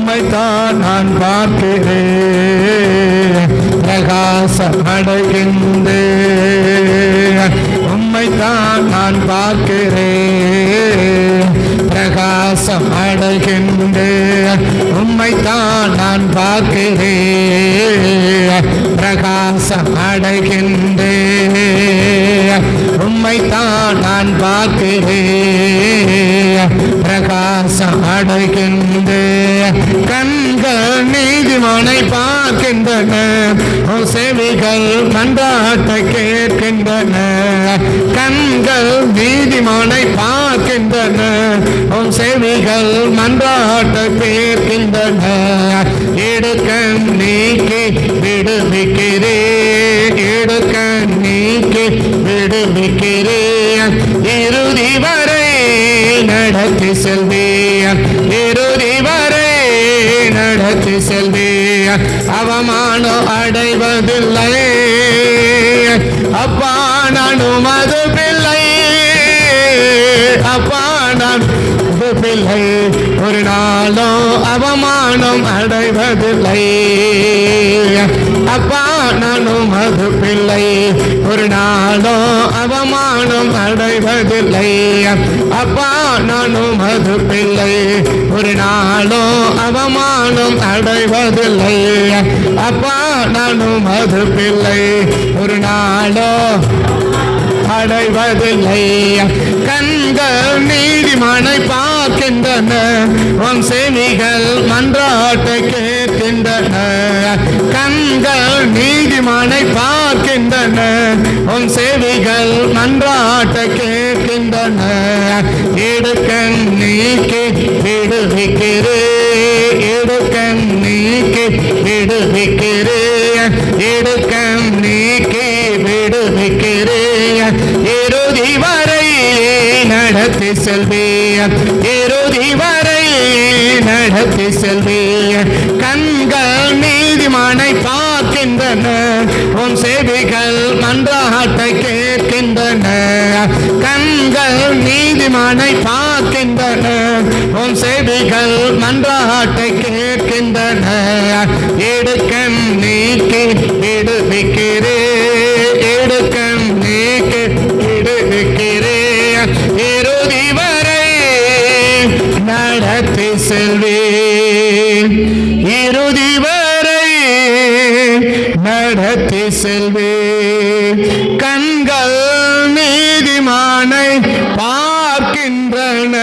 உம்மைத்தான் நான் பார்க்கிறேன், பிரகாசம் அடைகின்றேன். உம்மைத்தான் நான் பார்க்கிறேன், பிரகாசம் அடைகின்றேன். உம்மைத்தான் நான் பார்க்கிறேன், பிரகாசம் அடைகின்றேன். உம்மைத்தான் நான் பார்க்கிறேன், பிரகாசம் அடைகின்றேன். கண்கள் நீதிமானை பார்க்கின்றன, செவிகள் மன்றாட்ட கேட்கின்றன. கண்கள் நீதிமானை பார்க்கின்றன, செவிகள் மன்றாட்ட கேட்கின்றன. இடுக்கண் நீக்கி விடுவிக்கிறேன், இடுக்கண் நீக்கி விடுவிக்கிறேன். இறுதி வரை நடத்தி செல்வேன், இறுதி வரை நடத்தி செல்வேன். அவமானம் அடைவதில்லை, அப்பா நான் உமது பிள்ளை, அப்பா நான் பிள்ளை. ஒரு நாளும் அவமானம் அடைவதில்லை, அப்பா நான் உமது பிள்ளை. ஒரு நாளும் அவமானம் அடைவதில்லை, அப்பா நான் உமது பிள்ளை. ஒரு நாளும் அவமானம் அடைவதில்லை, அப்பா நான் உமது பிள்ளை. ஒரு நாளும் அடைவதில்லை. கண்கள் நீதிமானை பார்க்கின்றன, உன் செவிகள் மன்றாட்ட கேட்கின்றன. கண்கள் நீதிமானை பார்க்கின்றன, உன் செவிகள் மன்றாட்ட கேட்கின்றன. இடுக்கண் நீக்கி விடுவிக்கிறேன், இடுக்கண் நீக்கி விடுவிக்கிறேன். இடுக்கண் நீக்கி விடுவிக்கிறேன். இறுதி வரை நடத்தி செல்வேன், இறுதி வரை நடத்தி செல்வேன். கண்கள் நீதிமானை பார்க்கின்றன, உன் செவிகள் மன்றாட்ட கேட்கின்றன. கண்கள் நீதிமானை பார்க்கின்றன, உன் செவிகள் மன்றாட்ட கேட்கின்றன. இடுக்கண் நீக்கி விடுவிக்கிறேன், இடுக்கண் நீக்கி விடுவிக்கிறேன். இறுதி வரை நடத்தி செல்வேன், இறுதி வரை நடத்தி செல்வேன். கண்கள் நீதிமானை பார்க்கின்றன,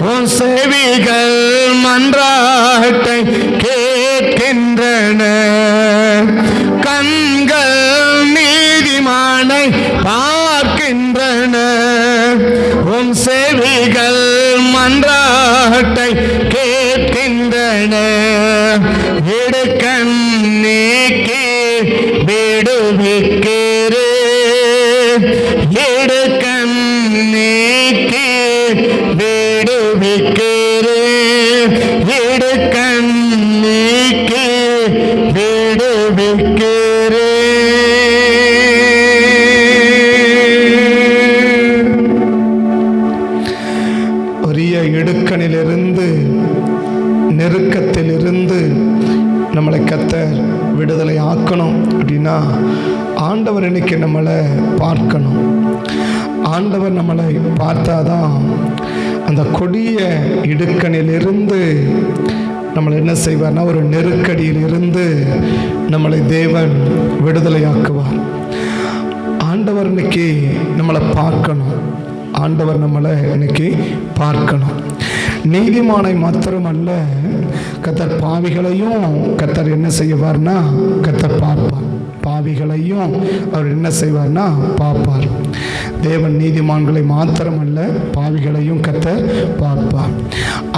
உன் செவிகள் மன்றாட்டை கேட்கின்றன. கண்கள் நீதிமானை பார்க்கின்றன, உன் செவிகள் மன்றாட்டை கேட்கின்றன. இடுக்கண் நீக்கி விடுவிக்கிறேன், இடுக்கண் நீக்கி விடுவிக்கிறேன். இடுக்கண் நீக்கி விடுவிக்கிறேன். இடுக்கணிலிருந்து நெருக்கத்திலிருந்து நம்மளை கர்த்தர் விடுதலை ஆக்கணும் அப்படின்னா ஆண்டவர் இன்னைக்கு நம்மளை பார்க்கணும். ஆண்டவர் நம்மளை பார்த்தாதான் அந்த கொடிய இடுக்கணிலிருந்து நம்மளை என்ன செய்வார்னா ஒரு நெருக்கடியிலிருந்து நம்மளை தேவன் விடுதலையாக்குவார். ஆண்டவர் இன்னைக்கு நம்மளை பார்க்கணும், ஆண்டவர் நம்மளை இன்னைக்கு பார்க்கணும். நீதிமானை மாத்திரமல்ல, கர்த்தர் பாவிகளையும் கர்த்தர் என்ன செய்வார்னா கர்த்தர் பார்ப்பார். பாவிகளையும் அவர் என்ன செய்வார்னா பார்ப்பார். தேவன் நீதிமான்களை மாத்திரமல்ல, பாவிகளையும் கர்த்தர் பார்ப்பார்.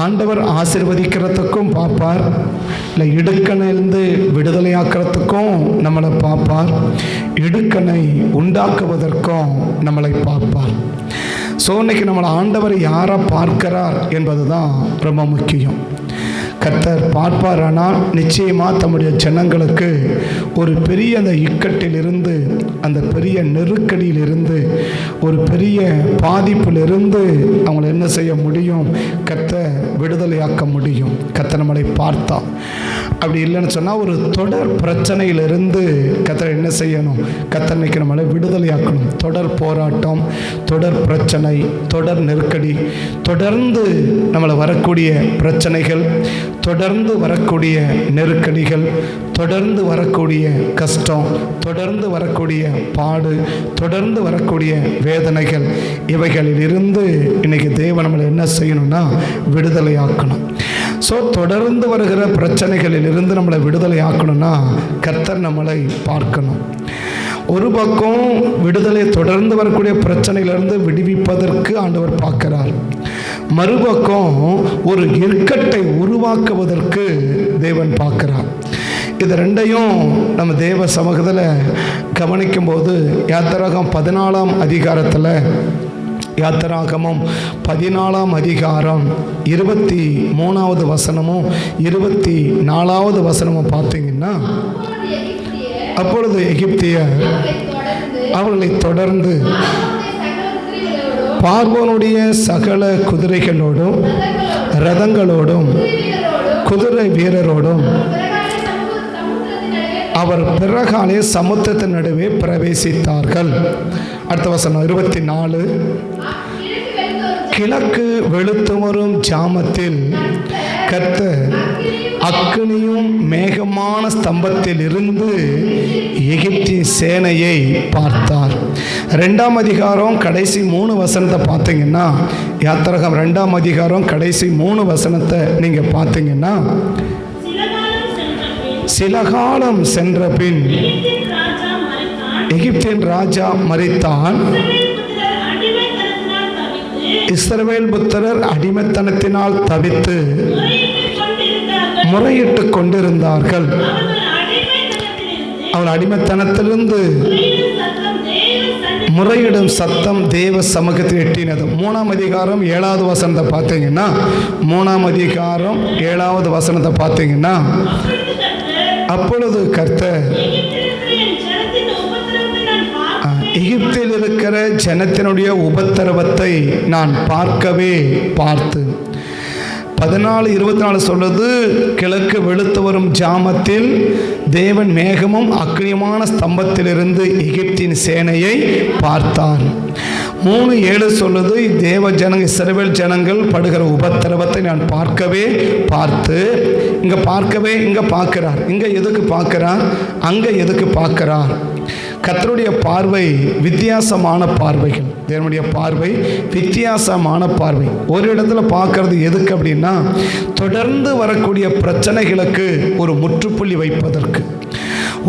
ஆண்டவர் ஆசீர்வதிக்கிறதுக்கும் பார்ப்பார், இல்லை இடுக்கணிலிருந்து விடுதலையாக்கிறதுக்கும் நம்மளை பார்ப்பார், இடுக்கணை உண்டாக்குவதற்கும் நம்மளை பார்ப்பார். ஸோ இன்னைக்கு நம்மளை ஆண்டவர் யாரை பார்க்கிறார் என்பது தான் ரொம்ப முக்கியம். கர்த்தர் பார்ப்பாரானால் நிச்சயமாக தம்முடைய ஜனங்களுக்கு ஒரு பெரிய அந்த இக்கட்டிலிருந்து, அந்த பெரிய நெருக்கடியிலிருந்து, ஒரு பெரிய பாதிப்பிலிருந்து அவங்களை என்ன செய்ய முடியும்? கர்த்தர் விடுதலையாக்க முடியும். கர்த்தர் நம்மளை பார்த்தா. அப்படி இல்லைன்னு சொன்னால் ஒரு தொடர் பிரச்சனையிலிருந்து கர்த்தர் என்ன செய்யணும்? கர்த்தர் இன்னைக்கு நம்மளை விடுதலையாக்கணும். தொடர் போராட்டம், தொடர் பிரச்சனை, தொடர் நெருக்கடி, தொடர்ந்து நம்மளை வரக்கூடிய பிரச்சனைகள், தொடர்ந்து வரக்கூடிய நெருக்கடிகள், தொடர்ந்து வரக்கூடிய கஷ்டம், தொடர்ந்து வரக்கூடிய பாடு, தொடர்ந்து வரக்கூடிய வேதனைகள், இவைகளில் இருந்து இன்னைக்கு தேவன் நம்மளை என்ன செய்யணும்னா விடுதலையாக்கணும். ஸோ தொடர்ந்து வருகிற பிரச்சனைகளில் இருந்து நம்மளை விடுதலை ஆக்கணும்னா கர்த்தர் நம்மளை பார்க்கணும். ஒரு பக்கம் விடுதலை, தொடர்ந்து வரக்கூடிய பிரச்சனையிலிருந்து விடுவிப்பதற்கு ஆண்டவர் பார்க்கிறார். மறுபக்கம் ஒரு இக்கட்டை உருவாக்குவதற்கு தேவன் பார்க்கிறார். இது ரெண்டையும் நம்ம தேவ சமூகத்தில் கவனிக்கும்போது யாத்திராகமம் 14ஆம் அதிகாரத்தில், யாத்திராகமம் 14ஆம் அதிகாரம் 23வது வசனமும் 24வது வசனமும் பார்த்தீங்கன்னா, அப்பொழுது எகிப்தியர் அவர்களை தொடர்ந்து பார்வோனுடைய சகல குதிரைகளோடும் இரதங்களோடும் குதிரை வீரரோடும் அவர் பிறகாலே சமுத்திரத்தின் நடுவே பிரவேசித்தார்கள். அடுத்த வசனம் 24. கிழக்கு வெளுத்து வரும் ஜாமத்தில் கர்த்தர் அக்கினியும் மேகமான ஸ்தம்பத்தில் இருந்து எகிப்தின் சேனையை பார்த்தார். 2ஆம் அதிகாரம் கடைசி 3 வசனத்தை பார்த்தீங்கன்னா, யாத்திராகமம் 2ஆம் அதிகாரம் கடைசி 3 வசனத்தை நீங்கள் பார்த்தீங்கன்னா, சில காலம் சென்ற பின் எகிப்தின் ராஜா மரித்தான், இஸ்ரவேல் புத்திரர் அடிமைத்தனத்தினால் தவித்து முறையிட்டு கொண்டிருந்தார்கள். அவள் அடிமைத்தனத்திலிருந்து முறையிடும் சத்தம் தேவ சமூகத்தில் எட்டினது. 3ஆம் அதிகாரம் 7வது வசனத்தை பார்த்தீங்கன்னா, 3ஆம் அதிகாரம் 7வது வசனத்தை பார்த்தீங்கன்னா, அப்பொழுது கர்த்தர் எகிப்தில் இருக்கிற ஜனத்தினுடைய உபத்திரவத்தை நான் பார்க்கவே பார்த்து. 14:24 சொல்லுது, கிழக்கு வெளுத்து வரும் ஜாமத்தில் தேவன் மேகமும் அக்கினியமான ஸ்தம்பத்திலிருந்து எகிப்தின் சேனையை பார்த்தார். 3:7 சொல்லுது, தேவ ஜனங்கள் இஸ்ரவேல் ஜனங்கள் படுகிற உபத்திரவத்தை நான் பார்க்கவே பார்த்து. இங்கே பார்க்கவே, இங்கே பார்க்கிறார். இங்கே எதுக்கு பார்க்கிறார்? அங்கே எதுக்கு பார்க்கிறார்? கர்த்தருடைய பார்வை வித்தியாசமான பார்வைகள். தேவனுடைய பார்வை வித்தியாசமான பார்வை. ஒரு இடத்துல பார்க்கறது எதுக்கு அப்படின்னா, தொடர்ந்து வரக்கூடிய பிரச்சனைகளுக்கு ஒரு முற்றுப்புள்ளி வைப்பதற்கு.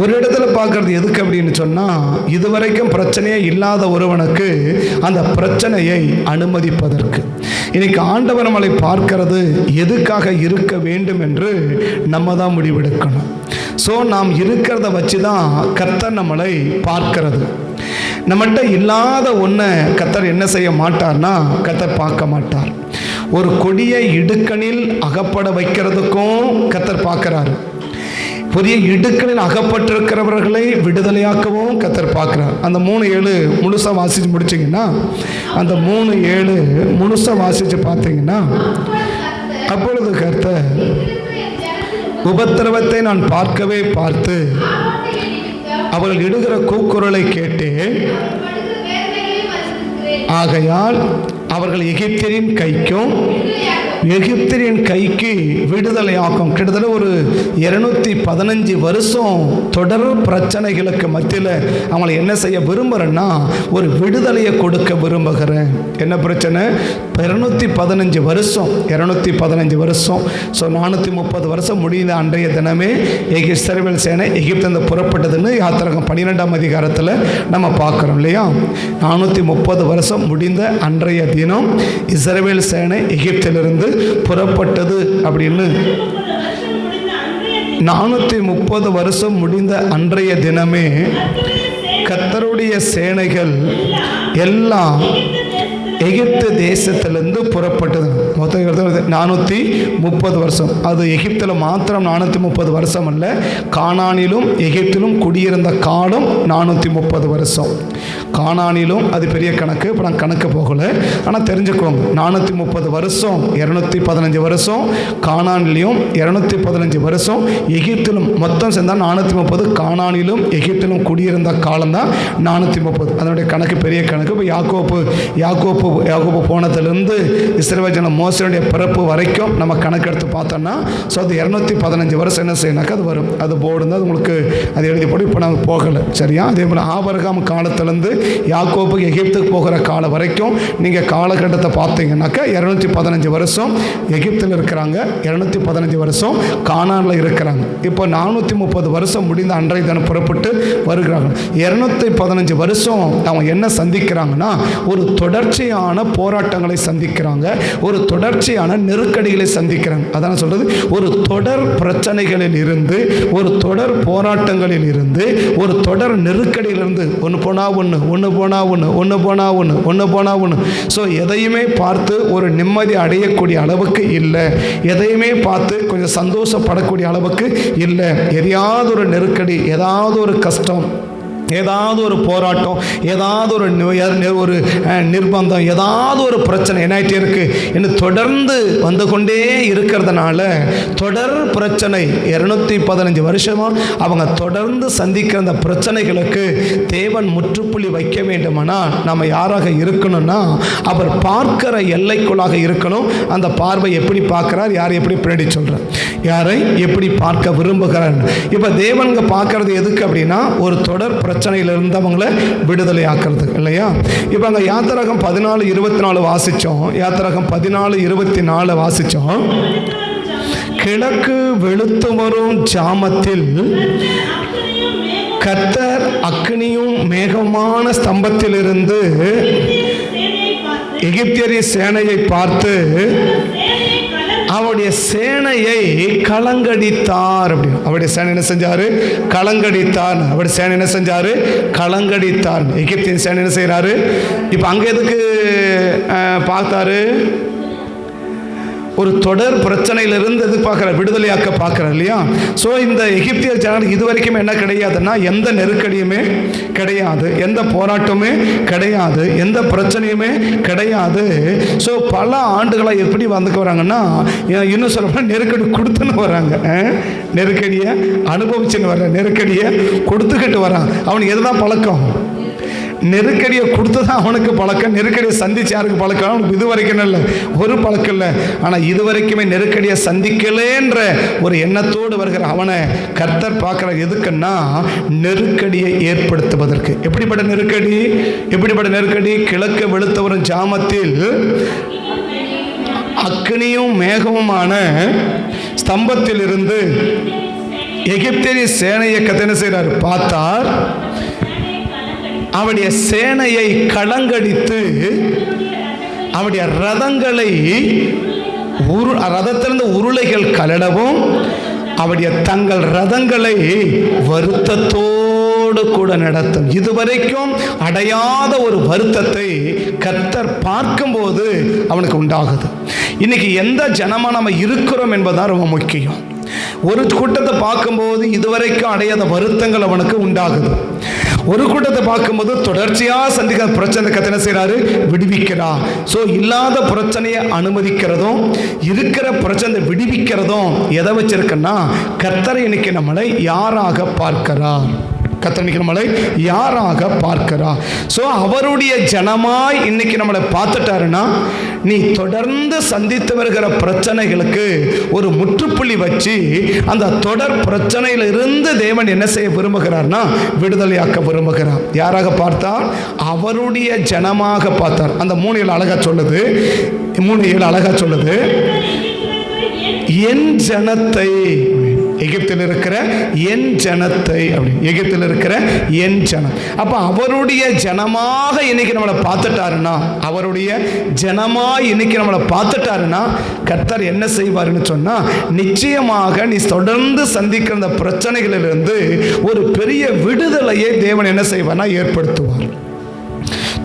ஒரு இடத்துல பார்க்கறது எதுக்கு அப்படின்னு சொன்னால், இதுவரைக்கும் பிரச்சனையே இல்லாத ஒருவனுக்கு அந்த பிரச்சனையை அனுமதிப்பதற்கு. இன்னைக்கு ஆண்டவர் நம்மளை பார்க்கிறது எதுக்காக இருக்க வேண்டும் என்று நம்ம தான் முடிவெடுக்கணும். ஸோ நாம் இருக்கிறத வச்சு தான் கர்த்தர் நம்மளை பார்க்கிறது. நம்மகிட்ட இல்லாத ஒன்றை கர்த்தர் என்ன செய்ய மாட்டார்னா, கர்த்தர் பார்க்க மாட்டார். ஒரு கொடிய இடுக்கணில் அகப்பட வைக்கிறதுக்கும் கர்த்தர் பார்க்கிறாரு. புதிய இடுக்கணில் அகப்பட்டிருக்கிறவர்களை விடுதலையாக்கவும் கர்த்தர் பார்க்கிறார். அந்த 3:7 முழுசாக வாசித்து முடிச்சிங்கன்னா, அந்த 3:7 முழுசாக வாசித்து பார்த்தீங்கன்னா, அப்பொழுது கர்த்தர் உபத்திரவத்தை நான் பார்க்கவே பார்த்து அவர்கள் இடுகிற கூக்குரலை கேட்டேன். ஆகையால் அவர்கள் எகிப்தியரின் கைக்கு விடுதலையாக்கும். கிட்டத்தட்ட ஒரு 215 வருஷம் தொடர் பிரச்சனைகளுக்கு மத்தியில் அவங்களை என்ன செய்ய விரும்புகிறேன்னா, ஒரு விடுதலையை கொடுக்க விரும்புகிறேன். என்ன பிரச்சனை? 215 வருஷம் 215 வருஷம். ஸோ 430 வருஷம் முடிந்த அன்றைய தினமே இஸ்ரவேல் சேனை எகிப்திலிருந்து புறப்பட்டதுன்னு யாத்திராகமம் 12ஆம் அதிகாரத்தில் நம்ம பார்க்குறோம் இல்லையா? 430 வருஷம் முடிந்த அன்றைய தினம் இஸ்ரவேல் சேனை எகிப்திலிருந்து புறப்பட்டது அப்படின்னு. 430 வருஷம் முடிந்த அன்றைய தினமே கர்த்தருடைய சேனைகள் எல்லாம் எகிப்து தேசத்திலிருந்து புறப்பட்டது. மொத்தம் 430 வருஷம். அது எகிப்தில் மாத்திரம் 430 வருஷம் அல்ல, கானானிலும் எகிப்திலும் குடியிருந்த காலம் 430 வருஷம். கானானிலும் அது பெரிய கணக்கு, இப்போ நான் கணக்கு போகலை, ஆனால் தெரிஞ்சுக்கோங்க 430 வருஷம், 215 வருஷம் கானானிலையும் 215 வருஷம் எகிப்திலும், மொத்தம் சேர்ந்தால் 430. கானானிலும் எகிப்திலும் குடியிருந்த காலம் தான் 430. அதனுடைய கணக்கு பெரிய கணக்கு. இப்போ யாக்கோப்பு போனதுலேருந்து இஸ்ரவேல் ஜனம் மோசேயுடைய பிறப்பு வரைக்கும் நம்ம கணக்கெடுத்து பார்த்தோம்னா ஸோ அது 215 வருஷம் என்ன செய்யணாக்கா அது வரும். அது போர்டு தான் உங்களுக்கு அது எழுதி போட்டு இப்போ நாங்கள் போகலை, சரியா? அதே போல் ஆபிரகாம் காலத்திலேருந்து யாக்கோப்புக்கு எகிப்துக்கு போகிற காலம் வரைக்கும் நீங்கள் காலகட்டத்தை பார்த்தீங்கன்னாக்கா 215 வருஷம் எகிப்தில் இருக்கிறாங்க, 215 வருஷம் கானானில் இருக்கிறாங்க. இப்போ 430 வருஷம் முடிந்த அன்றைய தினம் புறப்பட்டு வருகிறாங்க. 215 வருஷம் அவங்க என்ன சந்திக்கிறாங்கன்னா ஒரு தொடர்ச்சியான போராட்டங்களை சந்திக்கிறாங்க, ஒரு தொடர்ச்சியான நெருக்கடிகளை சந்திக்கிறாங்க. அதான் சொல்றது, ஒரு தொடர் பிரச்சனைகளில் இருந்து, ஒரு தொடர் போராட்டங்களில் இருந்து, ஒரு தொடர் நெருக்கடியிலிருந்து ஒன்று போனா ஒன்று. ஸோ எதையுமே பார்த்து ஒரு நிம்மதி அடையக்கூடிய அளவுக்கு இல்லை, எதையுமே பார்த்து கொஞ்சம் சந்தோஷப்படக்கூடிய அளவுக்கு இல்லை. எதையாவது ஒரு நெருக்கடி, ஏதாவது ஒரு கஷ்டம், ஏதாவது ஒரு போராட்டம், ஏதாவது ஒரு நிர்பந்தம், ஏதாவது ஒரு பிரச்சனை என்னாயிட்டே இருக்கு என்று தொடர்ந்து வந்து கொண்டே இருக்கிறதுனால தொடர் பிரச்சனை 215 வருஷமா அவங்க தொடர்ந்து சந்திக்கிற அந்த பிரச்சனைகளுக்கு தேவன் முற்றுப்புள்ளி வைக்க வேண்டுமானால் நம்ம யாராக இருக்கணும்னா அவர் பார்க்கிற எல்லைக்குள்ளாக இருக்கணும். அந்த பார்வை எப்படி பார்க்கிறார், யாரை எப்படி பின்னாடி சொல்றார், யாரை எப்படி பார்க்க விரும்புகிறார். இப்போ தேவன்க பார்க்கறது எதுக்கு அப்படின்னா ஒரு தொடர் பிரச்சனையிலிருந்து அவங்கள விடுதலை ஆக்குறதுக்கு, இல்லையா? இப்போ அங்கே யாத்திராகம் 14:24 வாசித்தோம். யாத்திராகம் 14:24 வாசித்தோம். கிழக்கு வெளுத்து வரும் ஜாமத்தில் கர்த்தர் அக்கினியும் மேகமான ஸ்தம்பத்திலிருந்து எகிப்தியரின் சேனையை பார்த்து அவருடைய சேனையை கலங்கடித்தார். அப்படின்னு அவருடைய சேனை என்ன செஞ்சாரு? கலங்கடித்தார். அவருடைய சேனை என்ன செஞ்சாரு? கலங்கடித்தார். எகிப்தின் சேனை என்ன செய்யறாரு? இப்ப அங்க எதுக்கு பார்த்தாரு? ஒரு தொடர் பிரச்சனையிலிருந்து எது பார்க்குறார்? விடுதலையாக்க பார்க்குறார், இல்லையா? ஸோ இந்த எகிப்திய ஜனங்களுக்கு இது வரைக்கும் என்ன கிடையாதுன்னா எந்த நெருக்கடியுமே கிடையாது, எந்த போராட்டமே கிடையாது, எந்த பிரச்சனையுமே கிடையாது. ஸோ பல ஆண்டுகளாக எப்படி வந்துக்கு வராங்கன்னா இன்னும் சொல்ல நெருக்கடி கொடுத்துன்னு வராங்க, நெருக்கடியை அனுபவிச்சுன்னு வர்ற, நெருக்கடியை கொடுத்துக்கிட்டு வரான். அவனுக்கு எதுதான் பழக்கம்? நெருக்கடியை கொடுத்து தான் அவனுக்கு பழக்கம். நெருக்கடியை சந்திச்சு யாருக்கு பழக்கம்? அவனுக்கு இது வரைக்கும் இல்லை, ஒரு பழக்கம் இல்லை. ஆனால் இது வரைக்குமே நெருக்கடியை சந்திக்கலேன்ற ஒரு எண்ணத்தோடு வருகிற அவனை கர்த்தர் பார்க்குற எதுக்குன்னா நெருக்கடியை ஏற்படுத்துவதற்கு. எப்படிப்பட்ட நெருக்கடி? எப்படிப்பட்ட நெருக்கடி? கிழக்கு வெளுத்து வரும் ஜாமத்தில் அக்கினியும் மேகமுமான ஸ்தம்பத்தில் இருந்து எகிப்தியரின் சேனையை கத்தனை செய்கிறார் பார்த்தார். அவருடைய சேனையை கலங்கடித்து அவருடைய ரதங்களை ரதத்திலிருந்து உருளைகள் கலடவும் அவருடைய தங்கள் ரதங்களை வருத்தத்தோடு கூட நடத்தும். இதுவரைக்கும் அடையாத ஒரு வருத்தத்தை கர்த்தர் பார்க்கும்போது அவனுக்கு உண்டாகுது. இன்னைக்கு எந்த ஜனமா நம்ம இருக்கிறோம் என்பதுதான் ரொம்ப முக்கியம். ஒரு கூட்டத்தை பார்க்கும்போது இதுவரைக்கும் அடையாத வருத்தங்கள் அவனுக்கு உண்டாகுது. ஒரு கூட்டத்தை பார்க்கும்போது தொடர்ச்சியாக சந்திக்கிற பிரச்சனை கத்தனை செய்கிறாரு? விடுவிக்கிறா. ஸோ இல்லாத பிரச்சனையை அனுமதிக்கிறதும் இருக்கிற பிரச்சனை விடுவிக்கிறதும் எதை வச்சிருக்குன்னா கர்த்தரை இன்னைக்கு நம்மளை யாராக பார்க்கிறார், கர்த்தர் நம்மளை யாராக பார்க்கிறா. ஸோ அவருடைய ஜனமாய் இன்னைக்கு நம்மளை பார்த்துட்டாருன்னா நீ தொடர்ந்து சந்தித்து வருகிற பிரச்சனைகளுக்கு ஒரு முற்றுப்புள்ளி வச்சு அந்த தொடர் பிரச்சனையில இருந்து தேவன் என்ன செய்ய விரும்புகிறார்னா விடுதலையாக்க விரும்புகிறார். யாராக பார்த்தார்? அவருடைய ஜனமாக பார்த்தார். அந்த 3:7 அழகா சொல்லுது, 3:7 அழகா சொல்லுது, என் ஜனத்தை, எகிப்தில் இருக்கிற என் ஜனத்தை, அப்படின்னு எகிப்தில் இருக்கிற என் ஜனம். அப்ப அவருடைய ஜனமாக இன்னைக்கு நம்மளை பார்த்துட்டாருன்னா, அவருடைய ஜனமாக இன்னைக்கு நம்மளை பார்த்துட்டாருன்னா கர்த்தர் என்ன செய்வாருன்னு சொன்னா நிச்சயமாக நீ தொடர்ந்து சந்திக்கிற அந்த பிரச்சனைகளிலிருந்து ஒரு பெரிய விடுதலையை தேவன் என்ன செய்வார்னா ஏற்படுத்துவார்.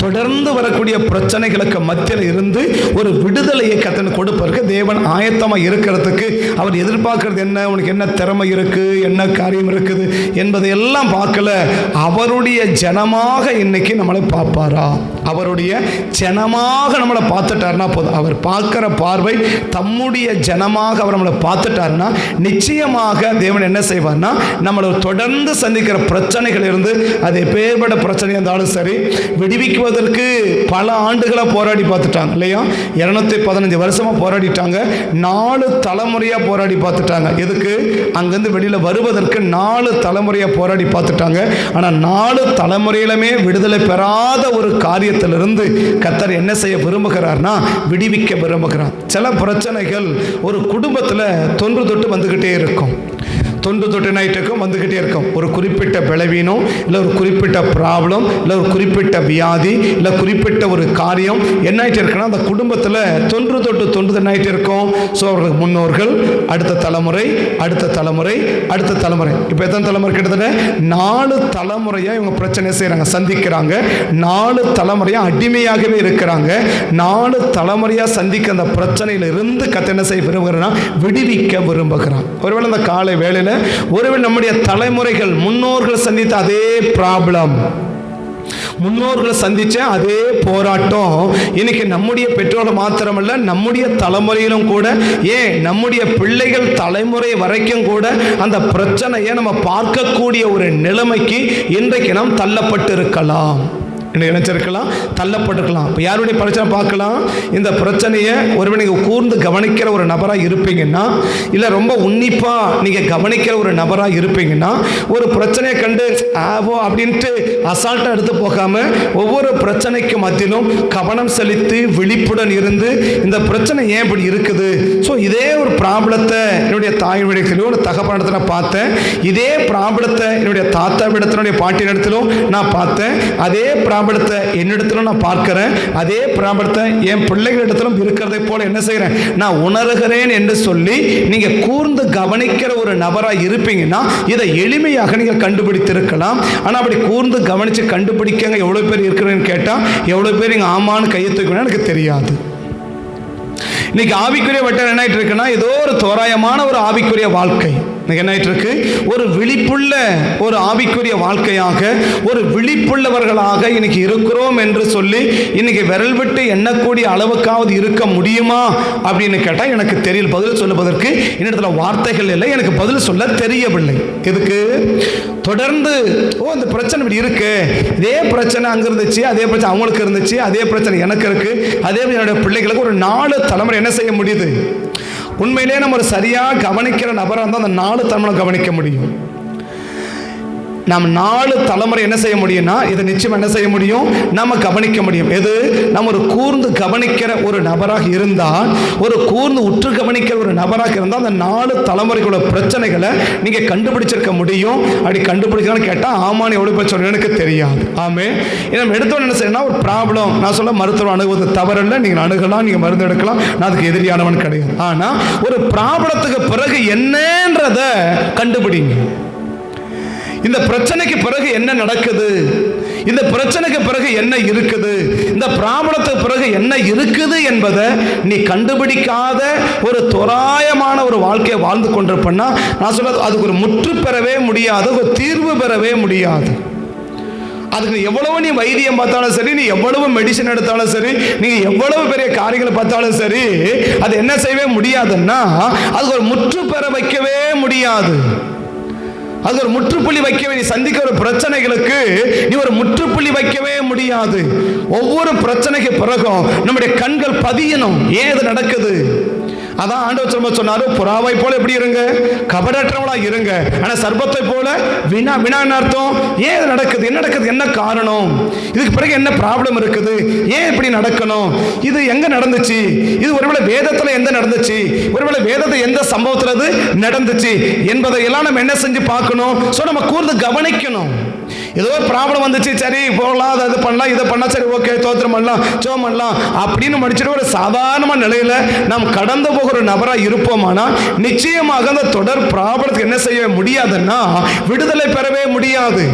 தொடர்ந்து வரக்கூடிய பிரச்சனைகளுக்கு மத்தியில் இருந்து ஒரு விடுதலையை கர்த்தர் கொடுப்பதற்கு தேவன் ஆயத்தமாக இருக்கிறதுக்கு அவர் எதிர்பார்க்கிறது என்ன, உனக்கு என்ன திறமை இருக்கு, என்ன காரியம் இருக்குது என்பதை எல்லாம் பார்க்கல. அவருடைய ஜனமாக இன்னைக்கு நம்மளை பார்ப்பாரா? அவருடைய ஜனமாக நம்மளை பார்த்துட்டாருன்னா போதும். அவர் பார்க்கிற பார்வை தம்முடைய ஜனமாக அவர் நம்மளை பார்த்துட்டாருன்னா நிச்சயமாக தேவன் என்ன செய்வார்னா, நம்மளை தொடர்ந்து சந்திக்கிற பிரச்சனைகள் இருந்து, அது எப்பேற்பட்ட பிரச்சனையாக இருந்தாலும் சரி, விடுவிக்குவதற்கு பல ஆண்டுகளாக போராடி பார்த்துட்டாங்க இல்லையா? 215 வருஷமாக போராடிட்டாங்க. 4 தலைமுறையாக போராடி பார்த்துட்டாங்க. எதுக்கு? அங்கேருந்து வெளியில் வருவதற்கு 4 தலைமுறையாக போராடி பார்த்துட்டாங்க. ஆனால் 4 தலைமுறையிலுமே விடுதலை பெறாத ஒரு காரியத்திலிருந்து கர்த்தர் என்ன செய்ய விரும்புகிறார்னா, விடுவிக்க விரும்புகிறார். சில பிரச்சனைகள் ஒரு குடும்பத்தில் தொன்று தொட்டு வந்துக்கிட்டே இருக்கும். தொன்று தொட்டு நைட்டுக்கும் வந்துக்கிட்டே இருக்கும். ஒரு குறிப்பிட்ட பலவீனம், இல்லை ஒரு குறிப்பிட்ட ப்ராப்ளம், இல்லை ஒரு குறிப்பிட்ட வியாதி, இல்லை குறிப்பிட்ட ஒரு காரியம் என்ன ஆகிட்டு இருக்குன்னா, அந்த குடும்பத்தில் தொன்று தொட்டு நைட்டு இருக்கும். ஸோ அவர்களுக்கு முன்னோர்கள், அடுத்த தலைமுறை, அடுத்த தலைமுறை, அடுத்த தலைமுறை, இப்போ எத்தனை தலைமுறை? கிட்டத்தட்ட 4 தலைமுறையாக இவங்க பிரச்சனை செய்கிறாங்க, சந்திக்கிறாங்க. 4 தலைமுறையாக அடிமையாகவே இருக்கிறாங்க. 4 தலைமுறையாக சந்திக்க அந்த பிரச்சனையில் இருந்து கர்த்தர் என்ன செய்ய விரும்புகிறான்னா, விடுவிக்க விரும்புகிறான். ஒருவேளை இந்த காலை வேளையில் ஒருவேளை நம்முடைய தலைமுறைகள், முன்னோர்கள் சந்தித்த அதே ப்ராப்ளம், முன்னோர்களை சந்திச்ச அதே போராட்டம் இன்னைக்கு நம்முடைய பெற்றோர்கள் மாத்திரமல்ல, நம்முடைய தலைமுறையிலும் கூட, ஏன் நம்முடைய பிள்ளைகள் தலைமுறை வரைக்கும் கூட அந்த பிரச்சனையை நம்ம பார்க்கக்கூடிய ஒரு நிலைமைக்கு இன்றைக்கு நாம் தள்ளப்பட்டு இருக்கலாம். நினைச்சிருக்கலாம், தள்ளப்பட்டிருக்கலாம். இப்போ யாருடைய பிரச்சனை பார்க்கலாம். இந்த பிரச்சனையை ஒருவேளை நீங்கள் கூர்ந்து கவனிக்கிற ஒரு நபராக இருப்பீங்கன்னா, இல்லை ரொம்ப உன்னிப்பாக நீங்கள் கவனிக்கிற ஒரு நபராக இருப்பீங்கன்னா, ஒரு பிரச்சனையை கண்டு ஆவோ அப்படின்ட்டு அசால்ட்டாக எடுத்து போகாமல் ஒவ்வொரு பிரச்சனைக்கு மத்தியிலும் கவனம் செலுத்தி விழிப்புடன் இருந்து, இந்த பிரச்சனை ஏன் இப்படி இருக்குது, ஸோ இதே ஒரு ப்ராப்ளத்தை என்னுடைய தாய் விடத்திலும் ஒரு தகப்பனிடத்தில் பார்த்தேன், இதே ப்ராப்ளத்தை என்னுடைய தாத்தா விடத்தினுடைய பாட்டி இடத்திலும் நான் பார்த்தேன், அதே ப்ராப்ளத்தை என்னிடத்திலும் நான் பார்க்கிறேன், அதே ப்ராப்ளத்தை என் பிள்ளைகளிடத்திலும் இருக்கிறதை போல என்ன செய்கிறேன், நான் உணர்கிறேன் என்று சொல்லி நீங்கள் கூர்ந்து கவனிக்கிற ஒரு நபராக இருப்பீங்கன்னா இதை எளிமையாக நீங்கள் கண்டுபிடித்திருக்கலாம். ஆனால் அப்படி கூர்ந்து கவனித்து கண்டுபிடிக்கங்க எவ்வளோ பேர் இருக்கிறேன்னு கேட்டால் எவ்வளோ பேர் இங்கே ஆமான்னு கையை தூக்கணும்னு எனக்கு தெரியாது. இன்னைக்கு ஆவிக்குரிய வட்டம் என்ன ஆயிட்டு இருக்குன்னா, ஏதோ ஒரு தோராயமான ஒரு ஆவிக்குரிய வாழ்க்கை என்ன ஆயிட்டு இருக்கு, ஒரு விழிப்புள்ள ஒரு ஆவிக்குரிய வாழ்க்கையாக, ஒரு விழிப்புள்ளவர்களாக இன்னைக்கு இருக்கிறோம் என்று சொல்லி இன்னைக்கு விரல் விட்டு எண்ணக்கூடிய அளவுக்காவது இருக்க முடியுமா அப்படின்னு கேட்டால் எனக்கு தெரியல. பதில் சொல்லுவதற்கு என்னிடத்துல வார்த்தைகள் இல்லை, எனக்கு பதில் சொல்ல தெரியவில்லை. எதுக்கு? தொடர்ந்து இந்த பிரச்சனை இப்படி இருக்கு, இதே பிரச்சனை அங்கே இருந்துச்சு, அதே பிரச்சனை அவங்களுக்கு இருந்துச்சு, அதே பிரச்சனை எனக்கு இருக்கு, அதே என்னுடைய பிள்ளைகளுக்கு ஒரு 4 தலைமுறை என்ன செய்ய முடியுது? உண்மையிலே நம்ம ஒரு சரியாக கவனிக்கிற நபராக இருந்தால் அந்த 4 தலைமுறை கவனிக்க முடியும். நாம் 4 தலைமுறை என்ன செய்ய முடியும்னா, இதை நிச்சயம் என்ன செய்ய முடியும், நம்ம கவனிக்க முடியும். எது? நம்ம ஒரு கூர்ந்து கவனிக்கிற ஒரு நபராக இருந்தால், ஒரு கூர்ந்து உற்று கவனிக்கிற ஒரு நபராக இருந்தால் அந்த 4 தலைமுறைகளோட பிரச்சனைகளை நீங்கள் கண்டுபிடிச்சிருக்க முடியும். அப்படி கண்டுபிடிக்கலாம்னு கேட்டால் ஆமான்னு எவ்வளோ பேர் சொல்ல எனக்கு தெரியாது. ஆமே நம்ம எடுத்தோன்னு என்ன செய்யணும்னா, ஒரு ப்ராப்ளம் நான் சொல்ல மருத்துவம் அணுகுவது தவறில்லை, நீங்கள் அணுகலாம், நீங்கள் மருந்து எடுக்கலாம், நான் அதுக்கு எதிரியானவன் கிடையாது. ஆனால் ஒரு ப்ராப்ளத்துக்கு பிறகு என்னன்றதை கண்டுபிடிங்க. இந்த பிரச்சனைக்கு பிறகு என்ன நடக்குது, இந்த பிரச்சனைக்கு பிறகு என்ன இருக்குது, இந்த ப்ராப்ளத்துக்கு பிறகு என்ன இருக்குது என்பதை நீ கண்டுபிடிக்காத ஒரு தோராயமான ஒரு வாழ்க்கையை வாழ்ந்து கொண்டிருப்பேன்னா, நான் சொல்றது அதுக்கு ஒரு முற்று பெறவே முடியாது, ஒரு தீர்வு பெறவே முடியாது. அதுக்கு எவ்வளவு நீ வைத்தியம் பார்த்தாலும் சரி, நீ எவ்வளவு மெடிசன் எடுத்தாலும் சரி, நீங்க எவ்வளவு பெரிய காரியங்களை பார்த்தாலும் சரி, அது என்ன செய்யவே முடியாதுன்னா அதுக்கு ஒரு முற்று பெற வைக்கவே முடியாது. அது ஒரு முற்றுப்புள்ளி வைக்கவே, நீ சந்திக்கிற ஒரு பிரச்சனைகளுக்கு நீ ஒரு முற்றுப்புள்ளி வைக்கவே முடியாது. ஒவ்வொரு பிரச்சனைக்கு பிறகும் நம்முடைய கண்கள் பதியணும், ஏன் இது நடக்குது. அதான் ஆண்டவர் சொன்னாரு, புறாவை போல எப்படி இருங்க, கபடற்றவளா இருங்க, ஆனா சர்பத்தை போல வினா வினான்னு அர்த்தம். ஏன் இது நடக்குது, என்ன நடக்குது, என்ன காரணம், இதுக்கு பிறகு என்ன ப்ராப்ளம் இருக்குது, ஏன் இப்படி நடக்கணும், இது எங்க நடந்துச்சு, இது ஒருவேளை வேதத்துல எந்த நடந்துச்சு, ஒருவேளை வேதத்தை எந்த சம்பவத்துல இது நடந்துச்சு என்பதை எல்லாம் நம்ம என்ன செஞ்சு பார்க்கணும். சோ நம்ம கூர்ந்து கவனிக்கணும். ஏதோ ஒரு ப்ராப்ளம் வந்துச்சு, சரி போகலாம், அது பண்ணலாம், இதை பண்ணலாம், சரி ஓகே தோத்திரம் பண்ணலாம், ஜெபம் பண்ணலாம் அப்படின்னு முடிச்சுட்டு ஒரு சாதாரணமான நிலையில் நாம் கடந்து போகிற நபராக இருப்போமானா நிச்சயமாக அந்த தொடர் ப்ராப்ளத்துக்கு என்ன செய்ய முடியாதுன்னா விடுதலை பெறவே முடியாது.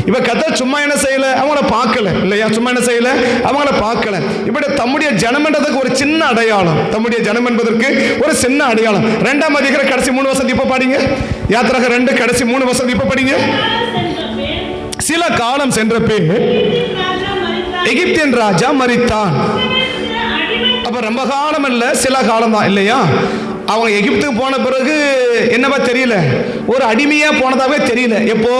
இப்போ கர்த்தர் சும்மா என்ன செய்யலை, அவங்கள பார்க்கல இல்லையா, சும்மா என்ன செய்யலை, அவங்கள பார்க்கல. இப்படி தம்முடைய ஜனம் என்றதுக்கு ஒரு சின்ன அடையாளம், தம்முடைய ஜனம் என்பதற்கு ஒரு சின்ன அடையாளம். 2ஆம் அதிகாரம் கடைசி 3 வசனம் இப்ப படிங்க. யாத்திராகமம் 2 கடைசி 3 வசனம் இப்ப படிங்க. சில காலம் சென்ற பின் எகிப்தின் ராஜா மரித்தான். அப்ப ரொம்ப காலம் இல்ல, சில காலம் தான் இல்லையா. அவங்க எகிப்துக்கு போன பிறகு என்னவா தெரியல, ஒரு அடிமையா போனதாவே தெரியல. எப்போ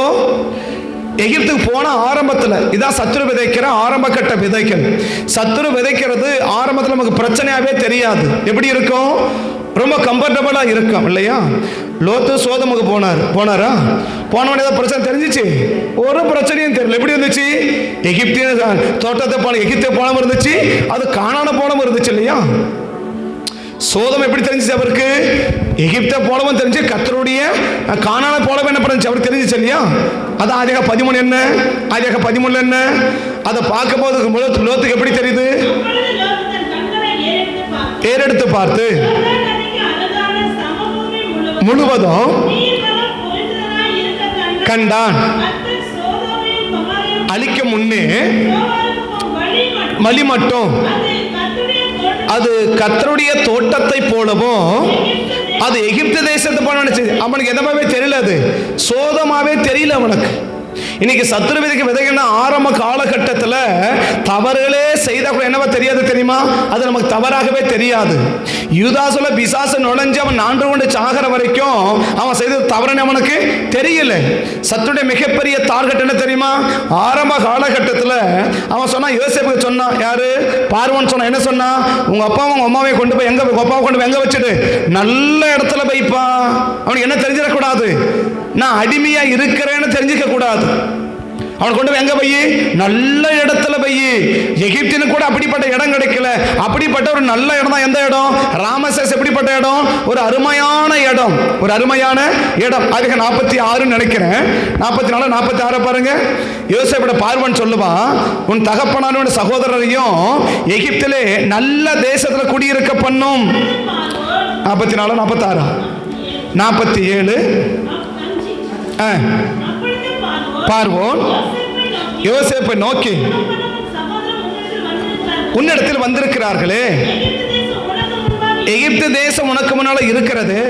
எகிப்துக்கு போன ஆரம்பத்தில் இதான் சத்துரு விதைக்கிற ஆரம்ப கட்ட விதைகள். சத்துரு விதைக்கிறது ஆரம்பத்தில் நமக்கு பிரச்சனையாவே தெரியாது. எப்படி இருக்கும், ரொம்ப கம்ஃபர்டபுளா இருக்கும் இல்லையா. லோத்து சோதமுக்கு போனாரா, போனவனே ஏதாவது பிரச்சனை தெரிஞ்சிச்சு, ஒரு பிரச்சனையும் தெரியல. எப்படி இருந்துச்சு, எகிப்திய தோட்டத்தை போன எகிப்திய போனமும் இருந்துச்சு, அது கானான போனமும் இருந்துச்சு இல்லையா. சோதம் எப்படி தெரிஞ்சிச்சு அவருக்கு, எகிப்த போலவும் தெரிஞ்சு, கர்த்தருடைய கானான போலவும் என்ன பண்ணுச்சு அவருக்கு தெரிஞ்சிச்சு இல்லையா. அது ஆதியாகமம் 13 என்ன, ஆதியாகமம் 13 என்ன, அதை பார்க்கும்போது லோத்துக்கு எப்படி தெரியுது, ஏறெடுத்து பார்த்து முழுவதும் கண்டான். அழிக்க முன்னே வழி மட்டும் அது கர்த்தருடைய தோட்டத்தை போலவும் அது எகிப்து தேசத்தை போல நினைச்சு அவனுக்கு எதமாவே தெரியல, அது சோதமாவே தெரியல அவனுக்கு. இன்னைக்கு சத்துரு விதைக்கு விதைகள்னா ஆரம்ப காலகட்டத்தில் தவறுகளே செய்த கூட என்னவா தெரியாது தெரியுமா, அது நமக்கு தவறாகவே தெரியாது. யூதாசுல பிசாசு நுழைஞ்சு அவன் 4 கொண்டு சாகிற வரைக்கும் அவன் செய்தது தவறுன்னு அவனுக்கு தெரியல. சத்துருடைய மிகப்பெரிய டார்கெட் என்ன தெரியுமா, ஆரம்ப காலகட்டத்தில் அவன் சொன்னா, யோசேப்புக்கு சொன்னான், யாரு பார்வோன் சொன்னா, என்ன சொன்னா, உங்க அப்பாவும் உங்க அம்மாவையும் கொண்டு போய் எங்க, உங்க அப்பாவை கொண்டு போய் எங்க வச்சுட்டு நல்ல இடத்துல வைப்பா. அவனுக்கு என்ன தெரிஞ்சிடக்கூடாது, நான் அடிமையா இருக்கிறேன்னு தெரிஞ்சிக்க கூடாது. அவன் கொண்டு எங்க போய் நல்ல இடத்துல போய், எகிப்தினு கூட அப்படிப்பட்ட இடம் கிடைக்கல, அப்படிப்பட்ட ஒரு நல்ல இடம் தான். எந்த இடம், ராமசேஸ். எப்படிப்பட்ட இடம், ஒரு அருமையான இடம், ஒரு அருமையான இடம். அதுக்கு 46 நினைக்கிறேன், 44 46 பாருங்க. யோசேப்போட பார்வன் சொல்லுவான், உன் தகப்பனான சகோதரரையும் எகிப்திலே நல்ல தேசத்துல குடியிருக்க பண்ணும். 44 46 47 பார்வோன் யோசேப்பை நோக்கி, உன்னிடத்தில் வந்திருக்கிறார்களே, எகிப்து தேசம் உனக்கு முன்னால இருக்கிறது,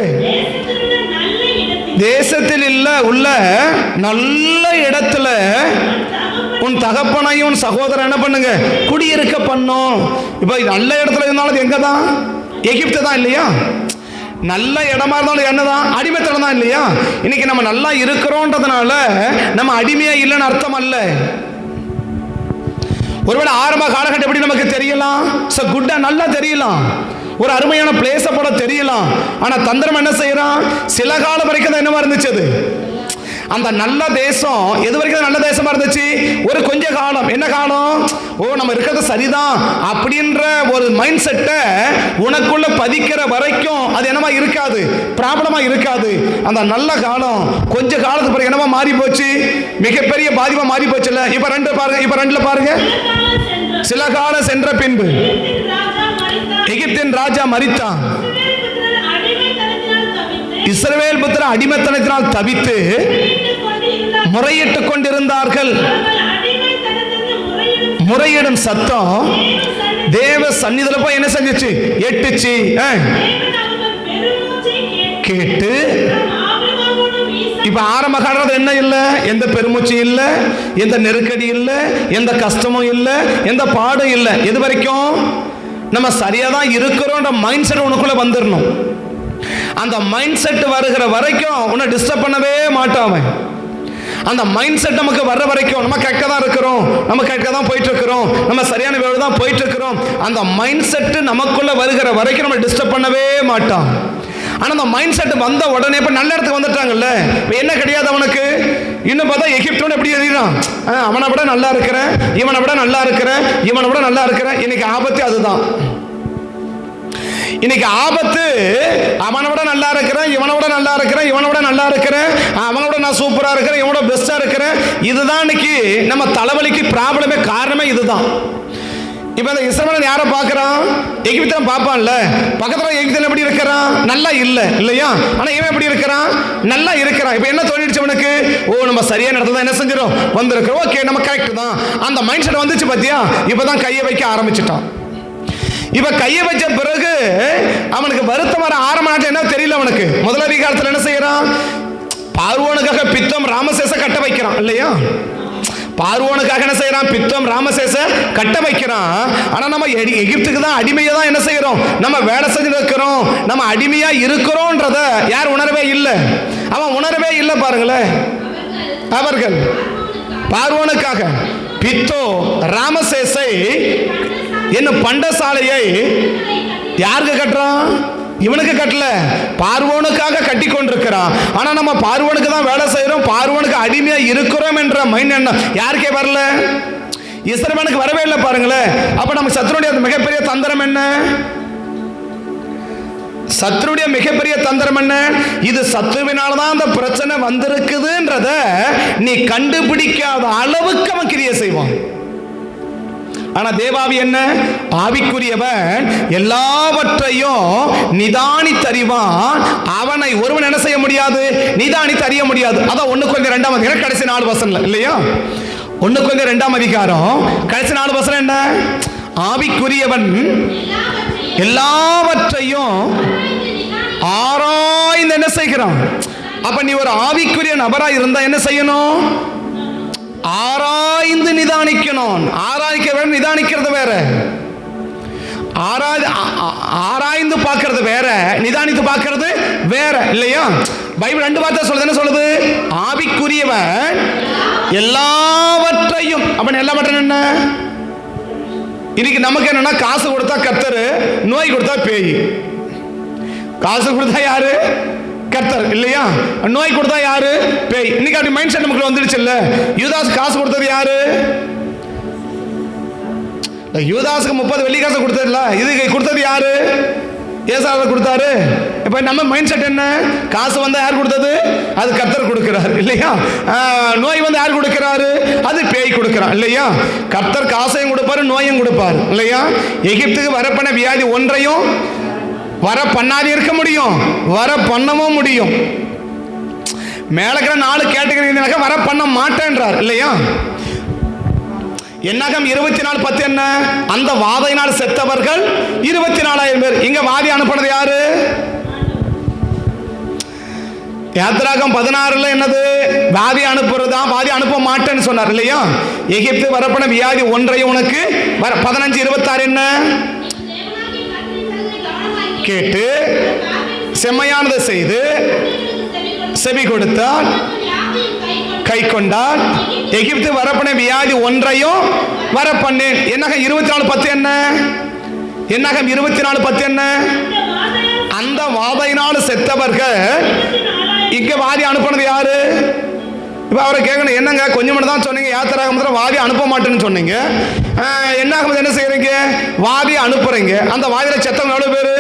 தேசத்தில் உள்ள நல்ல இடத்துல உன் தகப்பனையும் சகோதரன் என்ன பண்ணுங்க, குடியிருக்க பண்ணும். இப்ப நல்ல இடத்துல இருந்தாலும் எங்க தான், எகிப்து தான் இல்லையா. நல்ல இடமா இருந்தாலும் என்னதான், அடிமைத்தனம் தான் இல்லையா. இன்னைக்கு நம்ம நல்லா இருக்கிறோன்றதுனால நம்ம அடிமையா இல்லைன்னு அர்த்தம் அல்ல. ஒருவேளை ஆரம்ப காலகட்டம் எப்படி நமக்கு தெரியலாம், குட்டா நல்லா தெரியலாம், ஒரு அருமையான பிளேஸ போல தெரியலாம். ஆனா தந்திரம் என்ன செய்யறான், சில காலம் வரைக்கும் தான் என்னவா இருந்துச்சு அது, அந்த நல்ல தேசம் எது வரைக்கும் நல்ல தேசமா இருந்துச்சு, ஒரு கொஞ்ச காலம். என்ன காலம், ஓ நம்ம இருக்கிறது சரிதான் அப்படின்ற ஒரு மைண்ட் செட்டை உனக்குள்ள பதிக்கிற வரைக்கும் அது என்னமா இருக்காது, ப்ராப்ளமா இருக்காது. அந்த நல்ல காலம் கொஞ்ச காலத்துக்கு பிறகு என்னமா மாறி போச்சு, மிகப்பெரிய பாதிப்பா மாறி போச்சுல்ல. இப்ப 2 பாருங்க, இப்ப 2ல பாருங்க. சில காலம் சென்ற பின்பு எகிப்தின் ராஜா மரித்தான். இஸ்ரவேல் புத்திரர் அடிமைத்தனத்தினால் தவித்து முறையிட்டுக் கொண்டிருந்தார்கள். முறையிடும் சத்தம் தேவ சந்நிதியில போய் என்ன செஞ்சிச்சு, எட்டுச்சு. கேட்டு இப்ப ஆரம்ப காலத்துல என்ன இல்ல, எந்த பெருமூச்சு இல்ல, எந்த நெருக்கடி இல்ல, எந்த கஷ்டமும் இல்ல, எந்த பாடும் இல்ல. எது வரைக்கும் நம்ம சரியா தான் இருக்கிறோம் மைண்ட் செட் உனக்குள்ள வந்துடணும். அந்த மைண்ட் செட் வருகிற வரைக்கும் உன்னை டிஸ்டர்ப் பண்ணவே மாட்டான். அந்த மைண்ட் செட் நமக்கு வர்ற வரைக்கும் நம்ம கரெக்டாக தான் இருக்கிறோம், நம்ம கரெக்டாக தான் போயிட்டு இருக்கிறோம், நம்ம சரியான வேலை தான் போயிட்டு இருக்கிறோம். அந்த மைண்ட் செட் நமக்குள்ள வருகிற வரைக்கும் நம்ம டிஸ்டர்ப் பண்ணவே மாட்டான். ஆனால் அந்த மைண்ட் செட் வந்த உடனே இப்போ நல்ல இடத்துக்கு வந்துட்டாங்கல்ல, இப்போ என்ன கிடையாது அவனுக்கு. இன்னும் பார்த்தா எகிப்தோட எப்படி எழுதிறான், அவனை விட நல்லா இருக்கிறேன், இவனை விட நல்லா இருக்கிறேன், இவனை விட நல்லா இருக்கிறேன். இன்னைக்கு ஆபத்து அதுதான். இன்னைக்கு ஆபத்து, அவனை விட நல்லா இருக்கிறேன், இவனை விட நல்லா இருக்கிறேன், இவனை விட நல்லா இருக்கிறேன், அவனை விட நான் சூப்பரா இருக்கிறேன், இவனோட பெஸ்டா இருக்கிறேன். இதுதான் இன்னைக்கு நம்ம தலைவலிக்கு ப்ராப்ளமே, காரணமே இதுதான். இப்ப இந்த இஸ்ரவேலன் யாரை பார்க்கறான்? எகிப்தியன் பார்ப்பான்ல, பக்கத்துல எகிப்தியன் எப்படி இருக்கிறான்? நல்லா இல்லையா? ஆனா இவன் எப்படி இருக்கிறான்? நல்லா இருக்கிறான். இப்ப என்ன தோணிடுச்சு அவனுக்கு? ஓ, நம்ம சரியான இடத்துல தான் என்ன செஞ்சிடும் வந்திருக்கிறோம், ஓகே நம்ம கரெக்ட் தான். அந்த மைண்ட் செட் வந்துச்சு பாத்தியா? இப்பதான் கையை வைக்க ஆரம்பிச்சுட்டான். இப்ப கையை வச்ச பிறகு அவனுக்கு வருத்தம் வர ஆரம்பிச்சு என்ன தெரியல அவனுக்கு. முதல் அதிகாரத்தில் என்ன செய்யறான்? பார்வோனுக்காக பித்தம் ராமசேச கட்ட வைக்கிறான் இல்லையா? பார்வோனுக்காக என்ன செய்யறான்? பித்தம் ராமசேச கட்ட வைக்கிறான். ஆனா நம்ம எகிப்துக்கு தான் அடிமையா தான் என்ன செய்யறோம்? நம்ம வேலை செஞ்சு இருக்கிறோம், நம்ம அடிமையா இருக்கிறோம்ன்றத யார் உணரவே இல்லை. அவன் உணரவே இல்லை. பாருங்களேன், அவர்கள் பார்வோனுக்காக பித்தோ ராமசேசை என்னும் பண்டசாலையை யாருக்கு கட்டுறான்? இவனுக்கு கட்டல, பார்வோனுக்காக கட்டி கொண்டிருக்கிறான். ஆனா நம்ம பார்வோனுக்கு தான் வேலை செய்யறோம், பார்வோனுக்கு அடிமையா இருக்கிறோம் என்ற மைண்ட் எண்ணம் யாருக்கே வரல? இஸ்ரவேலுக்கு வரவே இல்லை. பாருங்களேன், அப்ப நம்ம சத்துருடைய மிகப்பெரிய தந்திரம் என்ன? சத்துருடைய மிகப்பெரிய தந்திரம் என்ன? இது சத்துருவினால்தான் அந்த பிரச்சனை வந்திருக்குதுன்றத நீ கண்டுபிடிக்காத அளவுக்கு அவன் கிரியை செய்வான். ஆனா தேவாவி என்ன? ஆவிக்குரியவன் எல்லாவற்றையும் நிதானித்தறிவான். அவனை ஒருவன் என்ன செய்ய முடியாது? நிதானித்தறிய முடியாது. அதான் 1 Corinthians 2 அதிகாரம் கடைசி 4 வசனம் இல்லையா? 1 Corinthians 2 அதிகாரம் கடைசி 4 வசனம் என்ன? ஆவிக்குரியவன் எல்லாவற்றையும் ஆராய்ந்து என்ன செய்கிறான்? அப்ப நீ ஒரு ஆவிக்குரிய நபராய் இருந்தா என்ன செய்யணும்? ஆராய்ந்து நிதானிக்கணும். ஆராய்க்க வேற, நிதானிக்கிறது வேற. ஆராய்ந்து பார்க்கிறது வேற, நிதானித்து பார்க்கிறது வேற இல்லையா? பைபிள் 2 வார்த்தை சொல்லுது. என்ன சொல்லுது? ஆவிக்குரியவன் எல்லாவற்றையும். அப்ப எல்லாவற்றையும் என்ன? இன்னைக்கு நமக்கு என்னன்னா, காசு கொடுத்தா கர்த்தர், நோய் கொடுத்தா பேய். காசு கொடுத்தா யாரு? கர்த்தர் இல்லையா? நோய் கொடுத்தா யாரு? பேய். இன்னைக்கு அப்படி மைண்ட் செட் நமக்கு வந்துடுச்சு இல்ல? யூதாஸ் காசு கொடுத்தது யாரு? யூதாஸுக்கு 30 வெள்ளி காசு கொடுத்தது இல்ல, இது கொடுத்தது யாரு? ஏசாவை கொடுத்தாரு. இப்ப நம்ம மைண்ட் செட் என்ன? காசு வந்தா யார் கொடுத்தது? அது கர்த்தர் கொடுக்கிறார் இல்லையா? நோய் வந்து யார் கொடுக்கிறாரு? அது பேய் கொடுக்கிறான் இல்லையா? கர்த்தர் காசையும் கொடுப்பாரு, நோயும் கொடுப்பாரு இல்லையா? எகிப்துக்கு வரப்பன வியாதி ஒன்றையும் வர பண்ணாது இருக்க முடியும், வர பண்ணவும் முடியும். மேலக்கிற 4 கேட்டகரி வர பண்ண மாட்டேன்றார் இல்லையா? என்னாகம் 24:10 என்ன? அந்த வாதையினால் செத்தவர்கள் 24,000 பேர். இங்க வாதி அனுப்பினது யாரு? யாத்திராகம் 16 என்னது? வாதி அனுப்புறதா? வாதி அனுப்ப மாட்டேன்னு சொன்னார் இல்லையா? எகிப்து வரப்பன வியாதி ஒன்றையும் உனக்கு 15:26 என்ன? கேட்டு செம்மையானதை செய்து செவி கொடுத்தால் கை கொண்டால் எகிப்து வரப்பன வியாதி ஒன்றையும் வர பண்ணேன். என்னாகம் 24:10 என்ன? என்னாகம் 24:10 என்ன? அந்த வாதையினால் செத்தவர்கள். இங்க வாதி அனுப்பினது யாரு? இப்ப அவரை கேட்கணும், என்னங்க கொஞ்சம் மட்டும் தான் சொன்னீங்க, யாத்திராகமத்தில் வாதி அனுப்ப மாட்டேன்னு சொன்னீங்க, என்னாகும் என்ன செய்யறீங்க? வாதி அனுப்புறீங்க. அந்த வாதியில செத்தவங்க எவ்வளவு பேரு?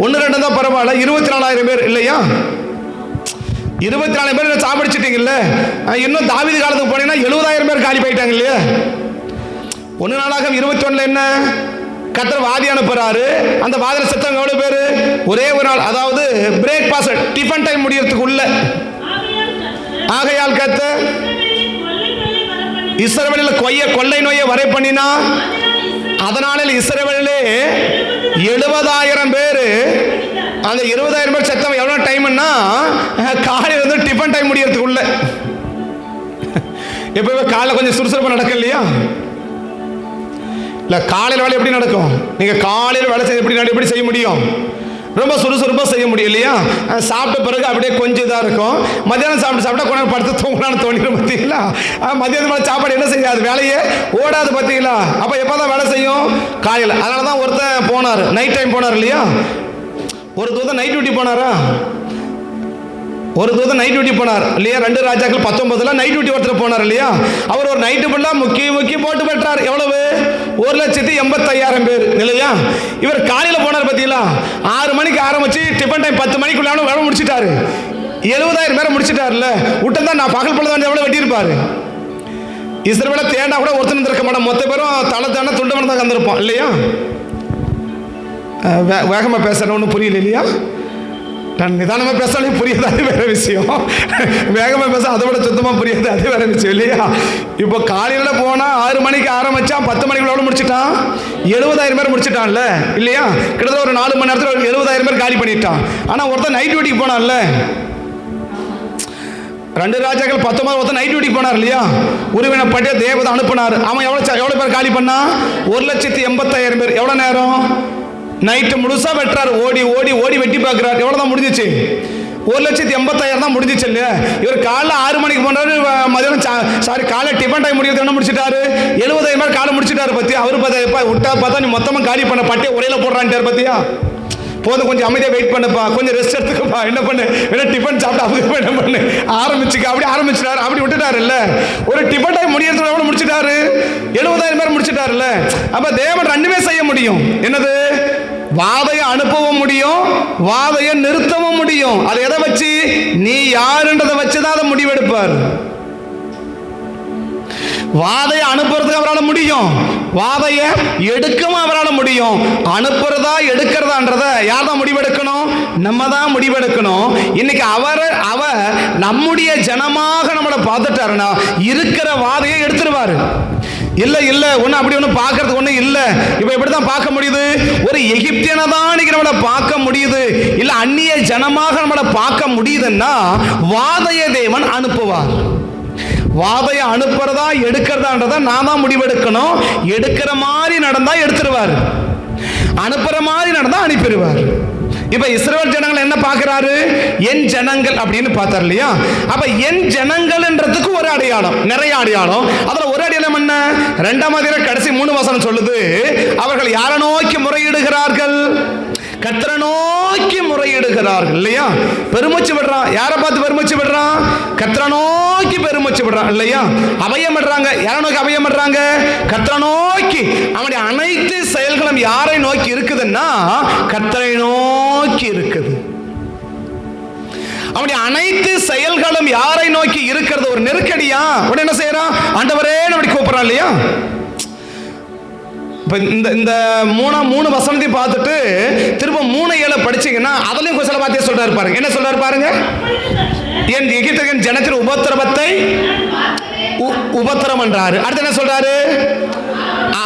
1-2 தான் பரவாயில்ல, 24,000 பேர் இல்லையா? 24,000 பேர் சாப்பிடிச்சிட்டீங்கல்ல. இன்னும் தாவீது காலத்துக்கு போனீங்கன்னா 70,000 பேர் காலி போயிட்டாங்க இல்லையா? 1 நாளாகம் 21 என்ன? கர்த்தர் வாதி அனுப்புறாரு. அந்த வாதியில செத்தவங்க எவ்வளவு பேரு? ஒரே ஒரு நாள், அதாவது பிரேக்ஃபாஸ்ட் டிஃபன் டைம் முடியறதுக்குள்ள. ஆகையால் கர்த்தர் இஸ்ரவேலில் கொள்ளை நோயை வரை பண்ணினா, அதனால இஸ்ரவேலிலே 70,000 பேர். அந்த 20,000 பேர் செத்தவன் எவ்வளவு டைம்னா, காலையில் வந்து டிஃபன் டைம் முடியறதுக்குள்ள. எப்பவுமே காலையில் கொஞ்சம் சுறுசுறுப்பாக நடக்கும் இல்லையா? இல்லை, காலையில் வேலை எப்படி நடக்கும்? நீங்கள் காலையில் வேலை செய்ய எப்படி செய்ய முடியும்? ரொம்ப சுறுசுறுப்பாக செய்ய முடியும் இல்லையா? சாப்பிட்ட பிறகு அப்படியே கொஞ்சம் இதாக இருக்கும். மத்தியானம் சாப்பிட்டா கொஞ்சம் படுத்து தூங்கலான்னு தோணிடும் பார்த்தீங்களா? மத்தியானம் மேலே சாப்பாடு என்ன செய்யாது? வேலையே ஓடாது பார்த்தீங்களா? அப்போ எப்போ தான் வேலை செய்யும்? காலையில். அதனால தான் ஒருத்தன் போனார், நைட் டைம் போனார் இல்லையா? ஒரு தூதன் நைட் டியூட்டி போனாரா? ஒரு தூதன் நைட் டியூட்டி போனார் இல்லையா? 2 ராஜாக்கள் 19 நைட் டியூட்டி ஒருத்தர் போனார் இல்லையா? அவர் ஒரு நைட்டு ஃபுல்லாக முக்கி போட்டு பெற்றார். எவ்வளவு? 1,85,000 பேர் இல்லையா? இவர் காலையில் போனார் பார்த்தீங்களா, 6 மணிக்கு ஆரம்பிச்சு டிஃபன் டைம் 10 மணிக்குள்ள வேலை முடிச்சிட்டாரு. 70,000 பேரை முடிச்சிட்டாருல்ல. விட்டுதான் நான் பகல் பொழுது எவ்வளோ வெட்டியிருப்பாரு. இஸ்ரவேலை தேண்டா கூட ஒருத்தன் இருக்க மாட்டான். மொத்த பேரும் தலை தானே துண்டவன் தான் கந்திருப்பான் இல்லையா? வேகமாக பேசுகிறேன், ஒன்றும் புரியல இல்லையா? நான் நிதானமாக பேசாலே புரியாது, அது வேற விஷயம். வேகமாக பேச அதை விட சுத்தமாக புரியாது, அது வேற விஷயம் இல்லையா? இப்போ காலையில் போனால் 6 மணிக்கு ஆரம்பித்தான், 10 மணிக்குள்ள எவ்வளோ முடிச்சிட்டான்? 70,000 பேர் முடிச்சிட்டான்ல இல்லையா? கிட்டத்தட்ட ஒரு 4 மணி நேரத்தில் 70,000 பேர் காலி பண்ணிட்டான். ஆனால் ஒருத்தன் நைட் டியூட்டிக்கு போனான்ல, 2 ராஜாக்கள் 19 ஒருத்தன் நைட் டியூட்டிக்கு போனார் இல்லையா? உருவின பட்டிய தேவதை அனுப்பினார். அவன் எவ்வளோ பேர் காலி பண்ணா? 1,85,000 பேர். எவ்வளோ நேரம்? நைட்டு முழுசா வெட்டுறாரு. ஓடி ஓடி ஓடி வெட்டி பார்க்குறாரு. எவ்வளோதான் முடிஞ்சிச்சு? 1,85,000 தான் முடிஞ்சிச்சு இல்லையா? இவர் காலைல 6 மணிக்கு போனாரு, மதியானம் காலை டிஃபன் டைம் முடிக்கிறது என்ன முடிச்சிட்டாரு? 70,000 பேர் காலை முடிச்சிட்டாரு. பத்தியா? அவரு பார்த்தா விட்டா பார்த்தா நீ மொத்தமாக காலி பண்ண பட்டிய உரையில போடுறான்ட்டார். பத்தியா? போதும், கொஞ்சம் அமைதியாக வெயிட் பண்ணுப்பா, கொஞ்சம் ரெஸ்ட் எடுத்துக்கப்பா, என்ன பண்ணு, வேணா டிஃபன் சாப்பிட்டு அவங்க என்ன பண்ணு ஆரம்பிச்சுக்க. அப்படி ஆரம்பிச்சிட்டாரு, அப்படி விட்டுட்டாரு இல்ல. ஒரு டிஃபன் டைம் முடியறதுல எவ்வளோ முடிச்சிட்டாரு? 70,000 பேர் முடிச்சிட்டாருல்ல. அப்ப தேவன் 2மே செய்ய முடியும். என்னது? வாதையை அனுப்பவும் முடியும், வாதையை நிறுத்தவும் முடியும். அதை எதை வச்சு? நீ யாருன்றதை வச்சுதான் அதை முடிவெடுப்பார். வாதையை அனுப்புறதுக்கு அவரால் முடியும், வாதையை எடுக்கவும் அவரால் முடியும். அனுப்புறதா எடுக்கிறதான்றத யார் தான் முடிவெடுக்கணும்? நம்ம தான் முடிவெடுக்கணும். இன்னைக்கு அவர் நம்முடைய ஜனமாக நம்மளை பார்த்துட்டாருன்னா இருக்கிற வாதையை எடுத்துருவாரு. இல்ல இல்ல ஒண்ணு அப்படி ஒண்ணு பார்க்கறதுக்கு ஒண்ணு இல்ல. இப்ப எப்படிதான் பார்க்க முடியுது? ஒரு எகிப்தியனை தான் இன்னைக்கு நம்மளை பார்க்க முடியுது, இல்ல அந்நிய ஜனமாக நம்மளை பார்க்க முடியுதுன்னா வாதையை தேவன் அனுப்புவார். வாதையை அனுப்புறதா எடுக்கிறதான்றத நான் தான் முடிவெடுக்கணும். எடுக்கிற மாதிரி நடந்தா எடுத்துருவார், அனுப்புற மாதிரி நடந்தா அனுப்பிடுவார். இப்ப இஸ்ரவேல் ஜனங்கள் என்ன பார்க்கிறாரு? என் ஜனங்கள் அப்படின்னு பார்த்தார் இல்லையா? அப்ப என் ஜனங்கள்ன்றதுக்கு ஒரு அடையாளம், நிறைய அடையாளம். அதுல ஒரு அடையாளம் என்ன? 2ஆம் அதிகாரம் கடைசி 3 வசனம் சொல்லுது, அவர்கள் யாரை நோக்கி முறையிடுகிறார்கள்? கர்த்தரை நோக்கி முறையிடுகிறார்கள் இல்லையா? பெருமூச்சு விடுறான். யாரை பார்த்து பெருமூச்சு விடுறான்? கர்த்தரை நோக்கி பெருமூச்சு விடுறான் இல்லையா? அபயம் விடுறாங்க. யாரை நோக்கி அபயம் விடுறாங்க? கர்த்தரை நோக்கி. அவனுடைய அனைத்து செயல்களும் யாரை நோக்கி இருக்குதுன்னா கர்த்தரை நோக்கி இருக்குது. அவனுடைய அனைத்து செயல்களும் யாரை நோக்கி இருக்கிறது? ஒரு நெருக்கடியா உடனே என்ன செய்யறான்? ஆண்டவரே அப்படி கூப்பிடறான் இல்லையா? இந்த 3 வசனத்தை பார்த்துட்டு திரும்ப 3:7 படிச்சீங்கன்னா அதுலயும் சில வார்த்தையை சொல்றாரு பாருங்க. என்ன சொல்றாரு பாருங்க? என் எகிப்தியன் ஜனத்தின் உபத்திரவத்தை உபத்திரம் என்றாரு. அடுத்து என்ன சொல்றாரு?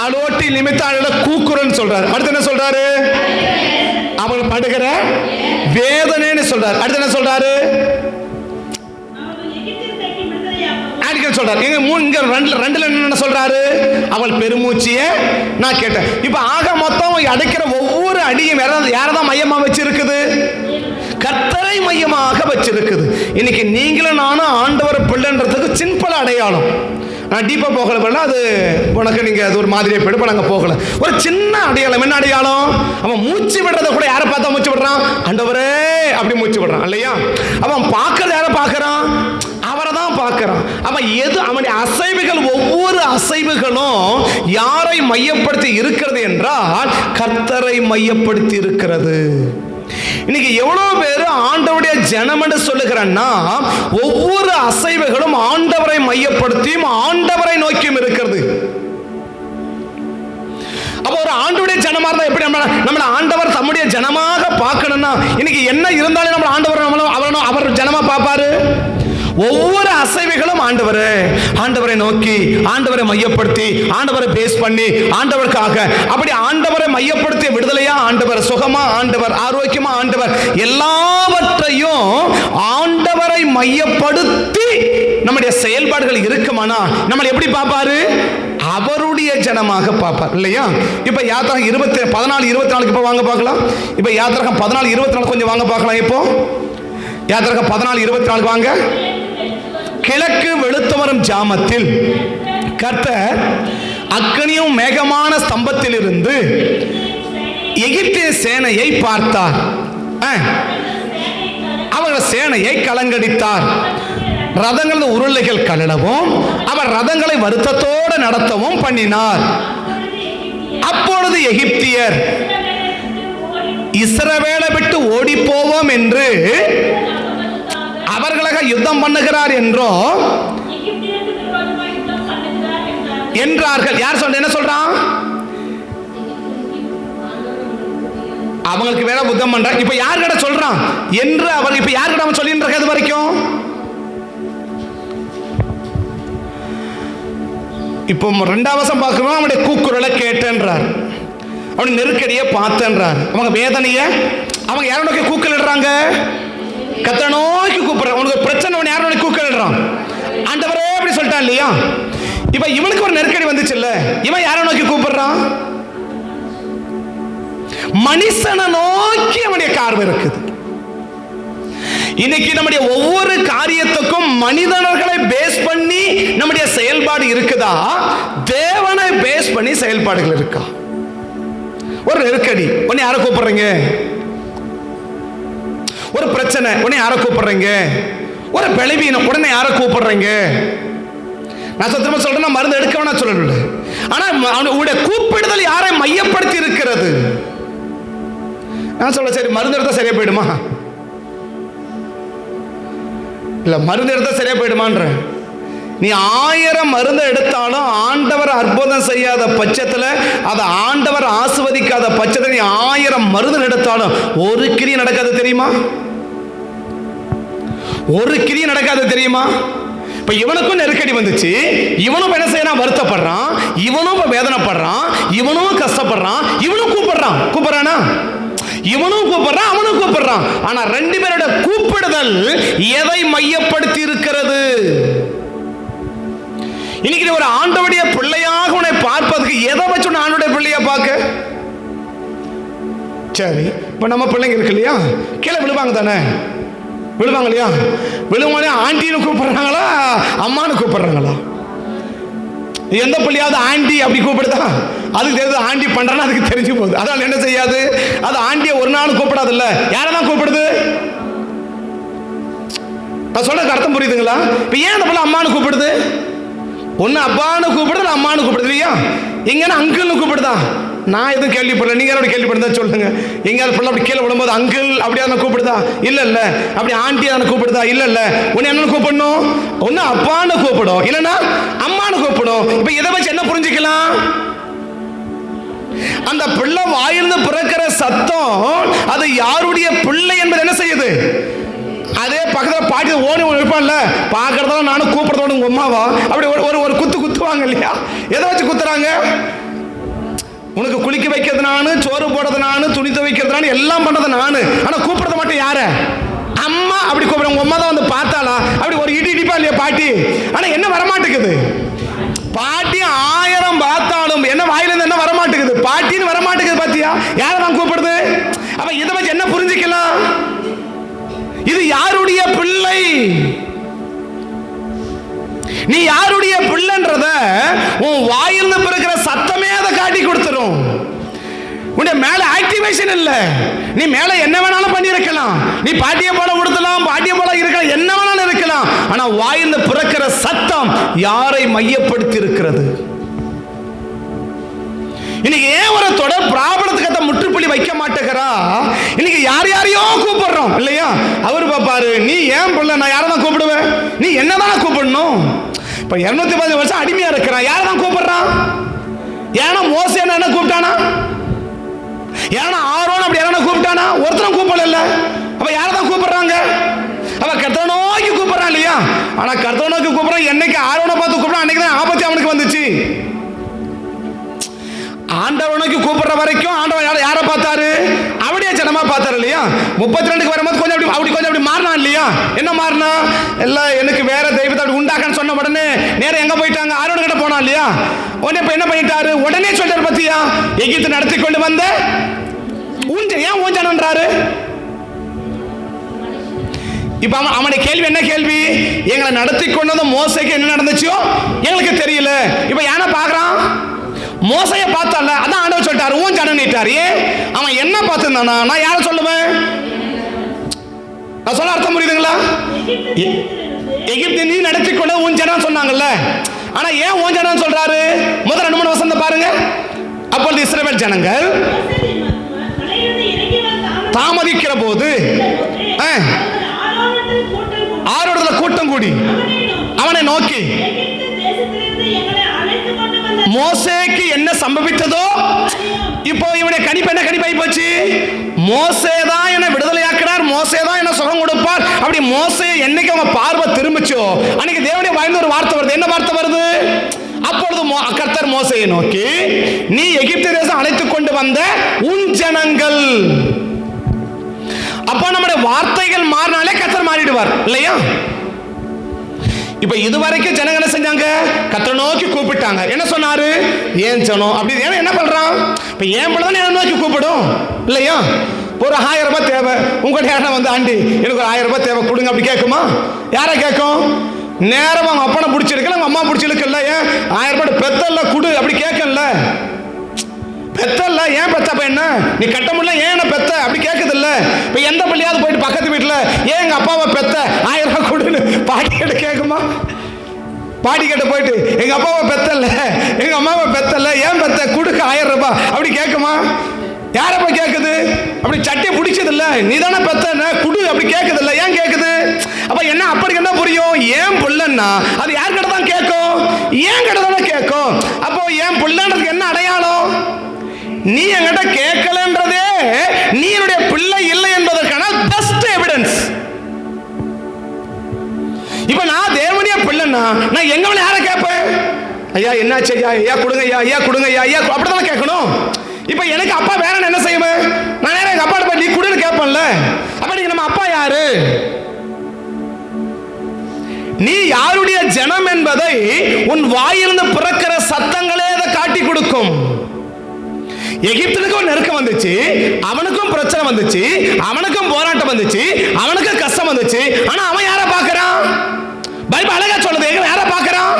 அலோட்டி நிமித்த கூக்குரன் சொல்றாரு. அடுத்து என்ன சொல்றாரு? அவள் படுகிற வேதனைன்னு சொல்றாரு. அடுத்து என்ன சொல்றாரு? சொல்றாரு. இங்க 2ல என்ன சொல்றாரு? அவள் பெருமூச்சிய நான் கேட்டேன். இப்ப ஆக மொத்தம் அடைக்கிற ஒவ்வொரு அடியும் யாரதான் மையமா வச்சிருக்குது? கர்த்தரை மையமாக வச்சிருக்குது. இன்னைக்கு நீங்களும் நானும் ஆண்டவர் பிள்ளைன்றதுக்கு சிம்பிள் அடையாளம். நான் டீப்பா போகல, அது உனக்கு நீங்க அது ஒரு மாதிரியே போயிடு, நாங்க போகல. ஒரு சின்ன அடையாளம். என்ன அடையாளம்? அவன் மூச்சு விடுறத கூட யாரை பார்த்தா மூச்சு விடுறான்? ஆண்டவரே அப்படி மூச்சு விடுறான் இல்லையா? அவன் பார்க்கறது யாரை பார்க்கறான்? அவரை தான் பார்க்கறான். அவன் எது அவனுடைய அசைவுகள், ஒவ்வொரு அசைவுகளும் யாரை மையப்படுத்தி இருக்கிறது என்றால் கர்த்தரை மையப்படுத்தி இருக்கிறது. இன்னைக்கு எவ்வளவு பேர் ஆண்டவருடைய ஜனம் என்று சொல்லுகிறன்னா ஒவ்வொரு அசைவுகளும் ஆண்டவரை மையப்படுத்தியும் ஆண்டவரை நோக்கியும் இருக்கிறது. அப்ப ஒரு ஆண்டவருடைய ஜனமா இருந்தா எப்படி நம்மள ஆண்டவர் தம்முடைய ஜனமாக பார்க்கணும்னா இன்னைக்கு என்ன இருந்தாலும் நம்ம ஆண்டவர் அவர் ஜனமா பார்ப்பாரு. ஒவ்வொரு அசைவுகளும் ஆண்டவரை நோக்கி, ஆண்டவரை மையப்படுத்தி, ஆண்டவரை பேஸ் பண்ணி, ஆண்டவருக்காக அப்படி ஆண்டவரை மையப்படுத்திய விடுதலையா ஆண்டவர், சுகமா ஆண்டவர், ஆரோக்கியமா ஆண்டவர், எல்லாவற்றையும் ஆண்டவரை மையப்படுத்தி நம்முடைய செயல்பாடுகள் இருக்குமானா நம்மளை எப்படி பார்ப்பாரு? அவருடைய ஜனமாக பார்ப்பார் இல்லையா? இப்ப யாத்திராகம் 14:24 இப்ப வாங்க பார்க்கலாம். இப்ப யாத்திராகம் 14:24 கொஞ்சம் வாங்க பார்க்கலாம். இப்போ யாத்திராகம் 14:24 வாங்க. கிழக்கு வெளுத்து வரும் ஜாமத்தில் கர்த்தர் அக்கினியும் மேகமான ஸ்தம்பத்தில் இருந்து எகிப்திய சேனையை பார்த்தார். அவர்கள் சேனையை கலங்கடித்தார். ரதங்களது உருளைகள் கலடவும் அவர் ரதங்களை வருத்தத்தோடு நடத்தவும் பண்ணினார். அப்பொழுது எகிப்தியர் இஸ்ரவேலை விட்டு ஓடி போவோம் என்று அவர்களாக யுத்தம் பண்ணுகிறார் என்றோ என்றார்கள். யார் சொல்ற? என்ன சொல்றான்? அவங்களுக்கு வேற யுத்தம் பண்றான். இப்ப யார் கிட்ட சொல்றான் என்று அவர் இப்ப யார் கிட்ட அவன் சொல்லிட்டு இருக்கிறது வரைக்கும் இப்போ ரெண்டாவது வருஷம் பார்க்கணும். அவனுடைய கூக்குரலை கேட்டேன்றார், அவனுடைய நெருக்கடியை பார்த்தேன்றார், அவங்க வேதனைய அவங்க யாரை நோக்கி கூக்குலிடுறாங்க? கர்த்தரை நோக்கி கூப்பிடுறான். உனக்கு பிரச்சனை, அவன் யாரை நோக்கி கூக்குலிடுறான்? ஆண்டவரே அப்படி சொல்லிட்டான் இல்லையா? இப்ப இவனுக்கு ஒரு நெருக்கடி வந்துச்சு இல்ல, இவன் யாரை நோக்கி கூப்பிடுறான்? மனுஷனை நோக்கி அவனுடைய கார்வம் இருக்குது. இன்னைக்கு நம்முடைய ஒவ்வொரு காரியத்துக்கும் மனிதர்களை பேஸ் பண்ணி நம்முடைய செயல்பாடு இருக்குதா, தேவனை பேஸ் பண்ணி செயல்பாடுகள் இருக்கா? ஒரு நெருக்கடி, உன்னை யாரை கூப்பிடுறீங்க? ஒரு பிரச்சனை, உன்னை யாரை கூப்பிடுறீங்க? ஒரு பலவீனம், உடனே யாரை கூப்பிடுறீங்க? நான் சத்தியமா சொல்றேன், மருந்து எடுக்க வேணா சொல்லல. ஆனா உங்களுடைய கூப்பிடுதல் யாரை மையப்படுத்தி இருக்கிறது? நான் சொல்ல சரி மருந்து எடுத்தா சரியா போயிடுமா? இல்ல மருந்து எடுத்தா சரியா போயிடுமான்ற. நீ 1000 மருந்து எடுத்தாலும் ஆண்டவர் அற்புதம் செய்யாத பட்சத்தில், அதை ஆண்டவர் ஆசீர்வதிக்காத பட்சத்தில் நீ 1000 மருந்து எடுத்தாலும் ஒரு கிரியை நடக்காது தெரியுமா? ஒரு கிரியை நடக்காது தெரியுமா? இப்ப இவனுக்கும் நெருக்கடி வந்துச்சு, இவனும் என்ன செய்யறான்? வருத்தப்படுறான், இவனும் வேதனைப்படுறான், இவனும் கஷ்டப்படுறான், இவனும் கூப்பிடுறானா? இவனும் கூப்பிடுறான், அவனும் கூப்பிடுறான். ஆனா ரெண்டு பேரோட கூப்பிடுதல் எதை மையப்படுத்தி இருக்கிறது? இன்னைக்கு ஒரு ஆண்டவருடைய பிள்ளையாக உன்னை பார்ப்பதற்கு எதை வச்சு உன்னை ஆண்டவருடைய பிள்ளையா பார்க்க? சரி, இப்ப நம்ம பிள்ளைங்க இருக்கு இல்லையா, கீழே விழுவாங்க தானே, விழுவாங்க இல்லையா? விழுவாங்க, ஆண்டின்னு கூப்பிடுறாங்களா அம்மானு கூப்பிடுறாங்களா? எந்த பிள்ளையாவது ஆண்டி அப்படி கூப்பிடுதா? அதுக்கு தெரியுது ஆண்டி பண்றான்னு அதுக்கு தெரிஞ்சு போகுது. அதனால என்ன செய்யாது, அது ஆண்டியை ஒரு நாள் கூப்பிடாது இல்ல, யாரதான் கூப்பிடுது? நான் சொல்றதுக்கு அர்த்தம் புரியுதுங்களா? இப்ப ஏன் அந்த பிள்ளை அம்மானு கூப்பிடுது? ஒன்னு அப்பான்னு கூப்பிடுது, அம்மானு கூப்பிடுது இல்லையா? எங்கன்னா அங்கிள்னு கூப்பிடுதா? நான் எதுவும் கேள்விப்படல, நீங்க யாரும் கேள்விப்படுதா சொல்லுங்க. எங்கேயாவது பிள்ளை அப்படி கீழே விடும்போது அங்கிள் அப்படியா கூப்பிடுதா? இல்ல இல்ல. அப்படி ஆண்டி அதை கூப்பிடுதா? இல்ல இல்ல. உன்னை என்ன கூப்பிடணும்? ஒன்னு அப்பான்னு கூப்பிடும், இல்லைன்னா அம்மானு கூப்பிடும். இப்ப இதை வச்சு என்ன புரிஞ்சுக்கலாம்? அந்த பிள்ளை வாயிலிருந்து பிறக்கிற சத்தம் அது யாருடைய பிள்ளை என்பது என்ன செய்யுது? அதே பக்கத்தில் பாட்டி ஓடி வைப்பான்ல, பார்க்கறதால நானும் கூப்பிடுறதோட உங்க அம்மாவா அப்படி ஒரு குத்து குத்துவாங்க இல்லையா? எதை வச்சு குத்துறாங்க? உனக்கு குளிக்க வைக்கிறது நானு, சோறு போடுறது நானு, துணி துவைக்கிறது நானு, எல்லாம் பண்றது நானு. ஆனா கூப்பிடுறது மட்டும் யார? அம்மா. அப்படி கூப்பிட உங்க அம்மா தான் வந்து பார்த்தாளா? அப்படி ஒரு இடிப்பா இல்லையா பாட்டி? ஆனா என்ன வரமாட்டேங்குது? பாட்டி 1000 பார்த்தாலும் என்ன வாயிலிருந்து என்ன வரமாட்டேங்குது? பாட்டின்னு வரமாட்டேங்குது. பாத்தியா யாரை தான் கூப்பிடுது? அப்ப இதை வச்சு என்ன புரிஞ்சுக்கலாம்? இது யாருடைய பிள்ளை? நீ யாருடைய பிள்ளைன்றத உன் வாயிலிருந்து பிறக்கிற சத்தமே அதை காட்டி கொடுத்துரும். உன்னுடைய மேல ஆக்டிவேஷன் இல்ல. நீ மேல என்ன வேணாலும் பண்ணி இருக்கலாம், நீ பாட்டிய போல உடுத்தலாம், பாட்டிய போல இருக்கலாம், என்ன வேணாலும் இருக்கலாம். ஆனா வாயிலிருந்து பிறக்கிற சத்தம் யாரை மையப்படுத்தி இருக்கிறது? இன்னைக்கு ஏன் ஒரு தொடர் பிராபலத்துக்கு முற்றுப்புள்ளி வைக்க மாட்டேங்கிறா? இன்னைக்கு யார் யாரையோ கூப்பிடுறோம் இல்லையா? அவர் பாப்பாரு, நீ ஏன் பிள்ளை, நான் யாரை தான் கூப்பிடுவேன், நீ என்னதான் கூப்பிடணும்? இப்ப 210 வருஷம் அடிமையா இருக்கிறான், யாரை தான் கூப்பிடுறான்? ஏன்னா மோசே என்ன கூப்பிட்டானா? ஏன்னா ஆரோன் அப்படி யாரா கூப்பிட்டானா? ஒருத்தரும் கூப்பிடல. அப்ப யாரை தான் கூப்பிடுறாங்க? அவ கர்த்தரை நோக்கி கூப்பிடுறான் இல்லையா? ஆனா கர்த்தரை நோக்கி கூப்பிடுறான், என்னைக்கு ஆரோனை பார்த்து கூப்பிடுறான் அன்னைக்கு தான் ஆபத்து அவனுக்கு வந்துச்சு. ஆண்டவனுக்கு கூப்பிடுற வரைக்கும் ஆண்டவன் யாரை பார்த்தாரு? அவருடைய ஜனமா பார்த்தாரு இல்லையா? 32க்கு வரும்போது கொஞ்சம் அப்படி மாறினா இல்லையா? என்ன மாறினா? எல்லாம் எனக்கு வேற தெய்வத்தை அப்படி உண்டாக்கன்னு சொன்ன உடனே நேரம் எங்க போயிட்டாங்க? ஆரோன் கிட்ட போனா இல்லையா? உடனே இப்ப என்ன பண்ணிட்டாரு? உடனே சொல்றாரு, பத்தியா எகிப்து நடத்தி கொண்டு வந்த ஏன் ஊஞ்சன்றாரு? இப்ப அவனுடைய கேள்வி என்ன கேள்வி? எங்களை நடத்தி கொண்டு வந்த மோசைக்கு என்ன நடந்துச்சோ எங்களுக்கு தெரியல. இப்ப யானை பாக்குறான், மோசைய பார்த்தால, அதான் ஆண்டவர் சொல்லிட்டாரு ஊன் ஜனனிட்டாரு. அவன் என்ன பார்த்திருந்தானா? நான் யாரை சொல்லுவேன்? நான் சொல்ல அர்த்தம் புரியுதுங்களா? எகிப்து நீ நடத்தி கொண்டு ஊன் ஜனம் சொன்னாங்கல்ல. ஆனா ஏன் ஊன் ஜனம் சொல்றாரு? முதல் 2-3 வசனம் பாருங்க. அப்பொழுது இஸ்ரவேல் ஜனங்கள் தாமதிக்கிற போது ஆரோடத்துல கூட்டம் கூடி அவனை நோக்கி, மோசேக்கு என்ன சம்பவித்ததோ, இப்போ இவனுடைய கணிப்பு என்ன கணிப்பாகி போச்சு? மோசே தான் என்ன விடுதலையாக்கினார், மோசே தான் என்ன சுகம் கொடுப்பார். அப்படி மோசே என்னைக்கு அவங்க பார்வை திரும்பிச்சோ அன்னைக்கு தேவனுடைய வாயிலிருந்து ஒரு வார்த்தை வருது. என்ன வார்த்தை வருது? அப்பொழுது கர்த்தர் மோசேயை நோக்கி, நீ எகிப்து தேசம் அழைத்துக் கொண்டு வந்த உன் ஜனங்கள். அப்போ நம்முடைய வார்த்தைகள் மாறினாலே கர்த்தர் மாறிடுவார் இல்லையா? இப்ப இதுவரைக்கும் ஜனங்க என்ன செஞ்சாங்க? கர்த்தரை நோக்கி கூப்பிட்டாங்க. என்ன சொன்னாரு? ஏன் ஜனம் அப்படி என்ன பண்றான்? இப்ப ஏன் பிள்ளைதான் என்ன நோக்கி கூப்பிடும் இல்லையா? ஒரு 1000 ரூபாய் தேவை, உங்கள்கிட்ட யாரா வந்து ஆண்டி எனக்கு ஒரு 1000 ரூபாய் தேவை கொடுங்க அப்படி கேட்குமா? யாரை கேட்கும்? நேரம் அவங்க அப்பனை பிடிச்சிருக்கல, அவங்க அம்மா பிடிச்சிருக்கல, ஏன் 1000 ரூபாய் பெத்தல்ல குடு அப்படி கேட்கல. பெத்தல்ல ஏன் பெத்த என்ன நீ கட்ட முடியல, ஏன் என்ன பெத்த அப்படி கேட்குது இல்ல? இப்ப எந்த பள்ளியாவது போயிட்டு பக்கத்து வீட்டுல ஏன் எங்க அப்பாவை பெத்த 1000 ரூபாய் கொடுன்னு பாட்டி கிட்ட கேட்குமா? பாட்டி கிட்ட போயிட்டு எங்க அப்பாவை பெத்தல்ல, எங்க அம்மாவை பெத்தல்ல, ஏன் பெத்த கொடுக்க 1000 ரூபாய் அப்படி கேட்குமா? யார போய் கேட்குது? அப்படி சட்டை பிடிச்சது இல்ல, நீ தானே பெத்த குடு அப்படி கேட்குது இல்ல, ஏன் கேட்குது? அப்ப என்ன அப்படி என்ன புரியும்? ஏன் புள்ளன்னா அது யார்கிட்ட தான் கேட்கும்? ஏன் கிட்ட தானே கேட்கும். அப்போ ஏன் புள்ளன்றதுக்கு என்ன அடையாளம்? நீ என்கிட்ட கேட்கலன்றதே நீ என்னுடைய பிள்ளை இல்லை என்பதற்கான பெஸ்ட் எவிடன்ஸ். இப்ப நான் தேவனுடைய பிள்ளைன்னா நான் எங்க யாரை கேட்பேன்? ஐயா என்னாச்சு ஐயா, ஐயா கொடுங்க ஐயா, ஐயா கொடுங்க ஐயா, ஐயா அப்படிதான் கேட்கணும். இப்ப எனக்கு அப்பா வேற என்ன செய்வேன்? நான் நேரம் எங்க அப்பாட்ட போய் நீ கொடுன்னு கேட்பேன்ல. அப்ப நீங்க நம்ம அப்பா யாரு? நீ யாருடைய ஜனம் என்பதை உன் வாயிலிருந்து பிறக்கிற சத்தங்களே அதை காட்டி கொடுக்கும். எகிப்துக்கும் நெருக்கம் வந்துச்சு, அவனுக்கும் பிரச்சனை வந்துச்சு, அவனுக்கும் போராட்டம் வந்துச்சு, அவனுக்கும் கஷ்டம் வந்துச்சு. ஆனா அவன் யாரை பார்க்கறான்? பைபிள் அழகா சொல்லுது, யாரை பார்க்கறான்?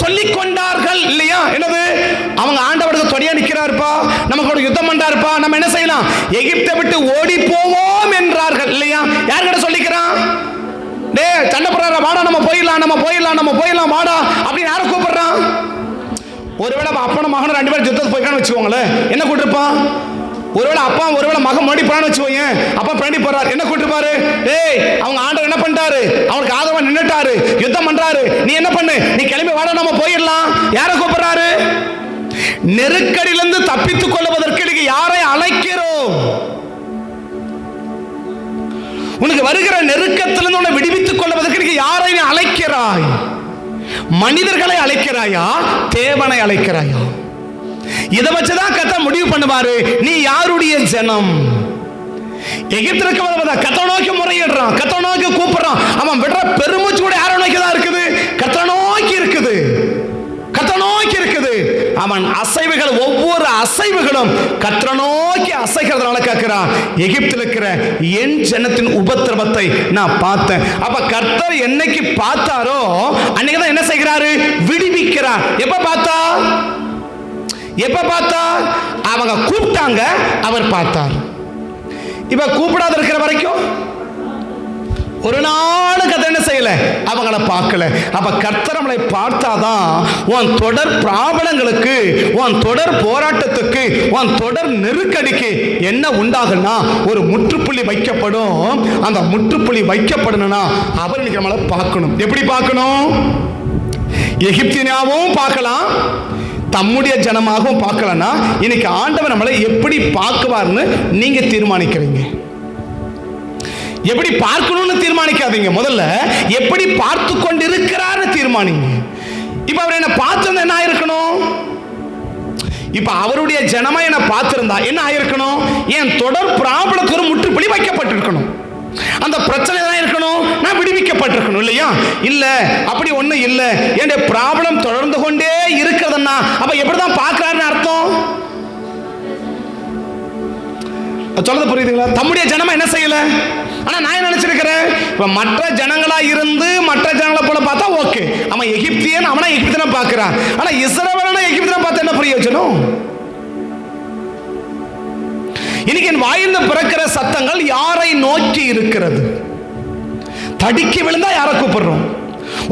சொல்லிக் கொண்டார்கள் இல்லையா? என்னது? அவங்க ஆண்டவருக்கு தொடையா நிக்கிறாருப்பா, நமக்கு யுத்தம் பண்றாருப்பா, நம்ம என்ன செய்யலாம்? எகிப்தை விட்டு ஓடி போவோம் என்றார்கள் இல்லையா? யார்கிட்ட சொல்லிக்கிறான்? டே சண்டை போடுறாரா, வாடா நம்ம போயிடலாம், நம்ம போயிடலாம், நம்ம போயிடலாம் வாடா அப்படின்னு யாரை கூப்பிடுறான்? ஒருவேளை அப்பனும் மகனும் 2 பேரும் யுத்தத்துக்கு போய்க்கான்னு வச்சுக்கோங்களேன், என்ன கூட்டிருப்பான்? ஒருவேளை அப்பா ஒருவேளை மகன் மறுபடி போறான்னு வச்சுக்கோங்க, அப்பா பின்னாடி போறாரு, என்ன கூட்டிருப்பாரு? டேய் அவங்க ஆண்டவர் என்ன பண்ணிட்டாரு? அவனுக்கு ஆதரவா நின்னுட்டாரு, யுத்தம் பண்றாரு, நீ என்ன பண்ணு, நீ கிளம்பி வாடா நம்ம போயிடலாம். யாரை கூப்பிடுறாரு? நெருக்கடியிலிருந்து தப்பித்துக் கொள்வதற்கு இன்னைக்கு யாரை அழைக்கிறோம்? உனக்கு வருகிற நெருக்கத்திலிருந்து உன்னை விடுவித்துக் கொள்வதற்கு இன்னைக்கு யாரை நீ அழைக்கிறாய்? மனிதர்களை அழைக்கிறாயா, தேவனை அழைக்கிறாயா? இதை வச்சுதான் கர்த்தர் முடிவு பண்ணுவாரு நீ யாருடைய ஜனம். எகிப்திற்கு கர்த்தரை நோக்கி முறையிடுறான், கர்த்தரை நோக்கி கூப்பிடுறான். அவன் விடுற பெருமூச்சு கூட யாரை நோக்கி தான் இருக்குது? கர்த்தரை நோக்கி இருக்குது, கர்த்தரை நோக்கி இருக்குது. அவன் அசைவுகள், ஒவ்வொரு அசைவுகளும் கர்த்தரை நோக்கி அசைகிறதுனால கேட்கிறான், எகிப்தில் இருக்கிற என் ஜனத்தின் உபத்திரவத்தை நான் பார்த்தேன். அப்ப கர்த்தர் என்னைக்கு பார்த்தாரோ அன்னைக்குதான் என்ன செய்கிறாரு? விடுவிக்கிறார். எப்ப பார்த்தா? எப்ப பார்த்தா? அவங்க கூப்பிட்டாங்க, அவர் பார்த்தார். இப்ப கூப்பிடாத இருக்கிற வரைக்கும் ஒரு நாள் கர்த்தர் என்ன செய்யல? அவங்கள பார்க்கல. அப்ப கர்த்தர் நம்மளை பார்த்தாதான் உன் தொடர் பிராபலங்களுக்கு, உன் தொடர் போராட்டத்துக்கு, உன் தொடர் நெருக்கடிக்கு என்ன உண்டாகுன்னா ஒரு முற்றுப்புள்ளி வைக்கப்படும். அந்த முற்றுப்புள்ளி வைக்கப்படணும்னா அவர் இன்னைக்கு நம்மளை பார்க்கணும். எப்படி பார்க்கணும்? எகிப்தினாவும் பார்க்கலாம், தம்முடைய ஜனமாகவும் பார்க்கலன்னா இன்னைக்கு ஆண்டவர் நம்மளை எப்படி பார்க்குவார்னு நீங்க தீர்மானிக்கிறீங்க. எப்படி பார்க்கணும்னு தீர்மானிக்காதீங்க, முதல்ல எப்படி பார்த்து கொண்டிருக்கிறார்னு தீர்மானிங்க. இப்ப அவர் என்ன பார்த்து என்ன ஆயிருக்கணும்? இப்ப அவருடைய ஜனமா என்ன பார்த்திருந்தா என்ன ஆயிருக்கணும்? என் தொடர் பிராபலத்துக்கு ஒரு முற்றுப்புள்ளி வைக்கப்பட்டிருக்கணும். அந்த பிரச்சனை தான் இருக்கணும், நான் விடுவிக்கப்பட்டிருக்கணும் இல்லையா? இல்ல அப்படி ஒண்ணு இல்ல, என்னுடைய பிராபலம் தொடர்ந்து கொண்டே இருக்கிறதுன்னா அப்ப எப்படிதான் பார்க்கிறாருன்னு அர்த்தம்? சொல்றது புரியுதுங்களா? தம்முடைய ஜனமா என்ன செய்யல? ஆனா நான் என்ன நினைச்சிருக்கிறேன், இப்ப மற்ற ஜனங்களா இருந்து மற்ற ஜனங்களை போல பார்த்தா ஓகே, அவன் எகிப்தியன், அவனா எகிப்தியனை பார்க்கிறான். ஆனா இஸ்ரவேலனை எகிப்தியனை பார்த்தா என்ன பிரயோஜனம்? இன்னைக்கு என் வாயிலிருந்து பிறக்கிற சத்தங்கள் யாரை நோக்கி இருக்கிறது? தடிக்கி விழுந்தா யாரை கூப்பிடுறோம்?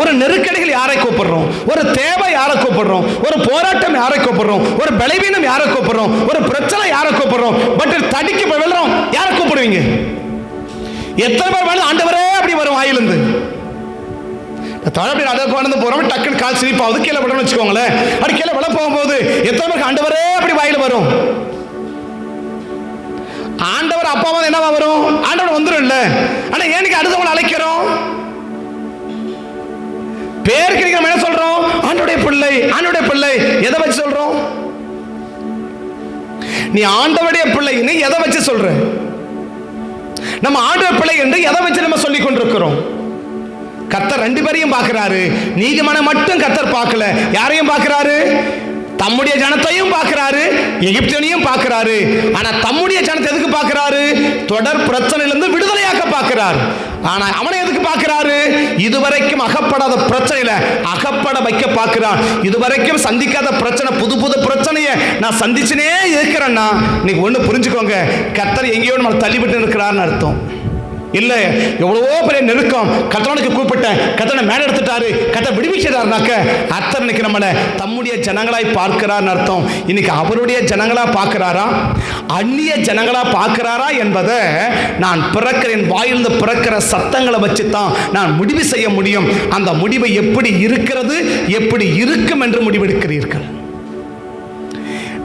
ஒரு நெருக்கடிகள் யாரை கூப்பிடுறோம்? ஒரு தேவை யாரை கூப்பிடுறோம்? ஒரு போராட்டம் யாரை கூப்பிடுறோம்? ஒரு பலவீனம் யாரை கூப்பிடுறோம்? ஒரு பிரச்சனை யாரை கூப்பிடுறோம்? பட் தடிக்கு விழுறோம் யாரை கூப்பிடுவீங்க? எத்தனை பேர் வேணும் ஆண்டவரே அப்படி வரும் வாயிலிருந்து? அப்படி நடந்து கடந்து போறோம், டக்குன்னு கால் சிரிப்பாவது கீழே விடணும்னு வச்சுக்கோங்களேன். அப்படி கீழே விழ போகும்போது எத்தனை பேருக்கு ஆண்டவரே அப்படி வாயில வரும்? ஆண்டவர் அப்பாவா என்னவா வரும்? ஆண்டவர் வந்துடும் இல்ல. ஆனா ஏனுக்கு அடுத்தவங்களை அழைக்கிறோம்? பேருக்கு நம்ம என்ன சொல்றோம்? ஆண்டவருடைய பிள்ளை, ஆண்டவருடைய பிள்ளை. எதை வச்சு சொல்றோம்? நீ ஆண்டவருடைய பிள்ளை நீ எதை வச்சு சொல்ற? நம்ம ஆண்டவர் பிள்ளை என்று எதை வச்சு நம்ம சொல்லிக் கொண்டிருக்கிறோம்? கர்த்தர் ரெண்டு பேரையும் பார்க்கிறாரு. நீதிமானை மட்டும் கர்த்தர் பார்க்கல, யாரையும் பார்க்கிறாரு? தம்முடைய ஜனத்தையும் பார்க்கிறாரு, எகிப்தியனையும் பார்க்கிறாரு. ஆனா தம்முடைய ஜனத்தை எதுக்கு பார்க்கிறாரு? தொடர் பிரச்சனையிலிருந்து விடுதலையாக்க பார்க்கிறார். ஆனா அவனை எதுக்கு பார்க்கிறாரு? இதுவரைக்கும் அகப்படாத பிரச்சனையில அகப்பட வைக்க பார்க்கிறான். இதுவரைக்கும் சந்திக்காத பிரச்சனை, புது புது பிரச்சனையை நான் சந்திச்சுனே இருக்கிறேன்னா இன்னைக்கு ஒண்ணு புரிஞ்சுக்கோங்க, கர்த்தர் எங்கேயோ நம்ம தள்ளிவிட்டு இருக்கிறார்னு அர்த்தம் இல்ல. எவ்வளவோ பெரிய நெருக்கம், கர்த்தனுக்கு கூப்பிட்டேன், கர்த்தனை மேல எடுத்துட்டாரு, கர்த்தர் விடுவிச்சாருனாக்க அர்த்தம் இன்னைக்கு நம்மளை தம்முடைய ஜனங்களாய் பார்க்கிறார்னு அர்த்தம். இன்னைக்கு அவருடைய ஜனங்களா பார்க்கிறாரா, அந்நிய ஜனங்களா பார்க்கிறாரா என்பதை நான் பிறக்கிறேன் வாயிலிருந்து பிறக்கிற சத்தங்களை வச்சு தான் நான் முடிவு செய்ய முடியும். அந்த முடிவை எப்படி இருக்கிறது, எப்படி இருக்கும் என்று முடிவெடுக்கிறீர்கள்.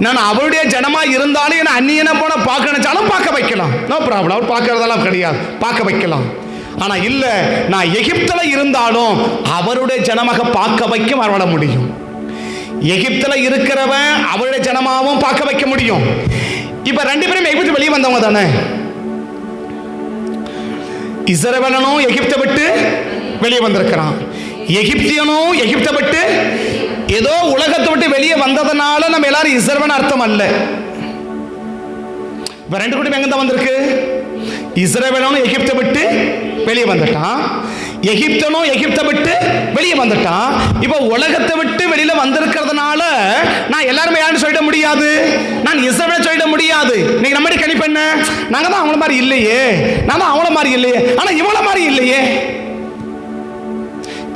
நான் அவருடைய ஜனமா இருந்தாலும் என்ன அந்நியனை போன பார்க்க நினைச்சாலும் பார்க்க வைக்கலாம், நோ ப்ராப்ளம். அவர் பார்க்கறதெல்லாம் கிடையாது, பார்க்க வைக்கலாம். ஆனா இல்ல, நான் எகிப்துல இருந்தாலும் அவருடைய ஜனமாக பார்க்க வைக்க வரவிட முடியும். எகிப்துல இருக்கிறவன் அவருடைய ஜனமாவும் பார்க்க வைக்க முடியும். இப்ப ரெண்டு பேரும் எகிப்து வெளியே வந்தவங்க தானே. இஸ்ரவேலனும் எகிப்தை விட்டு வெளியே வந்திருக்கிறான், எகிப்தியனும் எகிப்தை விட்டு ஏதோ உலகத்தை விட்டு வெளியே வந்ததனால நம்ம எல்லாரும் இஸ்ரவேல் அர்த்தம் அல்ல. இப்ப ரெண்டு கூட்டம் எங்க வந்திருக்கு? இஸ்ரவேலனும் எகிப்தை விட்டு வெளியே வந்துட்டான், எகிப்தனும் எகிப்தை விட்டு வெளியே வந்துட்டான். இப்ப உலகத்தை விட்டு வெளியில வந்திருக்கிறதுனால நான் எல்லாருமே யாருன்னு சொல்லிட முடியாது, நான் இஸ்ரவேல் சொல்லிட முடியாது. இன்னைக்கு நம்ம கணிப்பு என்ன? நாங்க தான் அவங்கள மாதிரி இல்லையே, நான் தான் அவங்கள மாதிரி இல்லையே, ஆனா இவங்கள மாதிரி இல்லையே.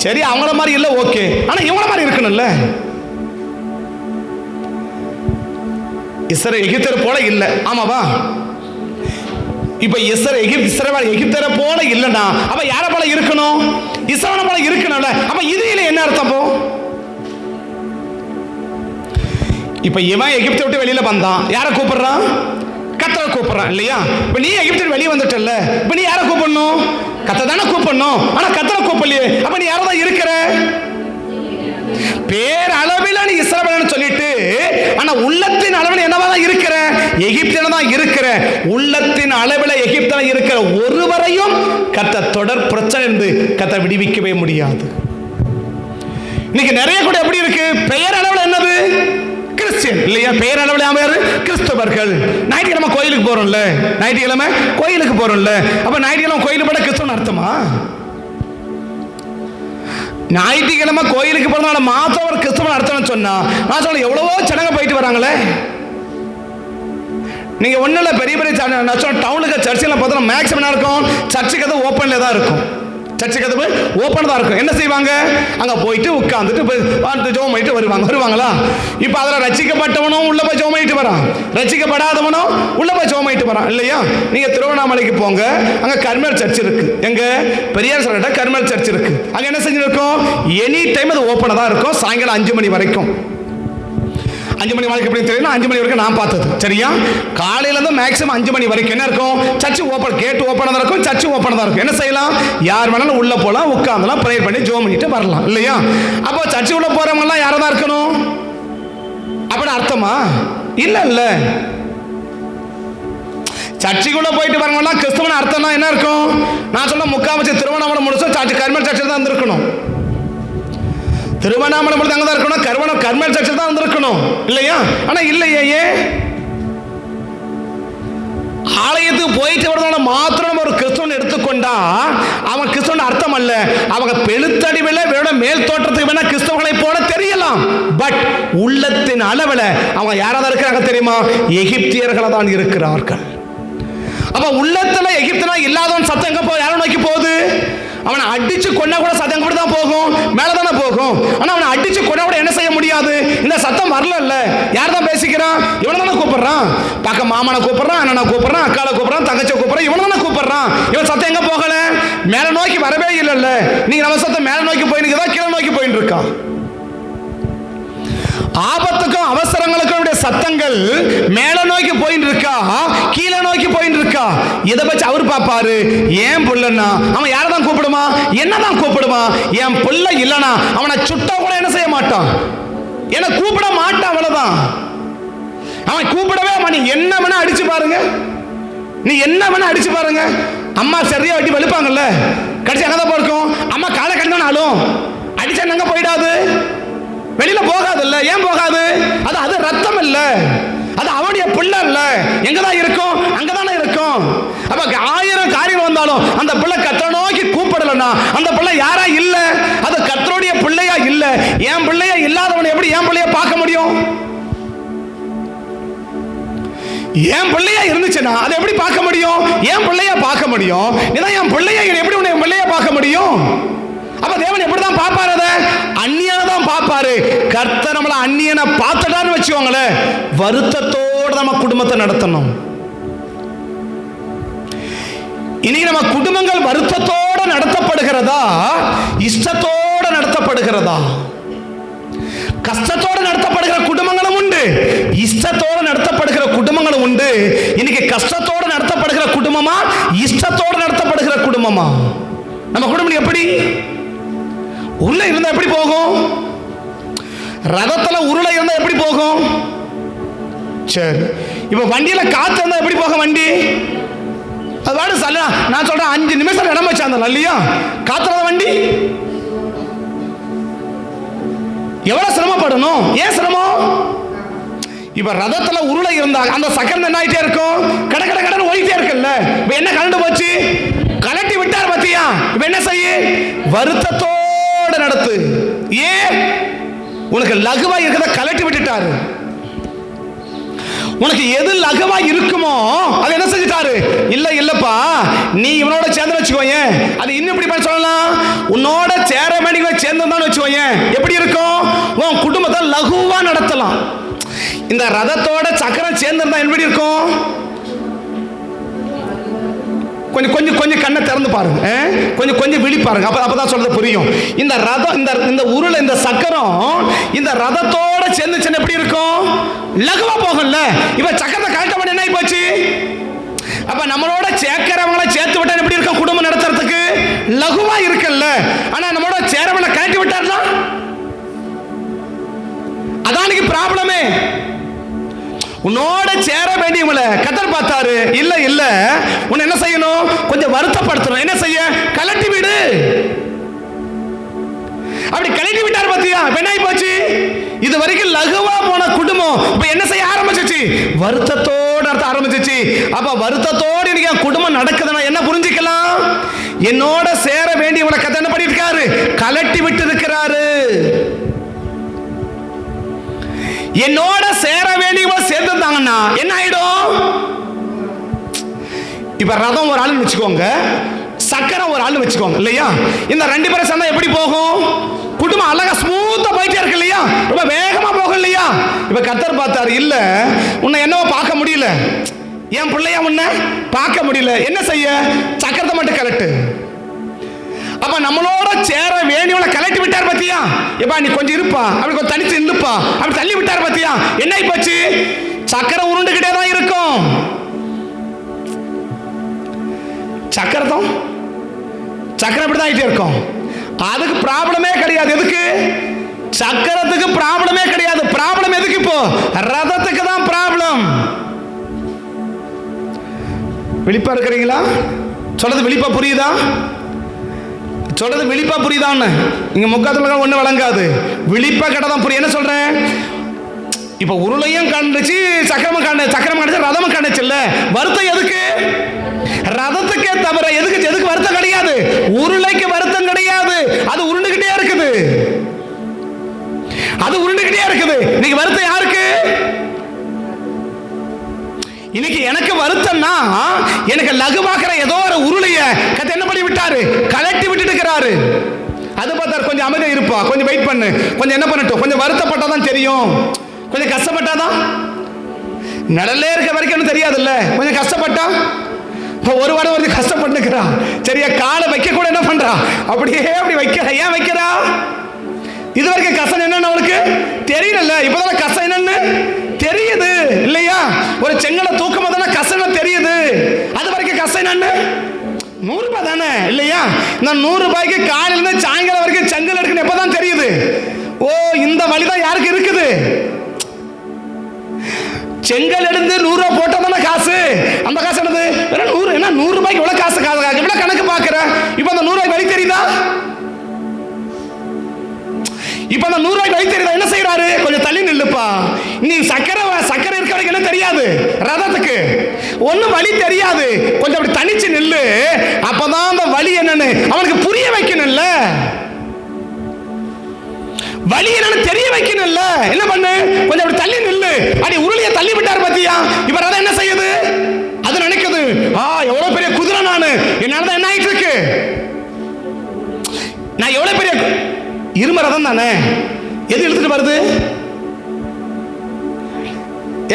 சரி, அவங்கள மாதிரி இல்ல, ஓகே, ஆனா இவங்கள மாதிரி இருக்கணும்ல. இஸ்ரவேல் எகிப்தர் போல இல்ல, ஆமாவா? இப்ப இஸ்ரவேல் எகிப்தரை போல இல்லனா அப்ப யார போல இருக்கணும்? இஸ்ரவேல் போல இருக்கணும்ல. அப்ப இதுல என்ன அர்த்தம்? இப்ப இவன் எகிப்தை விட்டு வெளியில வந்தான், யார கூப்பிடுறான்? கர்த்தரை கூப்பிடுறான் இல்லையா? இப்ப நீ எகிப்தில் வெளியே வந்துட்டல்ல, இப்ப நீ யார கூப்பிடணும்? கர்த்தரை தானே கூப்பிடணும். ஆனா கர்த்தரை கூப்பிடலையே, அப்ப நீ யாரதான் இருக்கிற? பேரளவில் நீ இஸ்ரவேல்னு சொல்லிட்டு, ஆனா உள்ளத்தின் அளவில் என்னவாதான் இருக்கிற? எகிப்தில தான் இருக்கிற. உள்ளத்தின் அளவில் எகிப்தில இருக்கிற ஒருவரையும் கர்த்தர் தொடர் பிரச்சனை இருந்து கர்த்தர் விடுவிக்கவே முடியாது. இன்னைக்கு நிறைய கூட எப்படி இருக்கு? பெயர் அளவில் என்னது? கிறிஸ்டியன் இல்லையா? பெயர் அளவில் யாரு? கிறிஸ்தவர்கள். ஞாயிற்றுக்கிழமை கோயிலுக்கு போறோம்ல, ஞாயிற்றுக்கிழமை கோயிலுக்கு போறோம்ல, அப்ப ஞாயிற்றுக்கிழமை கோயிலுக்கு போட கிறிஸ்தவன் அர்த்தமா? ஞாயிற்றுக்கிழமை கோயிலுக்கு போறதுனால மாசம் ஒரு கிறிஸ்தவன் அர்த்தம் சொன்னா நான் சொல்ல எவ்வளவோ ஜனங்க போயிட்டு வராங்களே. நீங்க ஒண்ணுல பெரிய பெரிய டவுனுக்கு சர்ச்சில் பார்த்தா மேக்ஸிமம் என்ன இருக்கும்? சர்ச்சுக்கு அது ஓப்பன்ல தான் இருக்கும், சர்ச்சு கதவு ஓப்பன் தான் இருக்கும். என்ன செய்வாங்க? அங்க போயிட்டு உட்கார்ந்துட்டு ஜெபம் பண்ணிட்டு வருவாங்களா? இப்ப அதுல ரட்சிக்கப்பட்டவனும் உள்ள போய் ஜெபம் பண்ணிட்டு வரான், ரட்சிக்கப்படாதவனும் உள்ள போய் ஜெபம் பண்ணிட்டு வரான் இல்லையா? நீங்க திருவண்ணாமலைக்கு போங்க, அங்க கர்மேல் சர்ச் இருக்கு. எங்க பெரியார் சொல்லிட்ட கர்மேல் சர்ச் இருக்கு. அங்க என்ன செஞ்சிருக்கும்? எனி டைம் அது ஓப்பனா தான் இருக்கும், சாயங்காலம் 5 மணி வரைக்கும். 5 மணி வரைக்கும் எப்படி தெரியும்? 5 மணி வரைக்கும் நான் பார்த்தது சரியா? காலையில இருந்து மேக்ஸிமம் 5 மணி வரைக்கும் என்ன இருக்கும்? சர்ச் ஓப்பன், கேட் ஓப்பனா தான் இருக்கும், சர்ச் ஓப்பனா தான் இருக்கும். என்ன செய்யலாம்? யார் வேணாலும் உள்ள போலாம், உட்கார்ந்தலாம், ப்ரேயர் பண்ணி ஜெபம் பண்ணிட்டு வரலாம் இல்லையா? அப்போ சர்ச் உள்ள போறவங்க எல்லாம் யாரா தான் இருக்கணும் அப்படின்னு அர்த்தமா? இல்ல இல்ல. சர்ச்சுக்குள்ள போயிட்டு வரவங்க கிறிஸ்தவன் அர்த்தம்னா என்ன இருக்கும்? நான் சொன்ன முக்காவாசி திருவண்ணாமலை முடிச்சோம் சர்ச் கர்மேல் சர்ச்சில் தான் இருந்திருக்கணும். திருவண்ணாமலை முடிச்சு அங்கே தான் இருக்கணும், கர்மேல் சர்ச்சில் தான் இருந்திருக்கணும் இல்லையா? ஆனா இல்லையே. ஏன்? ஆலயத்துக்கு போயிட்டு வரதுனால மாத்திரம் ஒரு கிறிஸ்தவன் எடுத்துக்கொண்டா அவன் கிறிஸ்தவன் அர்த்தம் அல்ல. அவங்க பெழுத்தடிவில் வேற மேல் தோற்றத்துக்கு வேணா கிறிஸ்தவர்களை போல தெரியலாம், பட் உள்ளத்தின் அளவில் அவங்க யாராவது இருக்கிறாங்க தெரியுமா? எகிப்தியர்களா தான் இருக்கிறார்கள். அப்ப உள்ளத்துல எகிப்தில இல்லாதவன் சத்தம் எங்க யாரை நோக்கி போகுது? அவனை அடிச்சு கொண்டா கூட சத்தம் கூட தான் போகும், மேலே தானே போகும். ஆனால் அவனை அடிச்சு கொண்டா கூட என்ன செய்ய முடியாது, இந்த சத்தம் வரல. யார் தான் பேசிக்கிறான்? இவனை தானே கூப்பிடுறான். பக்கம் மாமனை கூப்பிடுறான், அண்ணனை கூப்பிடுறான், அக்காலை கூப்பிடுறான், தங்கச்சியை கூப்பிடுறான், இவனை தானே கூப்பிடுறான். இவன் சத்தம் எங்க போகல? மேலே நோக்கி வரவே இல்லைல்ல. நீங்க நம்ம சத்தம் மேலே நோக்கி போயின்னு கீழே நோக்கி போயின்னு இருக்கான். ஆபத்துக்கும் அவசரங்களுக்கும் சத்தங்கள் மேல நோக்கி போயிட்டு இருக்கா, கீழே நோக்கி போயிட்டு இருக்கா. இதை வச்சு அவர் பாப்பாரு, ஏன் புள்ளனா அவன் யாரை தான் கூப்பிடுமா, என்னதான் கூப்பிடுமா. என் புள்ள இல்லனா அவனை சுட்டா கூட என்ன செய்ய மாட்டான், என்ன கூப்பிட மாட்டான். அவ்வளவுதான், அவன் கூப்பிடவே மாட்டான். நீ என்ன வேணா அடிச்சு பாருங்க, நீ என்ன வேணா அடிச்சு பாருங்க. அம்மா சரியா வெட்டி வெளுப்பாங்கல்ல, கடிச்சு என்னதான் போயிருக்கும். அம்மா காலை கட்டினாலும் அடிச்சா எங்க போயிடாது, வெளியில போகாது இல்ல. ஏன் போகாது? அது ரத்தம் இல்ல, அது அவனுடைய பிள்ளை இல்ல. எங்கதான் இருக்கும், அங்கதானே இருக்கும். அப்ப 1000 காரியம் வந்தாலும் அந்த பிள்ளை கர்த்தரை நோக்கி கூப்பிடலன்னா அந்த பிள்ளை யாரா இல்ல, அது கர்த்தருடைய பிள்ளையா இல்ல. என் பிள்ளையா இல்லாதவனை எப்படி என் பிள்ளைய பார்க்க முடியும்? என் பிள்ளையா இருந்துச்சுன்னா அதை எப்படி பார்க்க முடியும்? என் பிள்ளையா பார்க்க முடியும். இதான் என் பிள்ளையா எப்படி உன்னை பிள்ளையா பார்க்க முடியும்? அப்ப தேவன் எப்படிதான் பார்ப்பாரு? அதை அந்நியனை தான் பார்ப்பாரு. கர்த்தர் நம்மள அந்நியனை பார்த்துட்டான்னு வச்சுக்கோங்களேன், வருத்தத்தோடு நம்ம குடும்பத்தை நடத்தணும். இன்னைக்கு நம்ம குடும்பங்கள் வருத்தத்தோடு நடத்தப்படுகிறதா, இஷ்டத்தோடு நடத்தப்படுகிறதா? கஷ்டத்தோடு நடத்தப்படுகிற குடும்பங்களும் உண்டு, இஷ்டத்தோடு நடத்தப்படுகிற குடும்பங்களும் உண்டு. இன்னைக்கு கஷ்டத்தோடு நடத்தப்படுகிற குடும்பமா, இஷ்டத்தோடு நடத்தப்படுகிற குடும்பமா? நம்ம குடும்பம் எப்படி? உருளை இருந்தா எப்படி போகும்? ரதத்துல உருளை இருந்தா எப்படி போகும்? சரி, இப்ப வண்டியில காத்து இருந்தா எப்படி போகும் வண்டி? அது வாடு சொல்ல, நான் சொல்றேன் 5 நிமிஷம் இடம் வச்சாங்க இல்லையா காத்துறத வண்டி எவ்வளவு சிரமப்படணும்? ஏன் சிரமம்? இப்ப ரதத்துல உருளை இருந்தா அந்த சக்கரம் என்ன ஆயிட்டே இருக்கும், கட கட கடன்னு ஓடிட்டே இருக்குல்ல. இப்ப என்ன கலண்டு போச்சு, கலட்டி விட்டார் பத்தியா. இப்ப என்ன செய்ய, வருத்தத்தோட நடத்து. ஏன்? உனக்கு லகுவா இருக்கிறத கலட்டி விட்டுட்டாரு. உனக்கு எது லகுவா இருக்குமோ அது என்ன செஞ்சிட்டாரு, இல்ல இல்லப்பா நீ இவனோட சேர்ந்து வச்சுக்கோயேன். அது இன்னும் எப்படி சொல்லலாம், உன்னோட சேர வேண்டிய சேர்ந்து வச்சுக்கோயேன். எப்படி இருக்கும், உன் குடும்பத்தை லகுவா நடத்தலாம். இந்த ரதத்தோட சக்கரம் சேர்ந்திருந்தா எப்படி இருக்கும்? கொஞ்சம் கொஞ்சம் கொஞ்சம் கண்ணை திறந்து பாருங்க, கொஞ்சம் கொஞ்சம் விழி பாருங்க, அப்பதான் சொல்றது புரியும். இந்த ரதம், இந்த உருளை, இந்த சக்கரம் இந்த ரதத்தோட சேர்ந்துச்சுன்னு எப்படி இருக்கும், லகுவா போகல. இப்ப சக்கரத்தை கரெக்டா பண்ண என்ன போச்சு, அப்ப நம்மளோட சேர்க்கிறவங்களை சேர்த்து விட்டா எப்படி இருக்கும், குடும்பம் நடத்துறதுக்கு லகுவா இருக்குல்ல. ஆனா நம்மளோட சேரவங்களை கழட்டி விட்டார்னா அதானிக்கு ப்ராப்ளமே. உன்னோட சேர வேண்டியவங்களை கத்தர் பார்த்தாரு, இல்ல இல்ல உன்னை என்ன செய்யணும், கொஞ்சம் வருத்தப்படுத்தணும். என்ன செய்ய, கலட்டி விடு. அப்படி கலட்டி விட்டார் பத்தியா. என்ன போச்சு, இது வரைக்கும் லகுவா போன குடும்பம் இப்ப என்ன செய்ய ஆரம்பிச்சிச்சு, வருத்தத்தோடு நடத்த ஆரம்பிச்சிச்சு. அப்ப வருத்தத்தோடு இன்னைக்கு குடும்பம் நடக்குதுன்னா என்ன புரிஞ்சுக்கலாம், என்னோட சேர வேண்டியவங்களை கத்தர் என்ன பண்ணிட்டு இருக்காரு, கலட்டி விட்டு இருக்கிறாரு. என்னோட சேர வேண்டியவங்க சேர்ந்துட்டாங்கன்னா என்ன ஆயிடும், இப்ப ரதம் ஒரு ஆள் வச்சுக்கோங்க, சக்கரம் ஒரு ஆள் வச்சுக்கோங்க இல்லையா. இந்த 2 பேரும் சேர்ந்தா எப்படி போகும், குடும்பம் அழகா ஸ்மூத்தா போயிட்டே இருக்கு இல்லையா, ரொம்ப வேகமா போகும் இல்லையா. இப்ப கர்த்தர் பார்த்தாரு, இல்ல உன்னை என்னவோ பார்க்க முடியல, என் பிள்ளையா உன்னை பார்க்க முடியல. என்ன செய்ய, சக்கரத்தை மட்டும் கலட்டு. அப்ப நம்மளோட சேர வேண்டியவளை கலட்டி விட்டார் பத்தியா. எப்பா நீ கொஞ்சம் இருப்பா, அப்படி கொஞ்சம் தனித்து நின்றுப்பா, அப்படி தள்ளி விட்டார் பத்தியா. என்ன போச்சு, சக்கரம் உருண்டுகிட்டே தான் இருக்கும். சக்கரம் இப்படிதான் ஆயிட்டே இருக்கும். அதுக்கு ப்ராப்ளமே கிடையாது. எதுக்கு, சக்கரத்துக்கு ப்ராப்ளமே கிடையாது. ப்ராப்ளம் எதுக்கு, இப்போ ரதத்துக்கு தான் ப்ராப்ளம். விழிப்பா இருக்கிறீங்களா? சொல்றது விழிப்பா புரியுதா? சொல்றது விழிப்பா புரியுதான்னு இங்க முக்காத்துல ஒண்ணு வழங்காது. விழிப்பா கேட்டதான் புரியும். என்ன சொல்றேன், இப்ப உருளையும் கண்டுச்சு, சக்கரமும் கண்டுச்சு, ரதமும் கண்டுச்சு இல்ல. வருத்தம் எதுக்கு, ரதத்துக்கே தவிர எதுக்கு வருத்தம் கிடையாது. உருளைக்கு வருத்தம் கிடையாது, அது உருண்டுகிட்டே இருக்குது, அது உருண்டுகிட்டே இருக்குது. இன்னைக்கு வருத்தம் யாருக்கு, இன்னைக்கு எனக்கு வருத்தம்னா எனக்கு லகுவாக்குற ஏதோ ஒரு உருளைய கத்த என்ன பண்ணி பண்ணி விட்டாரு, கலட்டி விட்டுட்டு இருக்கிறாரு. அது பார்த்தாரு, கொஞ்சம் அமைதியா இருப்பா, கொஞ்சம் வெயிட் பண்ணு, கொஞ்சம் என்ன பண்ணட்டும், கொஞ்சம் வருத்தப்பட்டாதான் தெரியும், கொஞ்சம் கஷ்டப்பட்டாதான். நிழலே இருக்க வரைக்கும் தெரியாதுல்ல, கொஞ்சம் கஷ்டப்பட்டா. இப்போ ஒரு வாரம் வந்து கஷ்டப்பட்டுக்கிறா, சரியா காலை வைக்க கூட என்ன பண்றா, அப்படியே அப்படி வைக்கிறா. ஏன் வைக்கிறா? இது வரைக்கும் கஷ்டம் என்னன்னு அவளுக்கு தெரியல, இப்பதான் கஷ்டம் என்னன்னு தெரியுது இல்லையா? ஒரு செங்கலை தூக்கும் போது கஷ்டம் தெரியுது, அது வரைக்கும் கஷ்டம் என்னன்னு 100 ரூபாய் தானே இல்லையா? இந்த 100 ரூபாய்க்கு காலையிலிருந்து சாயங்காலம் வரைக்கும் செங்கல் எடுக்கணும் எப்பதான் தெரியுது. ஓ, இந்த வழிதான் யாருக்கு இருக்குது. செங்கல் எடுத்து 100 ரூபாய் போட்டா தானே காசு. அந்த காசு என்னது? 100. என்ன 100 ரூபாய்க்கு எவ்வளவு காசு, எவ்வளவு கணக்கு பாக்குற? இப்ப அந்த 100 ரூபாய்க்கு வழி தெரியுதா? இப்ப அந்த 100 ரூபாய்க்கு வழி தெரியுதா? என்ன செய்யறாரு? கொஞ்சம் தள்ளி நில்லுப்பா. நீ சக்கரை இருக்க வரைக்கும் என்ன தெரியாது, ரதத்துக்கு ஒண்ணும் வழி தெரியாது, கொஞ்சம் அப்படி தனிச்சு நில்லு, அப்பதான் அந்த வழி என்னன்னு அவனுக்கு புரிய வைக்கணும்ல, வழி என்னன்னு தெரிய வைக்கணும்ல. என்ன பண்ணு, கொஞ்சம் அப்படி தள்ளி நில்லு. அடி உருளைய தள்ளி விட்டார் பாத்தியா? இப்ப ரதம் என்ன செய்யுது? அது நினைக்குது, எவ்வளவு பெரிய குதிரை நானு, என்னால என்ன ஆயிட்டு இருக்கு, நான் எவ்வளவு பெரிய இரும ரதம் தானே, எது இழுத்துட்டு வருது?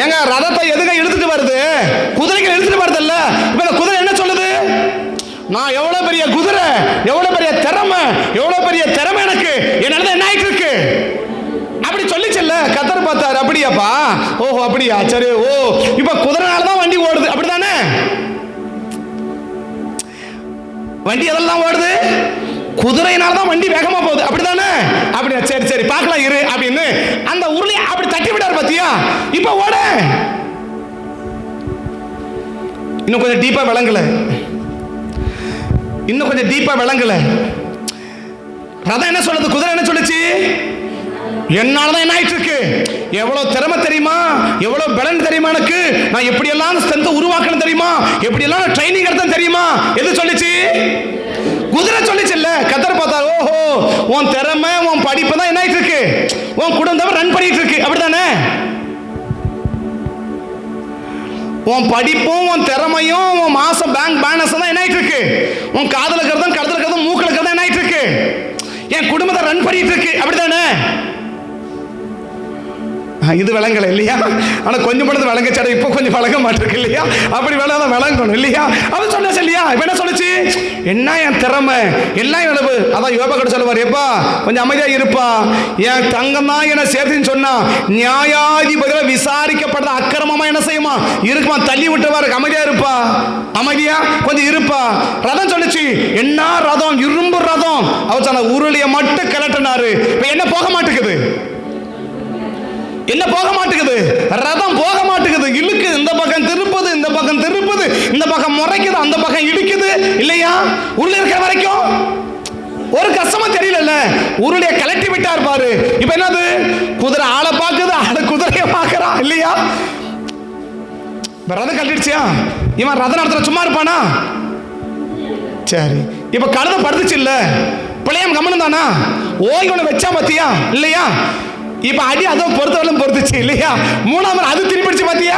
ஏங்க ரதத்தை எதுங்க இழுத்துட்டு வருது? குதிரைகள் இழுத்துட்டு வருது இல்ல. இப்ப இந்த குதிரை என்ன சொல்லுது? நான் எவ்வளவு பெரிய குதிரை, எவ்வளவு பெரிய திறமை, எவ்வளவு பெரிய திறமை எனக்கு, என்னால என்ன ஆயிட்டு இருக்கு அப்படி சொல்லிச்சுல்ல. கத்தர் பார்த்தாரு, அப்படியாப்பா, ஓஹோ அப்படியா, சரி. ஓ, இப்ப குதிரைனாலதான் வண்டி ஓடுது, அப்படித்தானே? வண்டி எதெல்லாம் ஓடுது? குதிரையினால்தான் வண்டி வேகமா போகுது, அப்படித்தானே? அப்படியா, சரி சரி பார்க்கலாம் இரு அப்படின்னு அந்த உருளையை அப்படி தட்டி விடாரு பாத்தியா? இப்ப ஓட இன்னும் கொஞ்சம் டீப்பா விளங்கல, இன்னும் கொஞ்சம் டீப்பா விளங்கல. ரதம் என்ன சொல்லுது, குதிரை என்ன சொல்லுச்சு? என்னாலதான் என்ன ஆயிட்டு இருக்கு, எவ்வளவு திறமை தெரியுமா, எவ்வளவு பலன் தெரியுமா, எனக்கு நான் எப்படி எல்லாம் ஸ்ட்ரென்த் உருவாக்கணும் தெரியுமா, எப்படி எல்லாம் ட்ரைனிங் எடுத்தேன் தெரியுமா. எது சொல்லுச்சு? குதிரை சொல்லிச்சு இல்ல. கத்தர் பார்த்தாரு, ஓஹோ, உன் திறமை உன் படிப்பு தான் என்ன ஆயிட்டு இருக்கு, உன் குடும்பம் ரன் பண்ணிட்டு இருக்கு, அப்படித்தானே? உன் படிப்பும் உன் திறமையும் உன் மாசம் பேங்க் பேலன்ஸ் தான் என்ன ஆயிட்டு இருக்கு, உன் காதல இருக்கிறதும் கழுத்துல இருக்கிறதும் மூக்கல இருக்கிறதும் என்ன ஆயிட்டு இருக்கு, என் குடும்பத்தை ரன் பண்ணிட்டு இருக்கு, அப்படித்தானே? இது விளங்கல இல்லையா? ஆனா கொஞ்சம் பொழுது விளங்கச்சாட, இப்ப கொஞ்சம் விளங்க மாட்டிருக்கு இல்லையா? அப்படி விளங்கணும் இல்லையா? அவன் சொன்ன இல்லையா? இப்ப என்ன சொல்லுச்சு? என்ன என் திறமை எல்லாம் இழப்பு. அதான் யோபா கூட சொல்லுவார், எப்பா கொஞ்சம் அமைதியா இருப்பா, என் தங்கம் தான் என்ன சேர்த்துன்னு சொன்னா நியாயாதிபதியில விசாரிக்கப்படுற அக்கிரமமா என்ன செய்யுமா இருக்குமா, தள்ளி விட்டுவாரு, அமைதியா இருப்பா, அமைதியா கொஞ்சம் இருப்பா. ரதம் சொல்லுச்சு, என்ன ரதம், இரும்பு ரதம். அவர் சொன்ன உருளைய மட்டும் கிளட்டினாரு. இப்ப என்ன போக மாட்டேங்குது, என்ன போக மாட்டேங்குது, ரதம் போக மாட்டேங்குது, இழுக்குது, இந்த பக்கம் திருப்புது, இந்த பக்கம் திருப்புது, இந்த பக்கம் முறைக்குது, அந்த பக்கம் இடிக்குது இல்லையா? உள்ள இருக்கிற வரைக்கும் ஒரு கஷ்டமா தெரியல, உருளைய கலட்டி விட்டார் பாரு. இப்ப என்னது, குதிரை ஆளை பாக்குது, ஆளு குதிரைய பாக்குறான் இல்லையா? ரதம் கட்டிடுச்சியா? இவன் ரதம் நடத்துற சும்மா இருப்பானா? சரி, இப்ப கழுத படுத்துச்சு இல்ல, பிள்ளையம் கவனம் தானா, ஓய்வு வச்சா பாத்தியா இல்லையா? இப்ப அடி அதுவும் பொறுத்தவரையும் பொறுத்துச்சு இல்லையா? 3ஆம் அது திருப்பிடுச்சு பாத்தியா?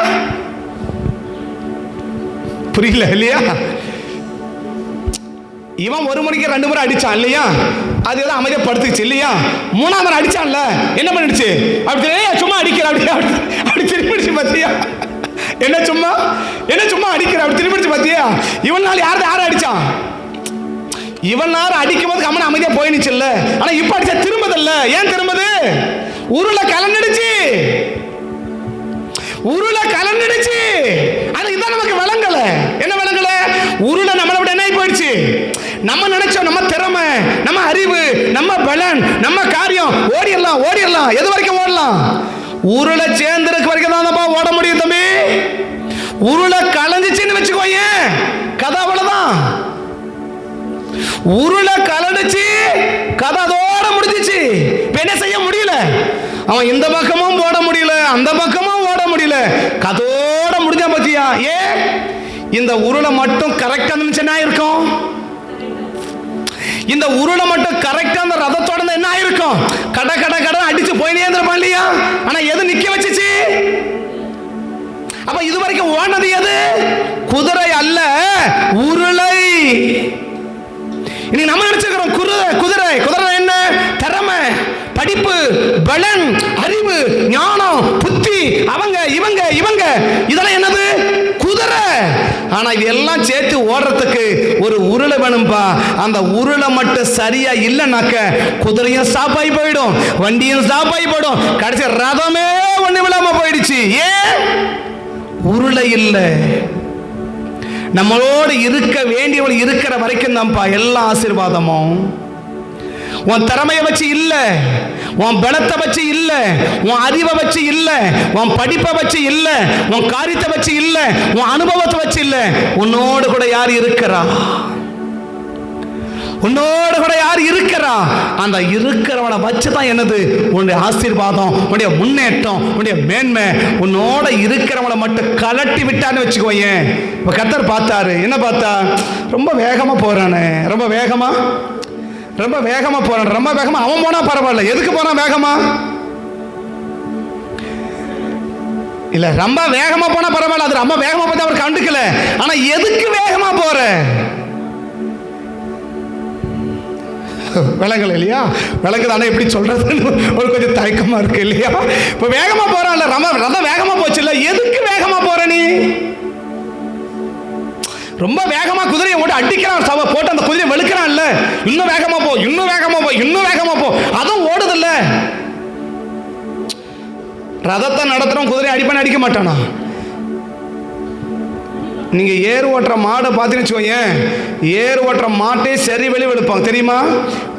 புரியல இல்லையா? இவன் ஒரு முறைக்கு 2 முறை அடிச்சான் இல்லையா? அது ஏதோ அமைதியா படுத்துச்சு இல்லையா? 3ஆம் முறை அடிச்சான்ல, என்ன பண்ணிடுச்சு? அப்படி சும்மா அடிக்கிற, அப்படி திருப்பிடுச்சு பாத்தியா? என்ன சும்மா அடிக்கிற, அப்படி திருப்பிடுச்சு பாத்தியா? இவன் நாள் யாரை அடிச்சான்? இவன் நேரம் அடிக்கும் போது கம்மன் அமைதியா போயிடுச்சு இல்ல. ஆனா இப்ப அடிச்சா திரும்பதில்ல. ஏன் திரும்பது? உருளை கலந்துடுச்சு, உருளை கலந்துடுச்சு. ஆனா இதான் நமக்கு விளங்கல. என்ன விளங்கல? உருளை நம்மளை விட என்ன போயிடுச்சு. நம்ம நினைச்சோம் நம்ம திறமை, நம்ம அறிவு, நம்ம பலன், நம்ம காரியம் ஓடிடலாம். எது வரைக்கும் ஓடலாம்? உருளை சேர்ந்திருக்கு வரைக்கும் தான் ஓட முடியும் தம்பி. உருளை கலந்துச்சுன்னு வச்சுக்கோங்க, கதை அவ்வளவுதான். உருளை கலந்துச்சு, கதை அதோட முடிஞ்சிச்சு. என்ன செய்ய முடியல, அவன் இந்த பக்கமும் ஓட முடியல, அந்த பக்கமும் ஓட முடியல, கதோட முடிஞ்சா பத்தியா? ஏன்? இந்த உருளை மட்டும் கரெக்டா இருந்துச்சுன்னா இருக்கும். இந்த உருளை மட்டும் கரெக்டா அந்த ரதத்தோட என்ன ஆயிருக்கும்? கட அடிச்சு போயினே இருந்திருப்பான் இல்லையா? ஆனா எது நிக்க வச்சுச்சு? அப்ப இது வரைக்கும் ஓடினது எது? குதிரை அல்ல, உருளை. ஆனா இதெல்லாம் சேர்த்து ஓடுறதுக்கு ஒரு உருளை வேணும்பா. அந்த உருளை மட்டும் சரியா இல்லைனாக்க குதிரையும் ஸ்டாப் ஆகி போயிடும், வண்டியும் ஸ்டாப் ஆகி போயிடும், கடைசி ரதமே ஒண்ணு விழாம போயிடுச்சு. ஏன்? உருளை இல்லை. நம்மளோடு இருக்க வேண்டியவள் இருக்கிற வரைக்கும் தான்ப்பா எல்லா ஆசீர்வாதமும். உன் திறமையை வச்சு இல்ல, உன் பலத்தை வச்சு இல்ல, உன் அறிவை வச்சு இல்ல, உன் படிப்பை வச்சு இல்ல, உன் காரியத்தை வச்சு இல்ல, உன் அனுபவத்தை வச்சு இல்ல. உன்னோடு கூட யார் இருக்கிறா? உன்னோடு கூட யார் இருக்கிறா? அந்த இருக்கிறவனை வச்சுதான் என்னது உன்னுடைய ஆசீர்வாதம், உன்னுடைய முன்னேற்றம், உன்னுடைய மேன்மை. உன்னோட இருக்கிறவனை மட்டும் கலட்டி விட்டான்னு வச்சுக்கோயேன். இப்ப கர்த்தர் பார்த்தாரு, என்ன பார்த்தா? ரொம்ப வேகமா போறானே, ரொம்ப வேகமா போறான், ரொம்ப வேகமா. அவன் போனா பரவாயில்ல, எதுக்கு போனா வேகமா? இல்ல, ரொம்ப வேகமா போனா பரவாயில்ல, அது ரொம்ப வேகமா போய் அவர் கண்டுக்கல. ஆனா எதுக்கு வேகமா போற? விலங்கல் இல்லையா? விலங்குதானே எப்படி சொல்றதுன்னு ஒரு கொஞ்சம் தயக்கமா இருக்கு இல்லையா? இப்ப வேகமா போறான்ல, ரதம் வேகமா போச்சு இல்ல, எதுக்கு வேகமா போற நீ? ரொம்ப வேகமா குதிரையை ஓட்டு அடிக்கிறான், சவ போட்டு அந்த குதிரையை வெளுக்கிறான் இல்ல, இன்னும் வேகமா போ, இன்னும் வேகமா போ, இன்னும் வேகமா போ. அதுவும் ஓடுது இல்ல. ரதத்தை நடத்துறோம், குதிரையை அடிப்பான அடிக்க மாட்டானா? நீங்க ஏறு ஓட்டுற மாடை பார்த்தீங்கன்னு வச்சுக்கோங்க, ஏறு ஓட்டுற மாட்டே சரி வெளியே வெளுப்பாங்க தெரியுமா?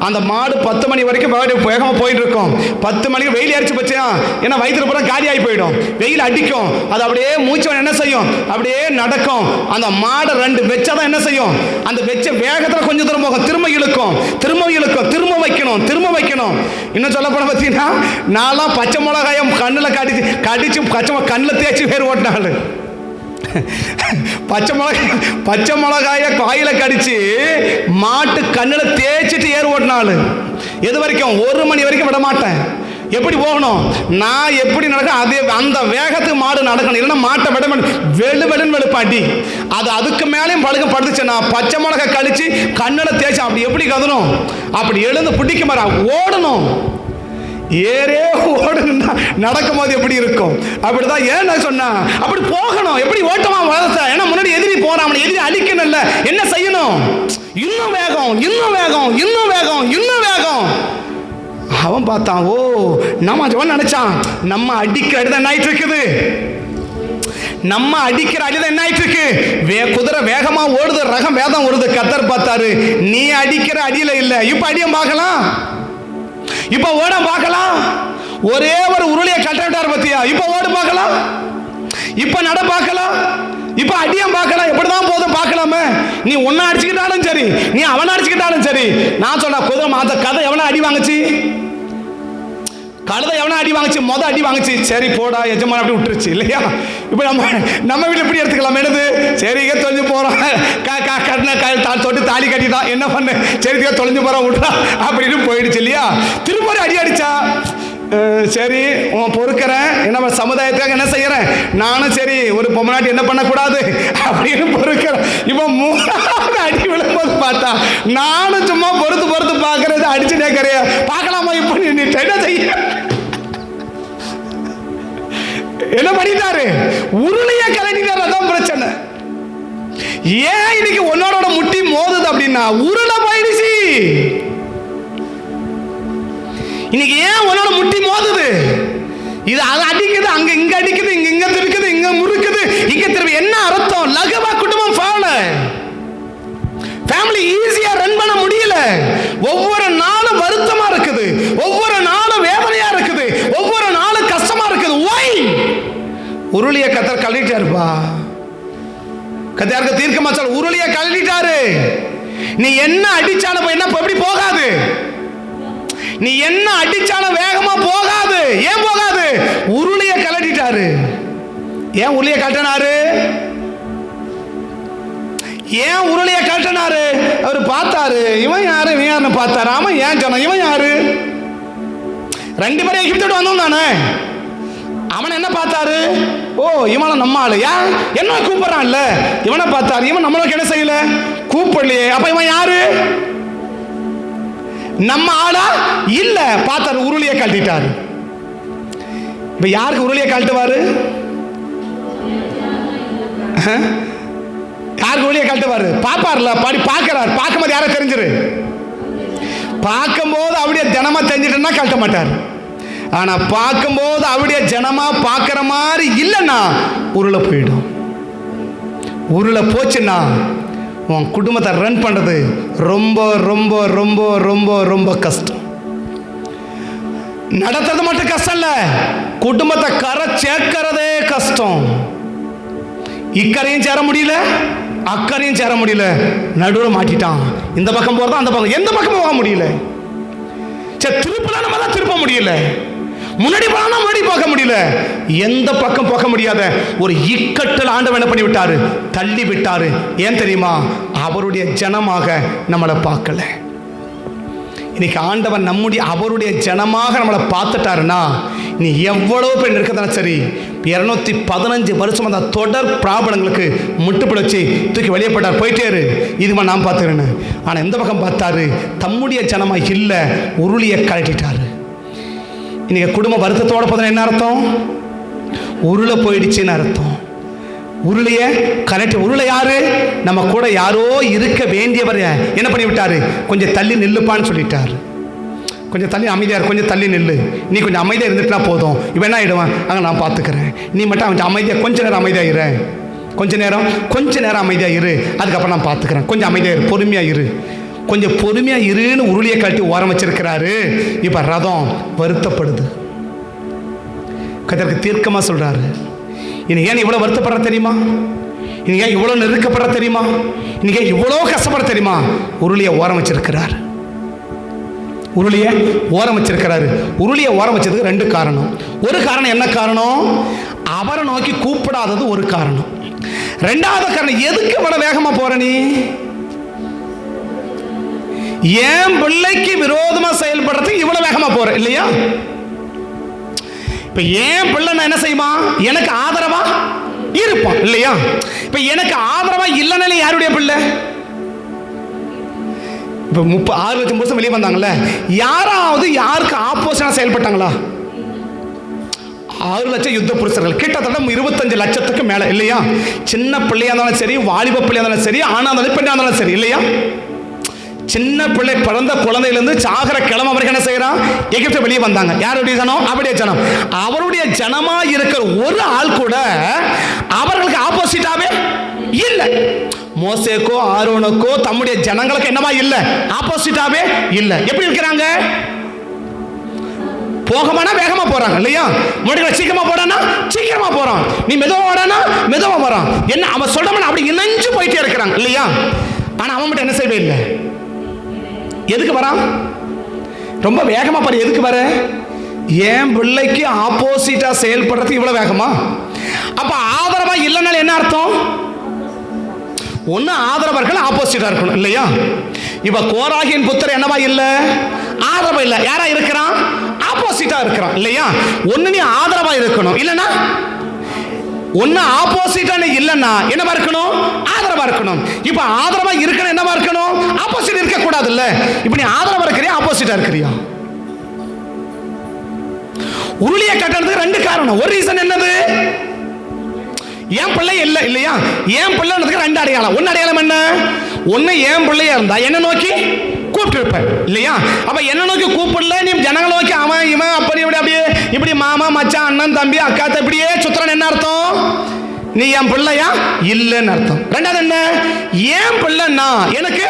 அந்த மாடு 10 மணி வரைக்கும் வேகமாக போயிட்டு இருக்கும். 10 மணிக்கு வெயில் அடிச்சு போச்சா, ஏன்னா வயிற்றுல பூரா காலி ஆகி போயிடும், வெயில் அடிக்கும். அது அப்படியே மூச்சு என்ன செய்யும், அப்படியே நடக்கும். அந்த மாடை 2 வெச்சாதான் என்ன செய்யும், அந்த வெச்ச வேகத்தில் கொஞ்சம் தூரம் போகும், திரும்ப இழுக்கும், திரும்ப வைக்கணும். இன்னும் சொல்ல போன பார்த்தீங்கன்னா, நான்லாம் பச்சை மிளகாயம் கண்ணில் கடிச்சு கண்ணில் தேய்ச்சி வேறு ஓட்டினாள். பச்சை மிளகாய காயில கடிச்சு மாட்டு கண்ணுல தேய்ச்சிட்டு ஏறு ஓட்டினாள். எது வரைக்கும்? 1 மணி வரைக்கும் விட மாட்டேன். எப்படி போகணும்? நான் எப்படி நடக்க அதே அந்த வேகத்துக்கு மாடு நடக்கணும், இல்லைன்னா மாட்டை விட வெளுன்னு வெளுப்பாட்டி. அது அதுக்கு மேலேயும் படுத்துச்சு. நான் பச்சை மிளகா கடிச்சு கண்ணுல தேய்ச்சி அப்படி எப்படி கதணும், அப்படி எழுந்து பிடிக்க மாறா ஓடணும். ஏரே ஓடுனா நடக்கும் போது எப்படி இருக்கும்? அப்படிதான். ஏன் சொன்னா அப்படி போகணும். எப்படி ஓட்டமா வளர்த்த? ஏன்னா முன்னாடி எதிரி போறான், அவனை எதிரி அழிக்கணும்ல. என்ன செய்யணும்? இன்னும் வேகம். அவன் பார்த்தான், ஓ நம்ம நினைச்சான், நம்ம அடிக்கிற அடிதான் என்ன ஆயிட்டு இருக்குது, குதிரை வேகமா ஓடுது, ரகம் வேதம் ஓடுது. கர்த்தர் பார்த்தாரு, நீ அடிக்கிற அடியில இல்ல, இப்ப அடியும் பார்க்கலாம், இப்ப ஓட பார்க்கலாம். ஒரே ஒரு உருளையை கட்டாரு பத்தியா, இப்ப ஓடு பார்க்கலாம், இப்ப நட பார்க்கலாம், இப்ப அடியம் பார்க்கலாம். எப்படிதான் போதும் பார்க்கலாமே. நீ ஒன்ன அடிச்சுக்கிட்டாலும் சரி, நீ அவனை அடிச்சுக்கிட்டாலும் சரி. நான் சொன்ன குதிரை அந்த கதை எவனா அடி வாங்குச்சு, கழுதை எவனா அடி வாங்குச்சு, மொத அடி வாங்குச்சு. சரி போடா எஜமான அப்படி விட்டுருச்சு இல்லையா? இப்ப நம்ம வீட்டுல எப்படி எடுத்துக்கலாம்? என்னது, சரி தொலைஞ்சு போறோம், தொட்டு தாலி கட்டிட்டான், என்ன பண்ண, சரி தொலைஞ்சு போறான் விடுறா அப்படின்னு போயிடுச்சு இல்லையா? திரும்ப அடி அடிச்சா, சரி உன் பொறுக்கிறேன், என்ன சமுதாயத்துக்காக என்ன செய்யறேன் நானும், சரி ஒரு பொம்மநாட்டி என்ன பண்ணக்கூடாது அப்படின்னு பொறுக்கிறேன். இப்போ 3வது அடி விழும்போது பார்த்தா, நானும் சும்மா பொறுத்து பார்க்கறது, அடிச்சுட்டே கரைய பார்க்கலாமா? இப்போ நீ என்ன செய்ய, என்ன பண்ணிட்டாரு? உருளைய கலட்டிட்டாரு. அதான் பிரச்சனை. ஏன் இன்னைக்கு உன்னோட முட்டி மோதுது அப்படின்னா, உருளை போயிடுச்சு. இன்னைக்கு ஏன் உன்னோட முட்டி மோதுது? இது அது அடிக்குது, அங்க இங்க அடிக்குது, இங்க திருக்குது, இங்க முறுக்குது, இங்க திரும்பி. என்ன அர்த்தம்? லகுவா குடும்பம் ஃபேமிலி ஈஸியா ரன் பண்ண முடியல. ஒவ்வொரு நாளும் வருத்தமா இருக்குது, ஒவ்வொரு நாளும் வேதனையா இருக்குது, ஒவ்வொரு நாளும் கஷ்டமா இருக்குது. ஒய் உருளிய கத்தர் கழட்டிட்டாருப்பா. கத்தருக்கு தீர்க்கமா சொல்ல, உருளிய கழட்டிட்டாரு. நீ என்ன அடிச்சாலும் என்ன எப்படி போகாது, நீ என்ன அடிச்சாலும் வேகமா போகாது. ஏன் போகாது? உருளைய கலட்டிட்டாரு. ஏன் உருளைய கலட்டினாரு? ஏன் உருளைய கலட்டினாரு? அவர் பார்த்தாரு, இவன் யாரு இவன் யாருன்னு பார்த்தாரு. ஆமா, ஏன் சொன்ன இவன் யாரு? 2 பேரும் எகிப்து வந்தோம் தானே. அவன் என்ன பார்த்தாரு? ஓ இவனை நம்ம ஆளு, ஏன் என்ன கூப்பிடுறான்ல, இவனை பார்த்தாரு. இவன் நம்மளுக்கு என்ன செய்யல, கூப்பிடலையே. அப்ப இவன் யாரு? நம்ம ஆளா இல்ல. பார்த்தாரு, உருளையை கழட்டிட்டாரு. இப்ப யாருக்கு உருளையை கழட்டுவாரு? யாருக்கு ஊழிய கழட்டுவாரு? பாப்பார்ல, பாடி பார்க்கிறார். பார்க்கும்போது யாரை தெரிஞ்சிரு? பார்க்கும்போது அப்படியே தினமா தெரிஞ்சிட்டுன்னா கழட்ட மாட்டார். ஆனா பார்க்கும்போது அப்படியே ஜனமா பார்க்கிற மாதிரி இல்லைன்னா உருளை போயிடும். உருளை போச்சுன்னா உன் குடும்பத்தை ரன் பண்றது ரொம்ப ரொம்ப ரொம்ப ரொம்ப ரொம்ப கஷ்டம். நடத்துறது மட்டும் கஷ்டம் இல்ல, குடும்பத்தை கரை சேர்க்கிறதே கஷ்டம். இக்கரையும் சேர முடியல, அக்கறையும் சேர முடியல, நடுவில் மாட்டிட்டான். இந்த பக்கம் போறதா அந்த பக்கம், எந்த பக்கமும் போக முடியல. சரி, திருப்பலாம் நம்ம தான் திருப்ப முடியல, முன்னாடி போனா முன்னாடி போக முடியல, எந்த பக்கம் போக முடியாத ஒரு இக்கட்டில் ஆண்டவன் என்ன பண்ணி விட்டாரு? தள்ளி விட்டாரு. ஏன் தெரியுமா? அவருடைய ஜனமாக நம்மளை பார்க்கல. இன்னைக்கு ஆண்டவன் அவருடைய ஜனமாக நம்மளை பார்த்துட்டாருன்னா, நீ எவ்வளவு பேர் இருக்கிறதாலும் சரி, 215 வருஷம் அந்த தொடர் பிராபலங்களுக்கு முட்டுப்பிடிச்சு தூக்கி வெளியே போட்டார். போயிட்டே இரு, இதுமா நான் பார்த்துக்கிறேன்னு. ஆனால் எந்த பக்கம் பார்த்தாரு? தம்முடைய ஜனமா இல்லை, உருளியை கழட்டிட்டாரு. இன்னைக்கு குடும்ப வருத்தத்தோட போதும் என்ன அர்த்தம்? உருளை போயிடுச்சுன்னு அர்த்தம். உருளைய கரெக்ட். உருளை யாரு? நம்ம கூட யாரோ இருக்க வேண்டியவர் என்ன பண்ணி விட்டாரு? கொஞ்சம் தள்ளி நில்லுப்பான்னு சொல்லிட்டாரு. கொஞ்சம் தள்ளி அமைதியார், கொஞ்சம் தள்ளி நில்லு, நீ கொஞ்சம் அமைதியாக இருந்துட்டுனா போதும். இவன் என்ன ஆகிடுவான்? அங்கே நான் பார்த்துக்கிறேன், நீ மட்டும் கொஞ்சம் அமைதியாக கொஞ்ச நேரம் அமைதியாக இரு, கொஞ்ச நேரம் அமைதியாக இரு, அதுக்கப்புறம் நான் பார்த்துக்கிறேன், கொஞ்சம் அமைதியாக இரு, பொறுமையாக இரு, கொஞ்சம் பொறுமையாக இருன்னு உருளியை கழட்டி ஓரம் வச்சிருக்கிறாரு. இப்போ ரதம் வருத்தப்படுது. கர்த்தருக்கு தீர்க்கமாக சொல்கிறாரு, இன்னைக்கு ஏன் இவ்வளோ வருத்தப்படுற தெரியுமா? இன்னைக்கு ஏன் இவ்வளோ நெருக்கப்படுற தெரியுமா? இன்னைக்கு ஏன் இவ்வளோ கஷ்டப்பட தெரியுமா? உருளியை ஓரம் வச்சிருக்கிறார். உருளியை ஓரம் வச்சிருக்கிறாரு. உருளியை ஓரம் வச்சதுக்கு 2 காரணம். ஒரு காரணம் என்ன காரணம்? அவரை நோக்கி கூப்பிடாதது ஒரு காரணம். 2வது காரணம், எதுக்கு இவ்வளவு வேகமா போற நீ? ஏன் பிள்ளைக்கு விரோதமா செயல்படுறதுக்கு இவ்வளவு வேகமா போற இல்லையா? இப்ப ஏன் பிள்ளை நான் என்ன செய்வான்? எனக்கு ஆதரவா இருப்பான் இல்லையா? இப்ப எனக்கு ஆதரவா இல்லைனாலே யாருடைய பிள்ளை? இப்ப 6 லட்சம் வருஷம் வெளியே வந்தாங்கல்ல, யாராவது யாருக்கு ஆப்போசிட்டா செயல்பட்டாங்களா? 6 லட்சம் யுத்த புருஷர்கள், கிட்டத்தட்ட 25 லட்சத்துக்கு மேல இல்லையா? சின்ன பிள்ளையா இருந்தாலும் சரி, வாலிப பிள்ளையா இருந்தாலும் சரி, ஆனா இருந்தாலும் பெண்ணா இருந்தாலும் சரி இல்லையா? சின்ன பிள்ளை பிறந்த குழந்தையிலிருந்து சாகர கிழமை அவர்கள் என்ன செய்யறான்? எகிப்து வெளியே வந்தாங்க. யாருடைய ஜனம்? அவருடைய ஜனம். அவருடைய ஜனமா இருக்கிற ஒரு ஆள் கூட அவர்களுக்கு ஆப்போசிட்டாவே இல்லை. மோசேக்கோ ஆரோனுக்கோ தம்முடைய ஜனங்களுக்கு என்னவா இல்லை? ஆப்போசிட்டாவே இல்லை. எப்படி இருக்கிறாங்க? போகமானா வேகமா போறாங்க இல்லையா? முன்னாடி சீக்கிரமா போறானா சீக்கிரமா போறான், நீ மெதுவா போறானா மெதுவா போறான். என்ன அவன் சொல்றவன அப்படி இணைஞ்சு போயிட்டே இருக்கிறாங்க இல்லையா? ஆனா அவன் மட்டும் என்ன செய்வே இல்லை. எதுக்கு வரான்? ரொம்ப வேகமா பாரு. எதுக்கு வர? ஏன் பிள்ளைக்கு ஆப்போசிட்டா செயல்படுறது இவ்வளவு வேகமா? அப்ப ஆதரவா இல்லைனால என்ன அர்த்தம்? ஒன்னு ஆதரவர்கள் ஆப்போசிட்டா இருக்கணும் இல்லையா? இப்ப கோராகின் புத்திரன் என்னவா இல்ல? ஆதரவா இல்ல. யாரா இருக்கிறான்? ஆப்போசிட்டா இருக்கிறான் இல்லையா? ஒன்னு நீ ஆதரவா இருக்கணும், இல்லனா ஒன்னு ஆப்போசிட்டா இல்லன்னா என்னவா இருக்கணும்? ஆதரவா இருக்கணும். இப்ப ஆதரவா இருக்கணும், என்னவா இருக்கணும்? ஆப்போசிட் இருக்க கூடாது இல்ல. இப்ப நீ ஆதரவா இருக்கிறியா ஆப்போசிட்டா இருக்கிறியா? உருளியை கட்டுறதுக்கு 2 காரணம். ஒரு ரீசன் என்னது? என் பிள்ளை இல்ல இல்லையா? என் பிள்ளைன்றதுக்கு 2 அடையாளம். ஒன்னு அடையாளம் என்ன? ஒன்னு என் பிள்ளையா இருந்தா என்ன நோக்கி கூப்பிட்டு இருப்பேன் இல்லையா? அப்ப என்ன நோக்கி கூப்பிடல, நீ ஜனங்களை நோக்கி அவன் இவன் அப்படி இப்படி அப்படியே இப்படி மாமா மச்சான் அண்ணன் தம்பி அக்கா இப்படியே சுத்துறான், என்ன அர்த்தம்? நீ என் பிள்ளையா இல்லைன்னு அர்த்தம். 2வது என்ன? என் பிள்ளைன்னா எனக்கு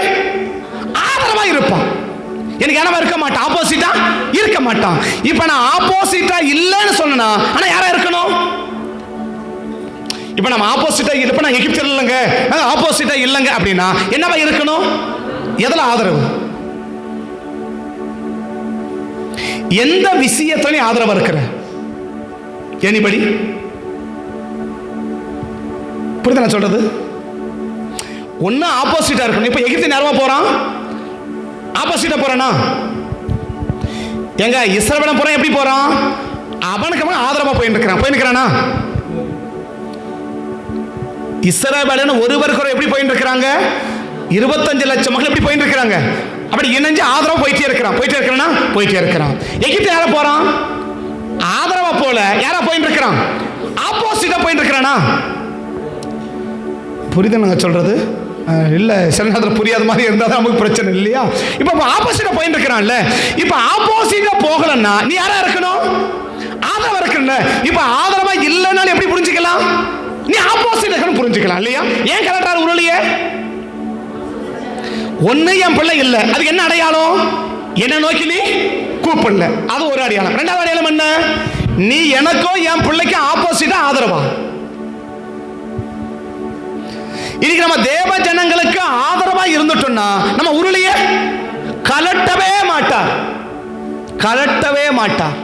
ஆதரவா இருப்பான், எனக்கு என்னவா இருக்க மாட்டான், ஆப்போசிட்டா இருக்க மாட்டான். இப்ப நான் ஆப்போசிட்டா இல்லைன்னு சொன்னா ஆனா யாரா இருக்கணும்? இப்ப நம்ம ஆப்போசிட்டா இல்ல, நான் எகிப்தில் இல்லைங்க, ஆப்போசிட்டா இல்லைங்க அப்படின்னா என்னவா இருக்கணும்? எதுல ஆதரவு? எந்த விஷயத்துல நீ ஆதரவா இருக்கிற? எனிபடி புரியுதா நான் சொல்றது? ஒன்னு ஆப்போசிட்டா இருக்கணும். இப்ப எகிப்து நேரமா போறான், ஆப்போசிட்டா போறானா? எங்க இஸ்ரவேலன் போறான், எப்படி போறான்? அவனுக்கு அவன் ஆதரவா போயிருக்கிறானா? இஸ்ரவேலன் ஒருவருக்கு எப்படி போயிட்டு இருக்கிறாங்க? 25 லட்சம் மக்கள் எப்படி போயிட்டு இருக்கிறாங்க? அப்படி இணைஞ்சு ஆதரவா போயிட்டே இருக்கிறான். எகிப்து யார போறான்? ஆதரவா போல யாரா போயிட்டு இருக்கிறான்? ஆப்போசிட்டா போயிட்டு இருக்கிறானா? புரியுது நாங்கள் சொல்கிறது? இல்லை, சில நேரத்தில் புரியாத மாதிரி இருந்தால் தான் நமக்கு பிரச்சனை இல்லையா? இப்போ ஆப்போசிட்டாக போயிட்டு இருக்கிறான்ல, இப்போ ஆப்போசிட்டாக போகலன்னா நீ யாரா இருக்கணும்? ஆதரவா இருக்கணும்ல. இப்போ ஆதரவா இல்லைன்னாலும் எப்படி புரிஞ்சுக்கலாம்? நீ ஆப்போசிட் இருக்கணும் புரிஞ்சுக்கலாம் இல்லையா? ஏன் கரெக்டான உருளையே ஒன்று என் பிள்ளை இல்லை, அதுக்கு என்ன அடையாளம்? என்ன நோக்கி நீ கூப்பிடல, அது ஒரு அடையாளம். ரெண்டாவது அடையாளம் என்ன? நீ எனக்கோ என் பிள்ளைக்கு ஆப்போசிட்டா ஆதரவா. இன்னைக்கு நம்ம தேவ ஜனங்களுக்கு ஆதரவா இருந்துட்டோம்னா நம்ம உருளைய கலட்டவே மாட்டார், கலட்டவே மாட்டார்.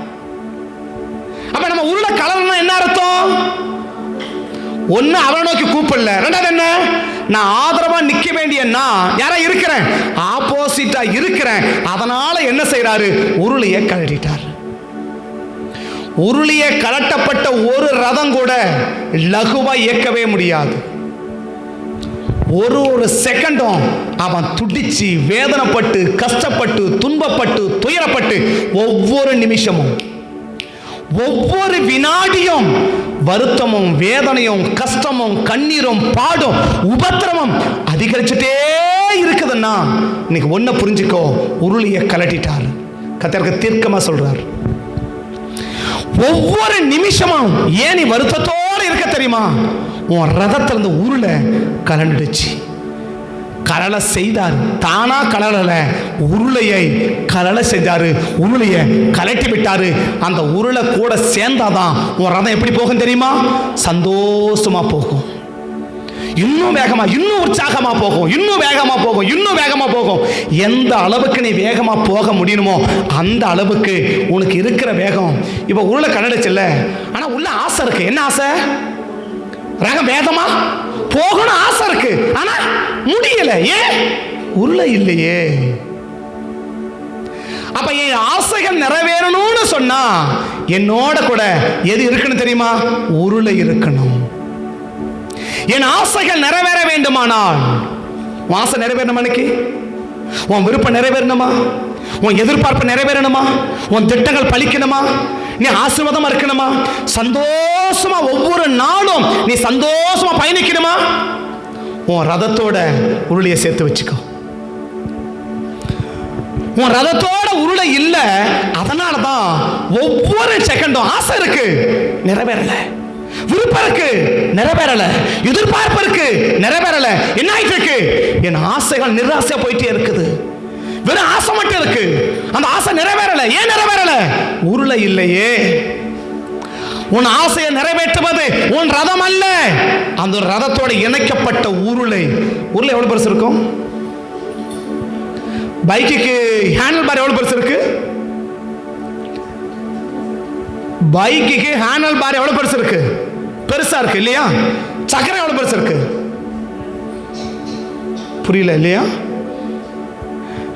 அப்ப நம்ம உருளை கலரணும் என்ன அர்த்தம்? ஒன்னு அவனை நோக்கி கூப்பிடல, ரெண்டாவது என்ன? நான் ஆதரவா நிக்க வேண்டிய நான் யாரா இருக்கிறேன்? ஆப்போசிட்டா இருக்கிறேன். அதனால என்ன செய்யறாரு? உருளைய கழட்டிட்டார். உருளிய கலட்டப்பட்ட ஒரு ரதம் கூட லகுவா இயக்கவே முடியாது. ஒரு செகண்டும் அவன் துடிச்சு வேதனைப்பட்டு கஷ்டப்பட்டு துன்பப்பட்டு துயரப்பட்டு ஒவ்வொரு நிமிஷமும் ஒவ்வொரு வினாடியும் வருத்தமும் வேதனையும் கஷ்டமும் கண்ணீரும் பாடும் உபத்திரமும் அதிகரிச்சுட்டே இருக்குதுன்னா இன்னைக்கு ஒன்ன புரிஞ்சுக்கோ, உருளிய கலட்டிட்டார். கர்த்தருக்கு தீர்க்கமா சொல்றார். ஒவ்வொரு நிமிஷமும் ஏன் நீ வருத்தத்தோடு இருக்க தெரியுமா? உன் ரதத்திலிருந்து உருளை கலண்டுடுச்சு. கலலை செய்தார், தானா கலல, உருளையை கலலை செஞ்சாரு, உருளையை கலட்டி விட்டாரு. அந்த உருளை கூட சேர்ந்தாதான் உன் ரதம் எப்படி போகும் தெரியுமா? சந்தோஷமா போகும், இன்னும் வேகமா, இன்னும் உற்சாகமா போகும், இன்னும் வேகமா போகும், இன்னும் வேகமா போகும். எந்த அளவுக்கு நீ வேகமா போக முடியுமோ அந்த அளவுக்கு உனக்கு இருக்கிற வேகம். இப்ப உருளை கலண்டுச்சுல்ல, ஆனா உள்ள ஆசை இருக்கு. என்ன ஆசை? ரகம் வேகமா போகணும் ஆசை இருக்கு, ஆனா முடியல. ஏன்? உருளை இல்லையே. அப்ப என் ஆசைகள் நிறைவேறணும்னு சொன்னா என்னோட கூட எது இருக்குன்னு தெரியுமா? உருளை இருக்கணும். என் ஆசைகள் நிறைவேற வேண்டுமானால், உன் ஆசை நிறைவேறணும், அன்னைக்கு உன் விருப்பம் நிறைவேறணுமா, உன் எதிர்பார்ப்பு நிறைவேறணுமா, உன் திட்டங்கள் பலிக்கணுமா, நீ ஆசீர்வாதமா இருக்கணுமா, சந்தோஷமா ஒவ்வொரு நாளும் நீ சந்தோஷமா பயணிக்கணுமா, உன் ரதத்தோட உருளையை சேர்த்து வச்சுக்கோ. உன் ரதத்தோட உருளை இல்லை, அதனாலதான் ஒவ்வொரு செகண்டும் ஆசை இருக்கு நிறைவேறல, விருப்பம் இருக்கு நிறைவேறல, எதிர்பார்ப்பு இருக்கு நிறைவேறல. என்ன ஆயிட்டு இருக்கு? என் ஆசைகள் நிராசையா போயிட்டே இருக்குது. வெறும் ஆசை மட்டும் இருக்கு, அந்த ஆசை நிறைவேறல. ஏன் நிறைவேறல? உருளை இல்லையே. உன் ஆசையை நிறைவேற்றுவது உன் ரதம் அல்ல, அந்த ரதத்தோட இணைக்கப்பட்ட உருளை. உருளை எவ்வளவு பெருசு இருக்கும்? பைக்குக்கு ஹேண்டில் பார் எவ்வளவு பெருசு இருக்கு? பைக்குக்கு ஹேண்டில் பார் எவ்வளவு பெருசு இருக்கு? பெருசா இருக்கு இல்லையா? சக்கரம் எவ்வளவு பெருசு இருக்கு? புரியல இல்லையா?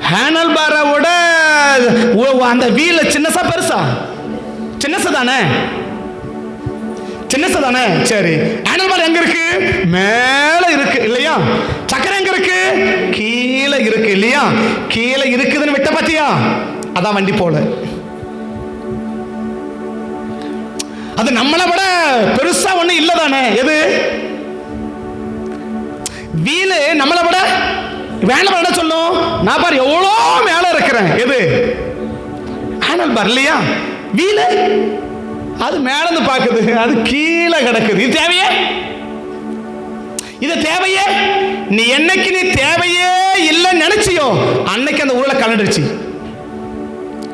ஹேண்டில் பாரை விட அந்த வீல சின்னசா பெருசா? சின்னசு தானே, சின்னசு தானே. சரி, ஹேண்டில் பார் எங்க இருக்கு? மேல இருக்கு இல்லையா? சக்கரம் எங்க இருக்கு? கீழே இருக்கு இல்லையா? கீழே இருக்குதுன்னு விட்ட பாத்தியா? அதான் வண்டி போல. அது நம்மளை விட பெருசா ஒண்ணு இல்ல தானே. எது? வீலு நம்மளை விட வேலை என்ன சொல்லும்? நான் பாரு எவ்வளோ மேல இருக்கிறேன். எது? ஹேண்டில் பார் இல்லையா? வீலு அது மேல இருந்து பாக்குது, அது கீழே கிடக்குது. இது தேவையே? இது தேவையே? நீ என்னைக்கு நீ தேவையே இல்லைன்னு நினைச்சியோ அன்னைக்கு அந்த உருளை கலண்டுருச்சு.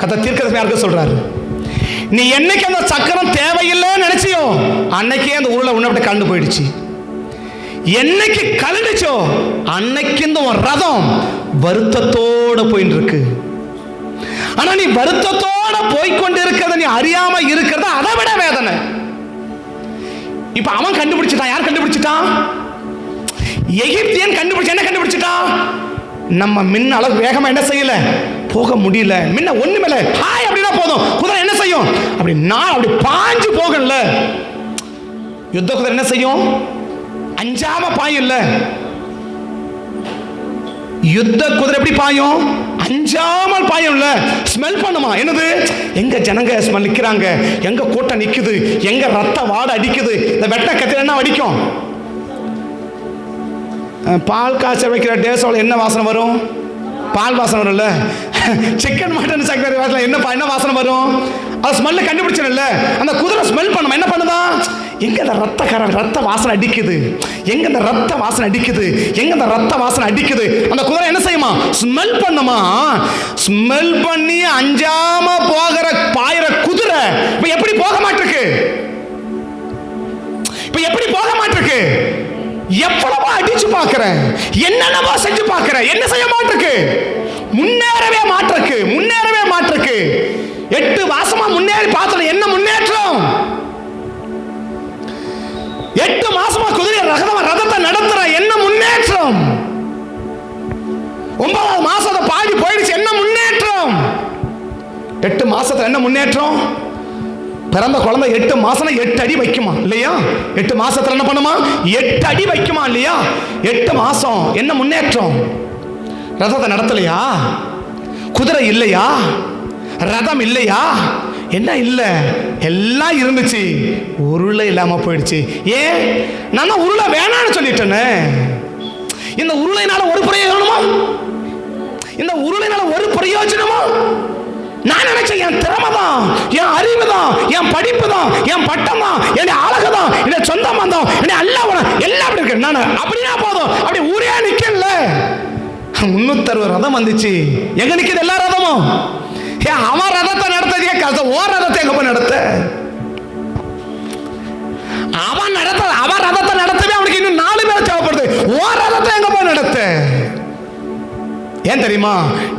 கர்த்தர் தீர்க்கதரிசியாருக்கு சொல்றாரு, நீ என்னைக்கு அந்த சக்கரம் தேவையில்லைன்னு நினைச்சியோ அன்னைக்கே அந்த உருளை உன்னை விட்டு கலந்து போயிடுச்சு. என்னைக்கு கலண்டுச்சோ அன்னைக்கு இந்த ரதம் வருத்தத்தோட போயிட்டு இருக்கு. ஆனா நீ வருத்தத்தோட போய்கொண்டு இருக்கிறத நீ அறியாம இருக்கிறத அதை விட வேதனை. இப்ப அவன் கண்டுபிடிச்சிட்டான். யார் கண்டுபிடிச்சிட்டான்? எகிப்தியன் கண்டுபிடிச்ச. என்ன கண்டுபிடிச்சிட்டான்? நம்ம மின்ன அளவு வேகமா என்ன செய்யல, போக முடியல. முன்ன ஒண்ணு மேல ஹாய் அப்படின்னா போதும், குதிரை என்ன செய்யும்? அப்படி நான் அப்படி பாஞ்சு போகல. யுத்த குதிரை என்ன செய்யும்? அஞ்சாம பாயும். யுத்த குதிரை எப்படி பாயும்? அஞ்சாமல் பாயும். ஸ்மெல் பண்ணுமா? என்னது? எங்க ஜனங்க ஸ்மெல் நிக்கிறாங்க, எங்க கூட்டம் நிக்குது, எங்க ரத்த வாட அடிக்குது. இந்த வெட்ட கத்திர என்ன அடிக்கும்? பால் காய்ச்சல் வைக்கிற டேஸோட என்ன வாசனை வரும்? பால் வாசனை வரும்ல. சிக்கன் மட்டன் சக்கரை வாசனை என்ன வாசனை வரும்? அது ஸ்மெல்ல கண்டுபிடிச்சல. அந்த குதிரை ஸ்மெல் பண்ணும். என்ன பண்ணுதான்? எங்க அந்த ரத்த வாசனை அடிக்குது, எங்க அந்த ரத்த வாசனை அடிக்குது, எங்க அந்த ரத்த வாசனை அடிக்குது. அந்த குதிரை என்ன செய்யுமா? ஸ்மெல் பண்ணுமா. ஸ்மெல் பண்ணி அஞ்சாம பாயிற குதிரை இப்ப எப்படி போக மாட்டிருக்கு? இப்ப எப்படி போக மாட்டிருக்கு? எவ்வளவோ அடிச்சு பார்க்கிறேன், என்னென்னவோ செஞ்சு பார்க்கிறேன், என்ன செய்ய மாட்டிருக்கு? முன்னேறவே மாட்டிருக்கு. 8 மாசமா முன்னேறி பார்த்தல, என்ன முன்னேற்றம்? 8 மாசமா குதிரை ரதத்தை நடத்துற, என்ன முன்னேற்றம்? 9வது மாசத்தை பாதி போயிடுச்சு, என்ன முன்னேற்றம்? 8 மாசத்துல என்ன முன்னேற்றம்? பிறந்த குழந்தை 8 மாசம் 8 அடி வைக்குமா இல்லையா? 8 மாசத்துல என்ன பண்ணுமா? 8 அடி வைக்குமா இல்லையா? 8 மாசம் என்ன முன்னேற்றம்? ரதத்தை நடத்தலையா? குதிரை இல்லையா? ரதம் இல்லையா? என்ன இல்ல? எல்லாம் இருந்துச்சு, உருளை இல்லாம போயிடுச்சு. ஏன்? நான் உருளை வேணான்னு சொல்லிட்டேனே. இந்த உருளைனால ஒரு பிரயோஜனமா? இந்த உருளைனால ஒரு பிரயோஜனமா? நான் நினைச்சேன் என் திறமை தான், என் அறிவு தான், என் படிப்பு தான், என் பட்டம் தான், என் அழகு தான், என் சொந்த பந்தம், என் எல்லாம் அப்படி இருக்கு. நான் அப்படின்னா போதும், அப்படி ஊரே நிக்கல. 360 ரதம் வந்துச்சு. எங்க நிக்குது எல்லா ரதமும்? அவன் ரதத்தை நடத்ததே கஷ்டம். ஓர் ரதத்தை எங்க போய் நடத்த? அவன் ரதத்தை நடத்தவே அவனுக்கு இன்னும் 4 பேர் தேவைப்படுது. ஓர் ரதத்தை எங்க போய் நடத்த? ஏன் தெரியுமா?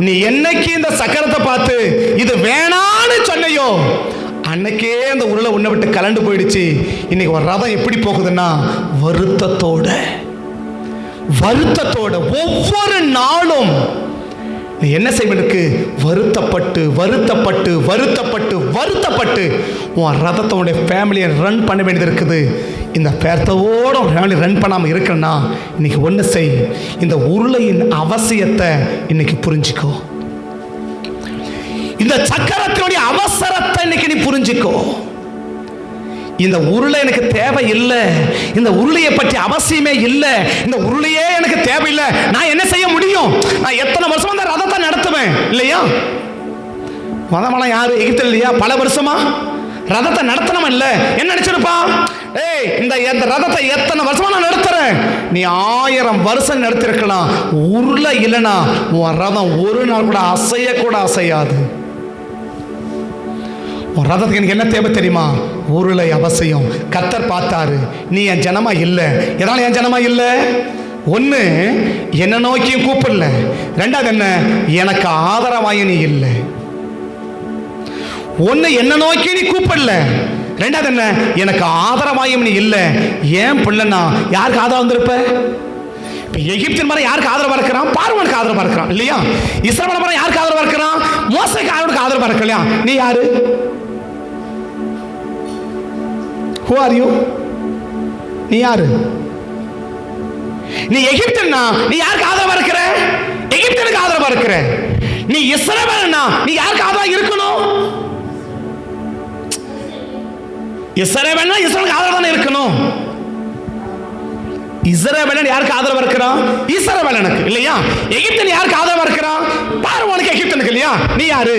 நீ என்னைக்கு இந்த சக்கரத்தை பார்த்து இது வேணான்னு சொன்னையோ அன்னைக்கே அந்த உருளை உன்னை விட்டு கலண்டு போயிடுச்சு. இன்னைக்கு ஒரு ரதம் எப்படி போகுதுன்னா வருத்தத்தோட ஒவ்வொரு நாளும் நீ என்ன செய்வனுக்கு வருத்தப்பட்டு உன் ரதத்தோட ஃபேமிலியை ரன் பண்ண வேண்டியது இருக்குது. இந்த பேர்த்தோட ஃபேமிலி ரன் பண்ணாமல் இருக்கணும்னா இன்னைக்கு ஒன்று செய். இந்த உருளையின் அவசியத்தை இன்னைக்கு புரிஞ்சுக்கோ. இந்த சக்கரத்தினுடைய அவசரத்தை இன்னைக்கு நீ புரிஞ்சுக்கோ. இந்த உருளை எனக்கு தேவை இல்லை, இந்த உருளையை பற்றி அவசியமே இல்லை, இந்த உருளையே எனக்கு தேவையில்லை. நான் என்ன செய்ய முடியும்? நான் எத்தனை வருஷமா அந்த ரதத்தை நடத்துவேன் இல்லையா? மதமெல்லாம் யாரு எகிப்தில் இல்லையா? பல வருஷமா ரதத்தை நடத்தணும் இல்லை. என்ன நினைச்சிருப்பா? இந்த ரதத்தை எத்தனை வருஷமா நான் நடத்துறேன். நீ 1000 வருஷம் நடத்திருக்கலாம். உருளை இல்லைனா உன் ரதம் ஒரு நாள் கூட அசையாது. ரதத்துக்கு எனக்கு என்ன தேவை தெரியுமா? உருளை அவசியம். கர்த்தர் பார்த்தாரு, நீ என் ஜனமா இல்லை. எதனால என் ஜனமா இல்லை? ஒன்று, என்ன நோக்கியும் கூப்பிடல. 2வது என்ன? எனக்கு ஆதரவாய நீ இல்லை. ஒன்று, என்ன நோக்கி நீ கூப்பிடல. 2வது என்ன? எனக்கு ஆதரவாயும் நீ இல்லை. ஏன் பிள்ளைன்னா யாருக்கு ஆதரவு வந்திருப்ப? இப்போ எகிப்தின் மரம் யாருக்கு ஆதரவா இருக்கிறான்? பார்வோனுக்கு ஆதரவா இருக்கிறான் இல்லையா? இஸ்ரவேல் மரம் யாருக்கு ஆதரவா இருக்கிறான்? மோசேக்கு ஆதரவா இருக்கு இல்லையா? நீ யாரு? Who are you? நீ யாரு? நீ எகிப்தியனா, நீ யாருக்கு ஆதரவா இருக்கிற? எகிப்தியனுக்கு ஆதரவா இருக்கிற. நீ இஸ்ரவேலனா, நீ யாருக்கு ஆதரவா இருக்கணும்? இஸ்ரவேலனா இஸ்ரவேலுக்கு ஆதரவா இருக்கணும். இஸ்ரவேலன் யாருக்கு ஆதரவா இருக்கிறான்? இஸ்ரவேலனுக்கு இல்லையா? எகிப்தியன் யாருக்கு ஆதரவா இருக்கிறான்? பார்வோனுக்கு, எகிப்தியனுக்கு இல்லையா? நீ யாரு?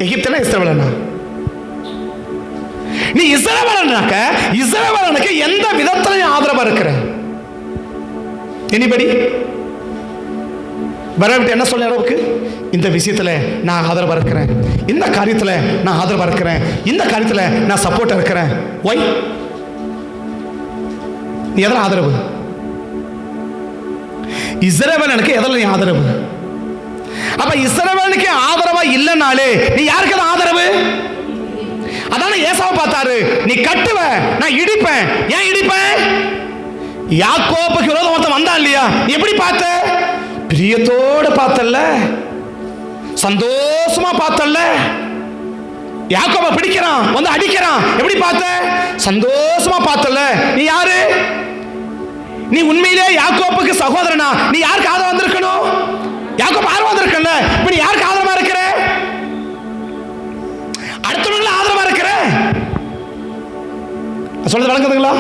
எகிப்தியனா இஸ்ரவேலனா? நீ இஸ்ரவேலனாக்க இஸ்ரவேலனுக்கு எந்த விதத்துல ஆதரவா இருக்கிற? எனிபடி வரவிட்டு என்ன சொல்ல அளவுக்கு இந்த விஷயத்துல நான் ஆதரவா இருக்கிறேன், இந்த காரியத்துல நான் ஆதரவா இருக்கிறேன், இந்த காரியத்துல நான் சப்போர்ட்டா இருக்கிறேன். ஒய்? நீ எதில் ஆதரவு? இஸ்ரவேலனுக்கு எதில் நீ ஆதரவு? அப்ப இஸ்ரவேலனுக்கு ஆதரவா இல்லைனாலே நீ யாருக்கு தான் ஆதரவு? அதான ஏசாவை பார்த்தாரு, நீ கட்டுவ, நான் இடிப்பேன். ஏன் இடிப்பேன்? யாக்கோபுக்கு விரோதம் ஒருத்தன் வந்தான் இல்லையா? நீ எப்படி பார்த்த? பிரியத்தோட பார்த்தல்ல, சந்தோஷமா பார்த்தல்ல. யாக்கோபை பிடிக்கிறான், வந்து அடிக்கிறான், எப்படி பார்த்த? சந்தோஷமா பார்த்தல்ல. நீ யாரு? நீ உண்மையிலே யாக்கோபுக்கு சகோதரனா? நீ யாருக்கு ஆதரவா வந்திருக்கணும்? யாக்கோபு ஆதரவா வந்திருக்கல. இப்ப நீ யாருக்கு ஆதரவா இருக்கிற? அடுத்தவங்களுக்கு ஆதரவா இருக்கிற. சொல்றது வழங்குதுங்களா?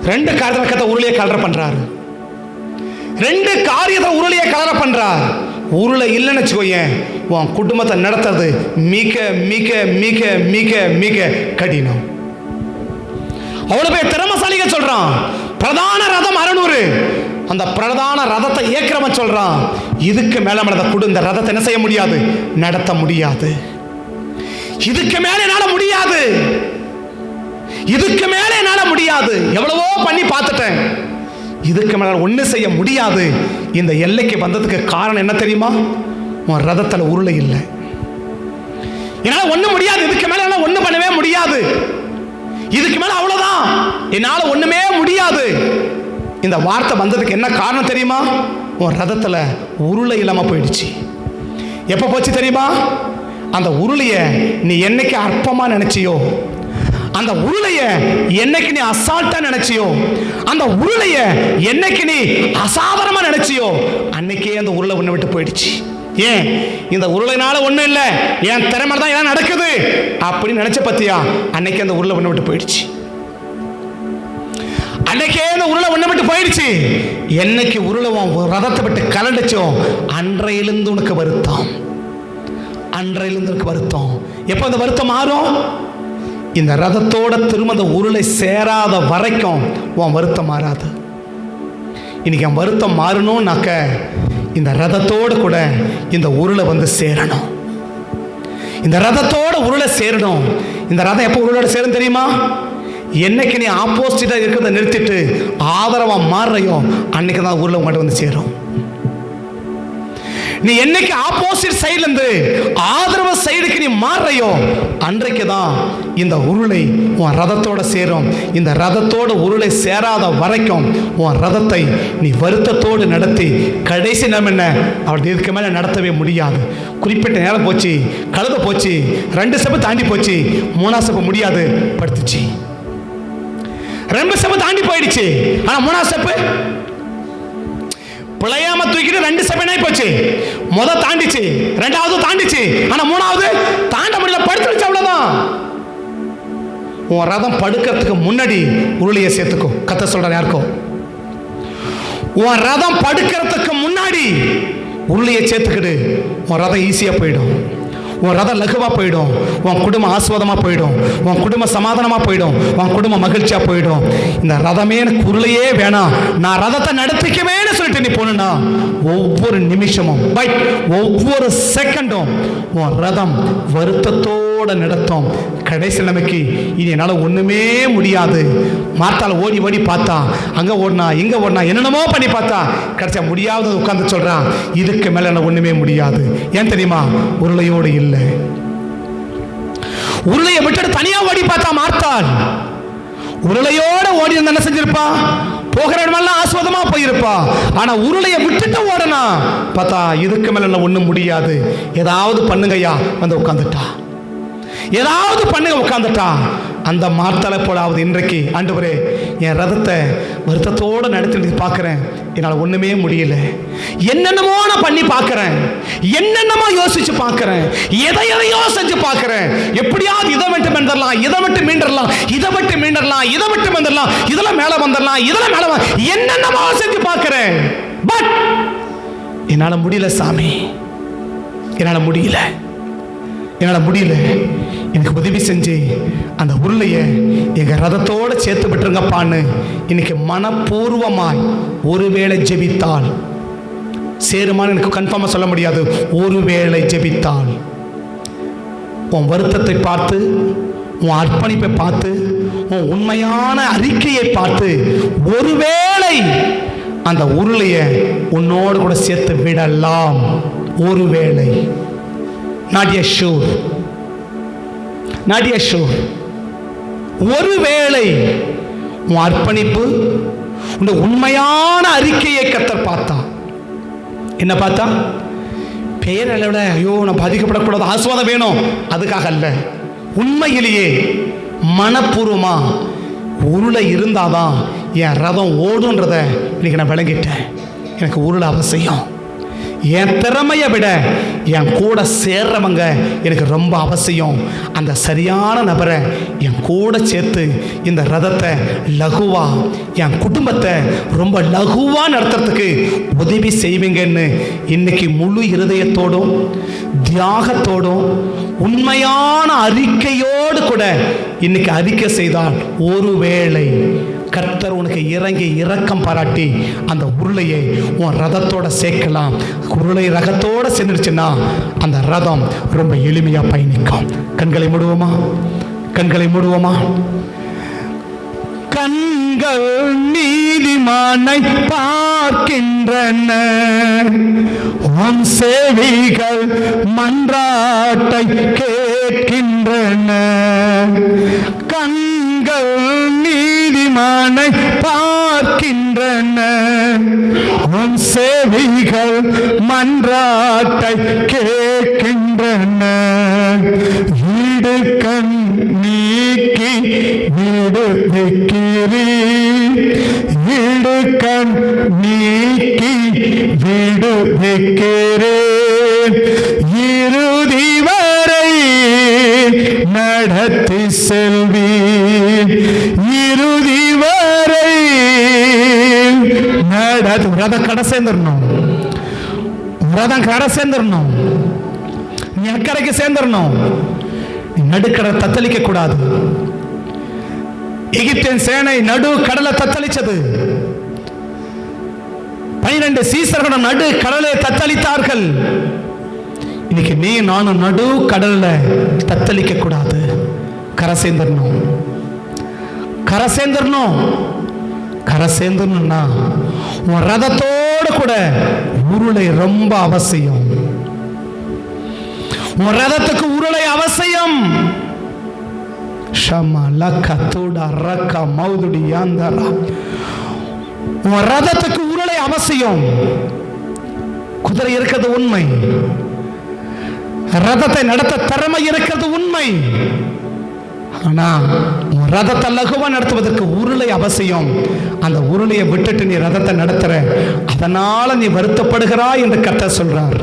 2 காரியத்தை உருளையை கலர பண்றாரு. 2 காரியத்தை உருளையை கலர பண்றார். உருளை இல்லைன்னு வச்சுக்கோயேன், உன் குடும்பத்தை நடத்துறது மிக மிக மிக மிக மிக கடினம். அவ்வளவு பேர் திறமசாலிகள் சொல்றான். பிரதான ரதம் 600. அந்த பிரதான ரதத்தை ஏக்கிறவன் சொல்றான், இதுக்கு மேல இந்த ரதத்தை என்ன செய்ய முடியாது, நடத்த முடியாது. இதுக்கு மேல என்னால முடியாது, இதுக்கு மேல என்னால முடியாது. எவ்வளவோ பண்ணி பார்த்துட்டேன், இதுக்கு மேல ஒண்ணு செய்ய முடியாது. இந்த எல்லைக்கு வந்ததுக்கு காரணம் என்ன தெரியுமா? உன் ரதத்துல உருளை இல்லை. என்னால ஒண்ணு முடியாது, இதுக்கு மேல என்னால ஒண்ணு பண்ணவே முடியாது, இதுக்கு மேல அவ்வளவுதான், என்னால ஒண்ணுமே முடியாது. இந்த வார்த்தை வந்ததுக்கு என்ன காரணம் தெரியுமா? உன் ரதத்துல உருளை இல்லாம போயிடுச்சு. எப்ப போச்சு தெரியுமா? அந்த உருளைய நீ என்னைக்கு அற்பமா நினைச்சியோ, அந்த உருளைய என்னைக்கு நீ அசால்ட்டா நினைச்சியோ, அந்த உருளைய என்னைக்கு நீ அசாதாரணமா நினைச்சியோ, அன்னைக்கே அந்த உருளை ஒண்ணு விட்டு போயிடுச்சு. ஏன்? இந்த உருளைனால ஒண்ணும் இல்லை, என் திறமை தான் எல்லாம் நடக்குது அப்படின்னு நினைச்ச பத்தியா, அன்னைக்கு அந்த உருளை ஒண்ணு விட்டு போயிடுச்சு. அன்னைக்கே அந்த உருளை ஒண்ணு விட்டு போயிடுச்சு. என்னைக்கு உருளை ரதத்தை விட்டு கலண்டுச்சோ, அன்றையிலிருந்து உனக்கு வருத்தம், அன்றையிலிருந்து உனக்கு வருத்தம். எப்போ அந்த வருத்தம் மாறும்? இந்த ரதத்தோட திரும்ப அந்த உருளை சேராத வரைக்கும் உன் வருத்தம் மாறாது. இன்னைக்கு என் வருத்தம் மாறணும்னாக்க இந்த ரதத்தோடு கூட இந்த உருளை வந்து சேரணும். இந்த ரதத்தோட உருளை சேரணும். இந்த ரதம் எப்போ உருளோட சேரும் தெரியுமா? என்னைக்கு நீ ஆப்போசிட்டா இருக்கிறத நிறுத்திட்டு ஆதரவா மாறுறையோ, அன்னைக்கு தான் உருளை உங்கள்கிட்ட வந்து சேரும். நீ என்னைக்கு ஆப்போசிட் சைடுல இருந்து ஆதரவு சைடுக்கு நீ மாறுறையோ, அன்றைக்கு தான் இந்த உருளை உன் ரதத்தோட சேரும். இந்த ரதத்தோட உருளை சேராத வரைக்கும் உன் ரதத்தை நீ வருத்தத்தோடு நடத்தி கடைசி நேரம் என்ன, அவள் இதுக்கு மேலே நடத்தவே முடியாது. குறிப்பிட்ட நேரம் போச்சு, கழுத போச்சு, 2 ஸ்டெப்பு தாண்டி போச்சு, 3ஆம் ஸ்டெப்பு முடியாது, படுத்துச்சு. 2 ஸ்டெப்பு தாண்டி போயிடுச்சு, ஆனா 3ஆம் ஸ்டெப்பு பிழையாம தூக்கிட்டு 2 ஸ்டெப் போச்சு. முதல் தாண்டிச்சு, 2வது தாண்டிச்சு, ஆனா 3வது தாண்ட முடியல, படுத்துடுச்சு. அவ்வளவுதான். உன் ரதம் படுக்கிறதுக்கு முன்னாடி உருளையை சேர்த்துக்கும். கத்த சொல்ற யாருக்கும், உன் ரதம் படுக்கிறதுக்கு முன்னாடி உருளையை சேர்த்துக்கிடு. உன் ரதம் ஈஸியா போயிடும், உன் ரதம் லகுவா போயிடும், உன் குடும்பம் ஆஸ்வாதமா போயிடும், உன் குடும்பம் சமாதானமா போயிடும், உன் குடும்பம் மகிழ்ச்சியா போயிடும். இந்த ரதமே எனக்கு உருளையே வேணாம், நான் ரதத்தை நடத்திக்கவேன்னு சொல்லிட்டு நீ போனா, ஒவ்வொரு நிமிஷமும் ஒவ்வொரு செகண்டும் உன் ரதம் வருத்தத்தோட நடத்தும். கடைசி நிலைமைக்கு இனி என்னால ஒண்ணுமே முடியாது. மார்த்தால ஓடி ஓடி பார்த்தா, அங்க ஓடினா இங்க ஓடினா, என்னென்னமோ பண்ணி பார்த்தா, கடைசியா முடியாத உட்கார்ந்து சொல்றான், இதுக்கு மேல என்ன ஒண்ணுமே முடியாது. ஏன் தெரியுமா? உருளையோடு இல்லை. உருளையை விட்டுட்டு தனியா ஓடி பார்த்தா மார்த்தாள். உருளையோட ஓடி இருந்தா என்ன செஞ்சிருப்பா? போகிற இடமெல்லாம் ஆஸ்வாதமா போயிருப்பா. ஆனா உருளையை விட்டுட்டு ஓடனா பார்த்தா, இதுக்கு மேல என்ன ஒண்ணும் முடியாது. ஏதாவது பண்ணுங்கய்யா வந்து உட்கார்ந்துட்டா, ஏதாவது பண்ணுங்க உட்கார்ந்துட்டா. அந்த மார்த்தாளை போலாவது இன்றைக்கு, ஆண்டவரே என் ரதத்தை வருத்தத்தோடு நடத்தி பார்க்கிறேன், என்னால் ஒண்ணுமே முடியல, என்னென்னமோ நான் பண்ணி பார்க்கிறேன், என்னென்னமோ யோசிச்சு பார்க்கிறேன், எதையோ செஞ்சு பார்க்கிறேன், எப்படியாவது இதை விட்டு வந்துடலாம், இதை விட்டு மீண்டரலாம், இதை விட்டு மீண்டரலாம், இதை விட்டு வந்துடலாம், இதெல்லாம் மேல வந்துடலாம், இதெல்லாம் மேல என்னென்னமோ செஞ்சு பார்க்கிறேன். பட் என்னால முடியல சாமி, என்னால முடியல, என்னால் முடியல, எனக்கு உதவி செஞ்சு அந்த உருளையை எங்க ரதத்தோட சேர்த்து விட்டுருங்கப்பான்னு இன்னைக்கு மனப்பூர்வமாய் ஒருவேளை ஜெபித்தால் சேருமான்னு எனக்கு கன்ஃபார்மா சொல்ல முடியாது. ஒருவேளை ஜெபித்தால் உன் வருத்தத்தை பார்த்து, உன் அர்ப்பணிப்பை பார்த்து, உன் உண்மையான அறிக்கையை பார்த்து ஒருவேளை அந்த உருளையை உன்னோடு கூட சேர்த்து விடலாம். ஒருவேளை, not yet sure, not yet sure. ஒருவேளை உன் அர்ப்பணிப்பு, உன் உண்மையான அறிக்கையை கர்த்தர் பார்த்தா, என்ன பார்த்தா? பெயர் அளவிட ஐயோ நான் பாதிக்கப்படக்கூடாது, ஆஸ்வாதம் வேணும், அதுக்காக அல்ல. உண்மையிலேயே மனப்பூர்வமா உருளை இருந்தாதான் என் ரதம் ஓடுன்றத இன்னைக்கு நான் விளங்கிட்டேன். எனக்கு உருளை அவசியம், என் திறமையை விட என் கூட சேர்றவங்க எனக்கு ரொம்ப அவசியம். அந்த சரியான நபரை என் கூட சேர்த்து இந்த ரதத்தை லகுவா, என் குடும்பத்தை ரொம்ப லகுவா நடத்துறதுக்கு உதவி செய்வீங்கன்னு இன்னைக்கு முழு இருதயத்தோடும் தியாகத்தோடும் உண்மையான அறிக்கையோடு கூட இன்னைக்கு அறிக்கை செய்தால் ஒருவேளை கர்த்தர் உனக்கு இறங்கி இரக்கம் பாராட்டி அந்த உருளையை உன் ரதத்தோட சேர்க்கலாம். உருளை ரகத்தோட சேர்ந்துருச்சுன்னா அந்த ரதம் ரொம்ப எளிமையா பயணிக்கும். கண்களை மூடுவோமா? கண்களை மூடுவோமா? கண்கள் நீதிமானை பார்க்கின்றன, உன் செவிகள் மன்றாட்டை கேட்கின்றன. கண்கள் நீதிமானை பார்க்கின்றன, உன் செவிகள் மன்றாட்டை கேட்கின்றன. வீடு கண் நீக்கி வீடு வைக்கிறீர், வீடு கண் நீக்கி வீடு வைக்கிறேன். இறுதி வரை நடத்தி செல்வீர், இறுதி வரை நடத்தி. ரதம் கடை சேர்ந்துடணும், ரதம் கடை சேர்ந்துடணும், நீ அக்கறைக்கு சேர்ந்துடணும். நீ நடுக்கடலை தத்தளிக்க கூடாது. எகிப்தின் சேனை நடு கடலை தத்தளிச்சது. 12 சீசர்களும் நடு கடலை தத்தளித்தார்கள். இன்னைக்கு நீ நானும் நடு கடல்ல தத்தளிக்க கூடாது. கரை சேர்ந்துடணும், கரை சேர்ந்துடணும். கரை சேர்ந்துடணும்னா உன் ரதத்தோடு கூட உருளை ரொம்ப அவசியம். உன் ரதத்துக்கு உருளை அவசியம். உன் ரதத்துக்கு உருளை அவசியம். குதிரை இருக்கிறது உண்மை, ரதத்தை நடத்த திறமை இருக்கிறது உண்மை. ஆனா உன் ரதத்தை லகுவா நடத்துவதற்கு உருளை அவசியம். அந்த உருளையை விட்டுட்டு நீ ரதத்தை நடத்துற, அதனால நீ வருத்தப்படுகிறாய் என்று கர்த்தர் சொல்றார்.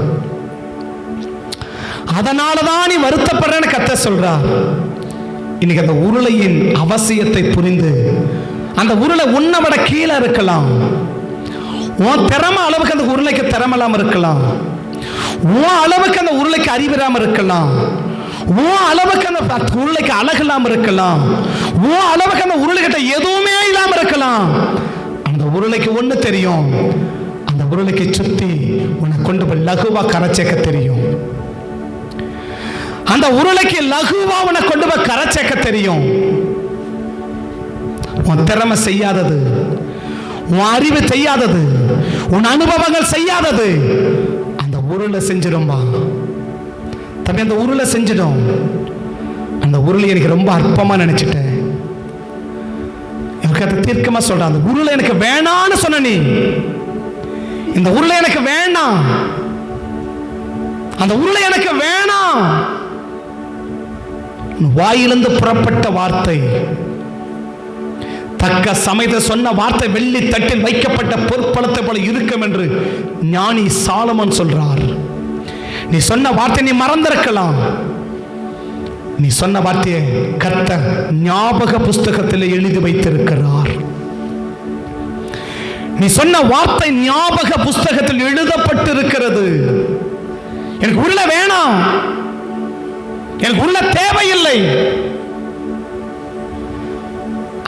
அதனாலதான் நீ வருத்தப்படுறன்னு கர்த்தர் சொல்றார். இன்னைக்கு அந்த உருளையின் அவசியத்தை புரிந்து, அந்த உருளை உன்னை விட கீழே இருக்கலாம். உன் திறமை அளவுக்கு அந்த உருளைக்கு திறமலாம இருக்கலாம், உன் அளவுக்கு அந்த உருளைக்கு அறிவிராம இருக்கலாம், உன் அளவுக்கு அந்த உருளைக்கு அழகு இல்லாம இருக்கலாம், உன் அளவுக்கு அந்த உருளைகிட்ட எதுவுமே இல்லாம இருக்கலாம். அந்த உருளைக்கு ஒண்ணு தெரியும், அந்த உருளைக்கு சுத்தி உன்னை கொண்டு போய் லகுவா கரை சேர்க்க தெரியும். அந்த உருளைக்கு லகுவா உன்னை கொண்டு போய் கரை சேர்க்க தெரியும். உன் திறமை செய்யாதது, உன் அறிவு செய்யாதது, உன் அனுபவங்கள் செய்யாதது அந்த உருளை செஞ்சிடும்பா. தம்பி, அந்த உருளை செஞ்சிடும். அந்த உருளை எனக்கு ரொம்ப அற்பமா நினைச்சிட்டேன். எனக்கு அதை தீர்க்கமா சொல்றேன். அந்த உருளை எனக்கு வேணான்னு சொன்ன நீ, இந்த உருளை எனக்கு வேணாம், அந்த உருளை எனக்கு வேணாம். வாயிலிருந்து புறப்பட்ட வார்த்தை, தக்க சமயத்தை சொன்ன வார்த்தை வெள்ளி தட்டில் வைக்கப்பட்ட பொற்பளத்தை போல இருக்கும் என்று ஞானி சாலமன் சொல்றார். நீ சொன்ன வார்த்தை நீ மறந்திருக்கலாம். நீ சொன்ன வார்த்தையை கர்த்தர் ஞாபக புஸ்தகத்தில் எழுதி வைத்திருக்கிறார். நீ சொன்ன வார்த்தை ஞாபக புஸ்தகத்தில் எழுதப்பட்டிருக்கிறது. எனக்கு உள்ள வேணாம், எனக்கு உள்ள தேவையில்லை.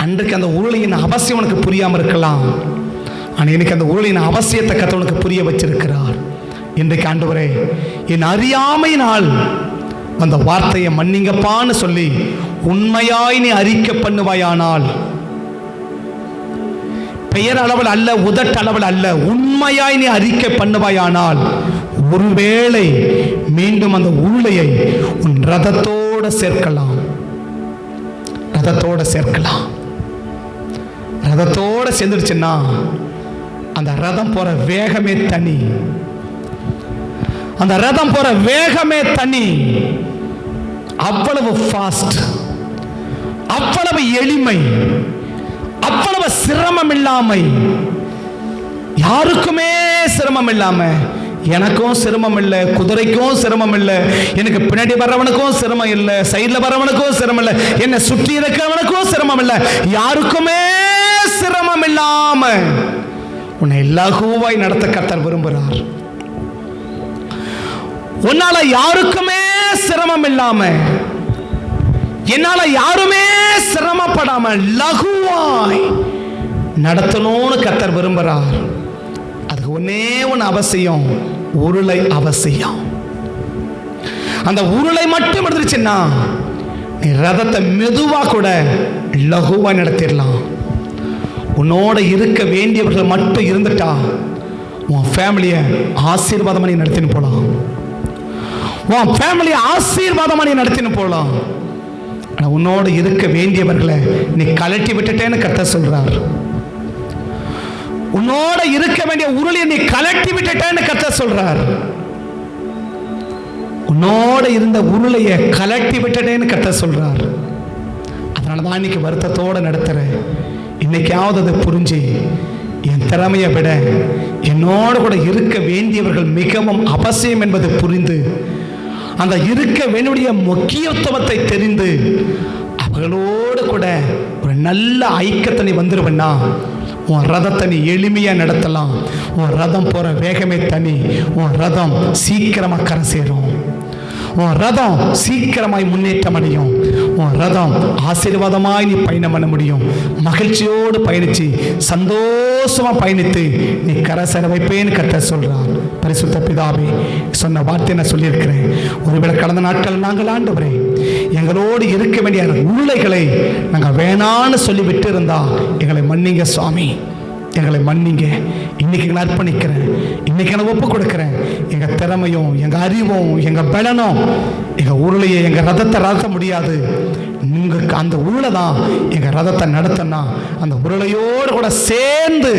அன்றைக்கு அந்த உருளையின் அவசியம் உனக்கு புரியாம இருக்கலாம். ஆனால் எனக்கு அந்த உருளையின் அவசியத்தை கர்த்தர் உனக்கு புரிய வச்சிருக்கிறார். இன்றைக்கு ஆண்டவரே, என் அறியாமையினால் அந்த வார்த்தையை மன்னிங்கப்பான்னு சொல்லி உண்மையாய் நீ அறிக்கை பண்ணுவாயானால், பெயர் அளவில் அல்ல, உதட்டு அளவில் அல்ல, உண்மையாய் நீ அறிக்கை பண்ணுவாயானால், ஒருவேளை மீண்டும் அந்த உருளையை உன் ரதத்தோட சேர்க்கலாம். ரதத்தோட சேர்க்கலாம். ரதத்தோட சேர்ந்துடுச்சுன்னா அந்த ரதம் போற வேகமே தனி. அந்த ரதம் போற வேகமே தனி. அவ்வளவு ஃபாஸ்ட், அவ்வளவு எளிமை, அவ்வளவு சிரமம் இல்லாமை, யாருக்குமே சிரமம் இல்லாம எனக்கும் சிரமம் இல்லை, குதிரைக்கும் சிரமம் இல்லை, எனக்கு பின்னாடி வர்றவனுக்கும் சிரமம் இல்லை, சைடில் வர்றவனுக்கும் சிரமம் இல்லை, என்னை சுற்றி இருக்கிறவனுக்கும் சிரமம் இல்லை, யாருக்குமே சிரமம் இல்லாம உன்னை லகுவாய் நடத்த கர்த்தர் விரும்புகிறார். உன்னால யாருக்குமே சிரமம் இல்லாம, என்னால யாருமே சிரமப்படாம லகுவாய் நடத்தணும்னு கர்த்தர் விரும்புகிறார். அதுக்கு ஒன்னே ஒன்று அவசியம், உருளை அவசியம். அந்த உருளை மட்டும் எடுத்துருச்சுன்னா நீ ரதத்தை மெதுவா கூட லகுவா நடத்திடலாம். உன்னோட இருக்க வேண்டியவர்கள் மட்டும் இருந்துட்டா உன் ஃபேமிலியை ஆசீர்வாதமா நீ நடத்தின்னு போலாம். உன் ஃபேமிலியை ஆசீர்வாதமா நீ நடத்தின்னு போலாம். உன்னோட இருக்க வேண்டியவர்களை நீ கலட்டி விட்டுட்டேன்னு கர்த்தர் சொல்றார். உன்னோட இருக்க வேண்டிய உருளையை நீ கலட்டி விட்டுட்டேன்னு கர்த்தர் சொல்றார். உன்னோட இருந்த உருளையை கலட்டி விட்டுட்டேன்னு கர்த்தர் சொல்றார். அதனாலதான் இன்னைக்கு வருத்தத்தோடு நடத்துறேன். இன்னைக்காவது அதை புரிஞ்சு என் திறமையை விட என்னோட கூட இருக்க வேண்டியவர்கள் மிகவும் அவசியம் என்பதை புரிந்து அந்த இருக்க வேண்டிய முக்கியத்துவத்தை தெரிந்து அவர்களோடு கூட ஒரு நல்ல ஐக்கியத்தை நீ வந்துருவன்னா உன் ரதத்தை நீ எளிமையா நடத்தலாம். உன் ரதம் போற வேகமே தனி. உன் ரதம் சீக்கிரமா கரை சேரும். உன் ரதம் சீக்கிரமாய் முன்னேற்றம் அடையும். உன் ரதம் ஆசீர்வாதமாய் நீ பயணம் பண்ண முடியும். மகிழ்ச்சியோடு பயணிச்சு சந்தோஷமா பயணித்து நீ கரை சேர வைப்பேன்னு கர்த்தர் சொல்றார். பரிசுத்த பிதாவே, சொன்ன வார்த்தை நான் சொல்லியிருக்கிறேன். ஒருவேளை கடந்த நாட்கள் நாங்கள் ஆண்டவரே எங்களோடு இருக்க வேண்டிய உருளைகளை நாங்கள் வேணான்னு சொல்லி விட்டு இருந்தா எங்களை மன்னிங்க சுவாமி, எங்களை மன்னிங்க. இன்னைக்கு நான் அர்ப்பணிக்கிறேன், இன்னைக்கு நான் ஒப்பு கொடுக்கிறேன். எங்க திறமையும் எங்க அறிவும் எங்க பலனும் எங்க உருளையை எங்க ரதத்தை நடத்த முடியாது. நீங்க அந்த உருளை தான் எங்க ரதத்தை நடத்தினா அந்த உருளையோடு கூட சேர்ந்து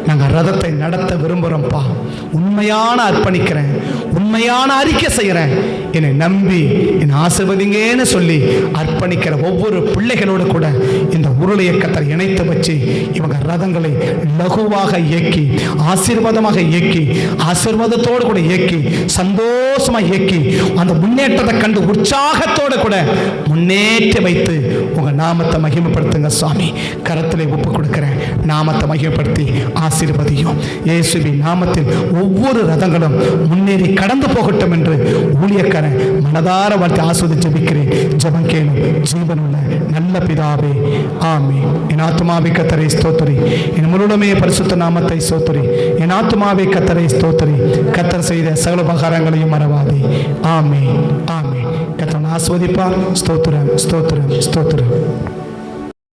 நாங்கள் ரதத்தை நடத்த விரும்புகிறோம்ப்பா. உண்மையான அர்ப்பணிக்கிறேன், உண்மையான அறிக்கை செய்கிறேன். என்னை நம்பி என்னை ஆசீர்வதிங்கன்னு சொல்லி அர்ப்பணிக்கிற ஒவ்வொரு பிள்ளைகளோடு கூட இந்த உருளையை கர்த்தர் இணைத்து வச்சு இவங்க ரதங்களை லகுவாக இயக்கி ஆசீர்வாதமாக இயக்கி ஆசீர்வாதத்தோடு கூட இயக்கி சந்தோஷமாக இயக்கி அந்த முன்னேற்றத்தை கண்டு உற்சாகத்தோடு கூட முன்னேற்ற வைத்து உங்க நாமத்தை மகிமைப்படுத்துங்க சுவாமி. கரத்திலே ஒப்பு கொடுக்கிறேன். நாமத்தை மகிமைப்படுத்தி ஆசீர்வதியும். இயேசுவின் நாமத்தில் ஒவ்வொரு ரதங்களும் முன்னேறி கடந்து போகட்டும் என்று ஊழியக்காரன் மனதார வாழ்த்து ஆஸ்வதி ஜெபிக்கிறேன். ஜெபம் கேளும் ஜீவனுள்ள நல்ல பிதாவே, ஆமென். என் ஆத்துமாவே கர்த்தரை ஸ்தோத்திரி, என் முழுமே பரிசுத்த நாமத்தை ஸ்தோத்திரி. என் ஆத்துமாவே கர்த்தரை ஸ்தோத்திரி, கர்த்தர் செய்த சகல உபகாரங்களையும் மறவாதே. ஆமென், ஆமென். கர்த்தர் ஆஸ்வதிப்பார். ஸ்தோத்திரம், ஸ்தோத்திரம், ஸ்தோத்திரம்.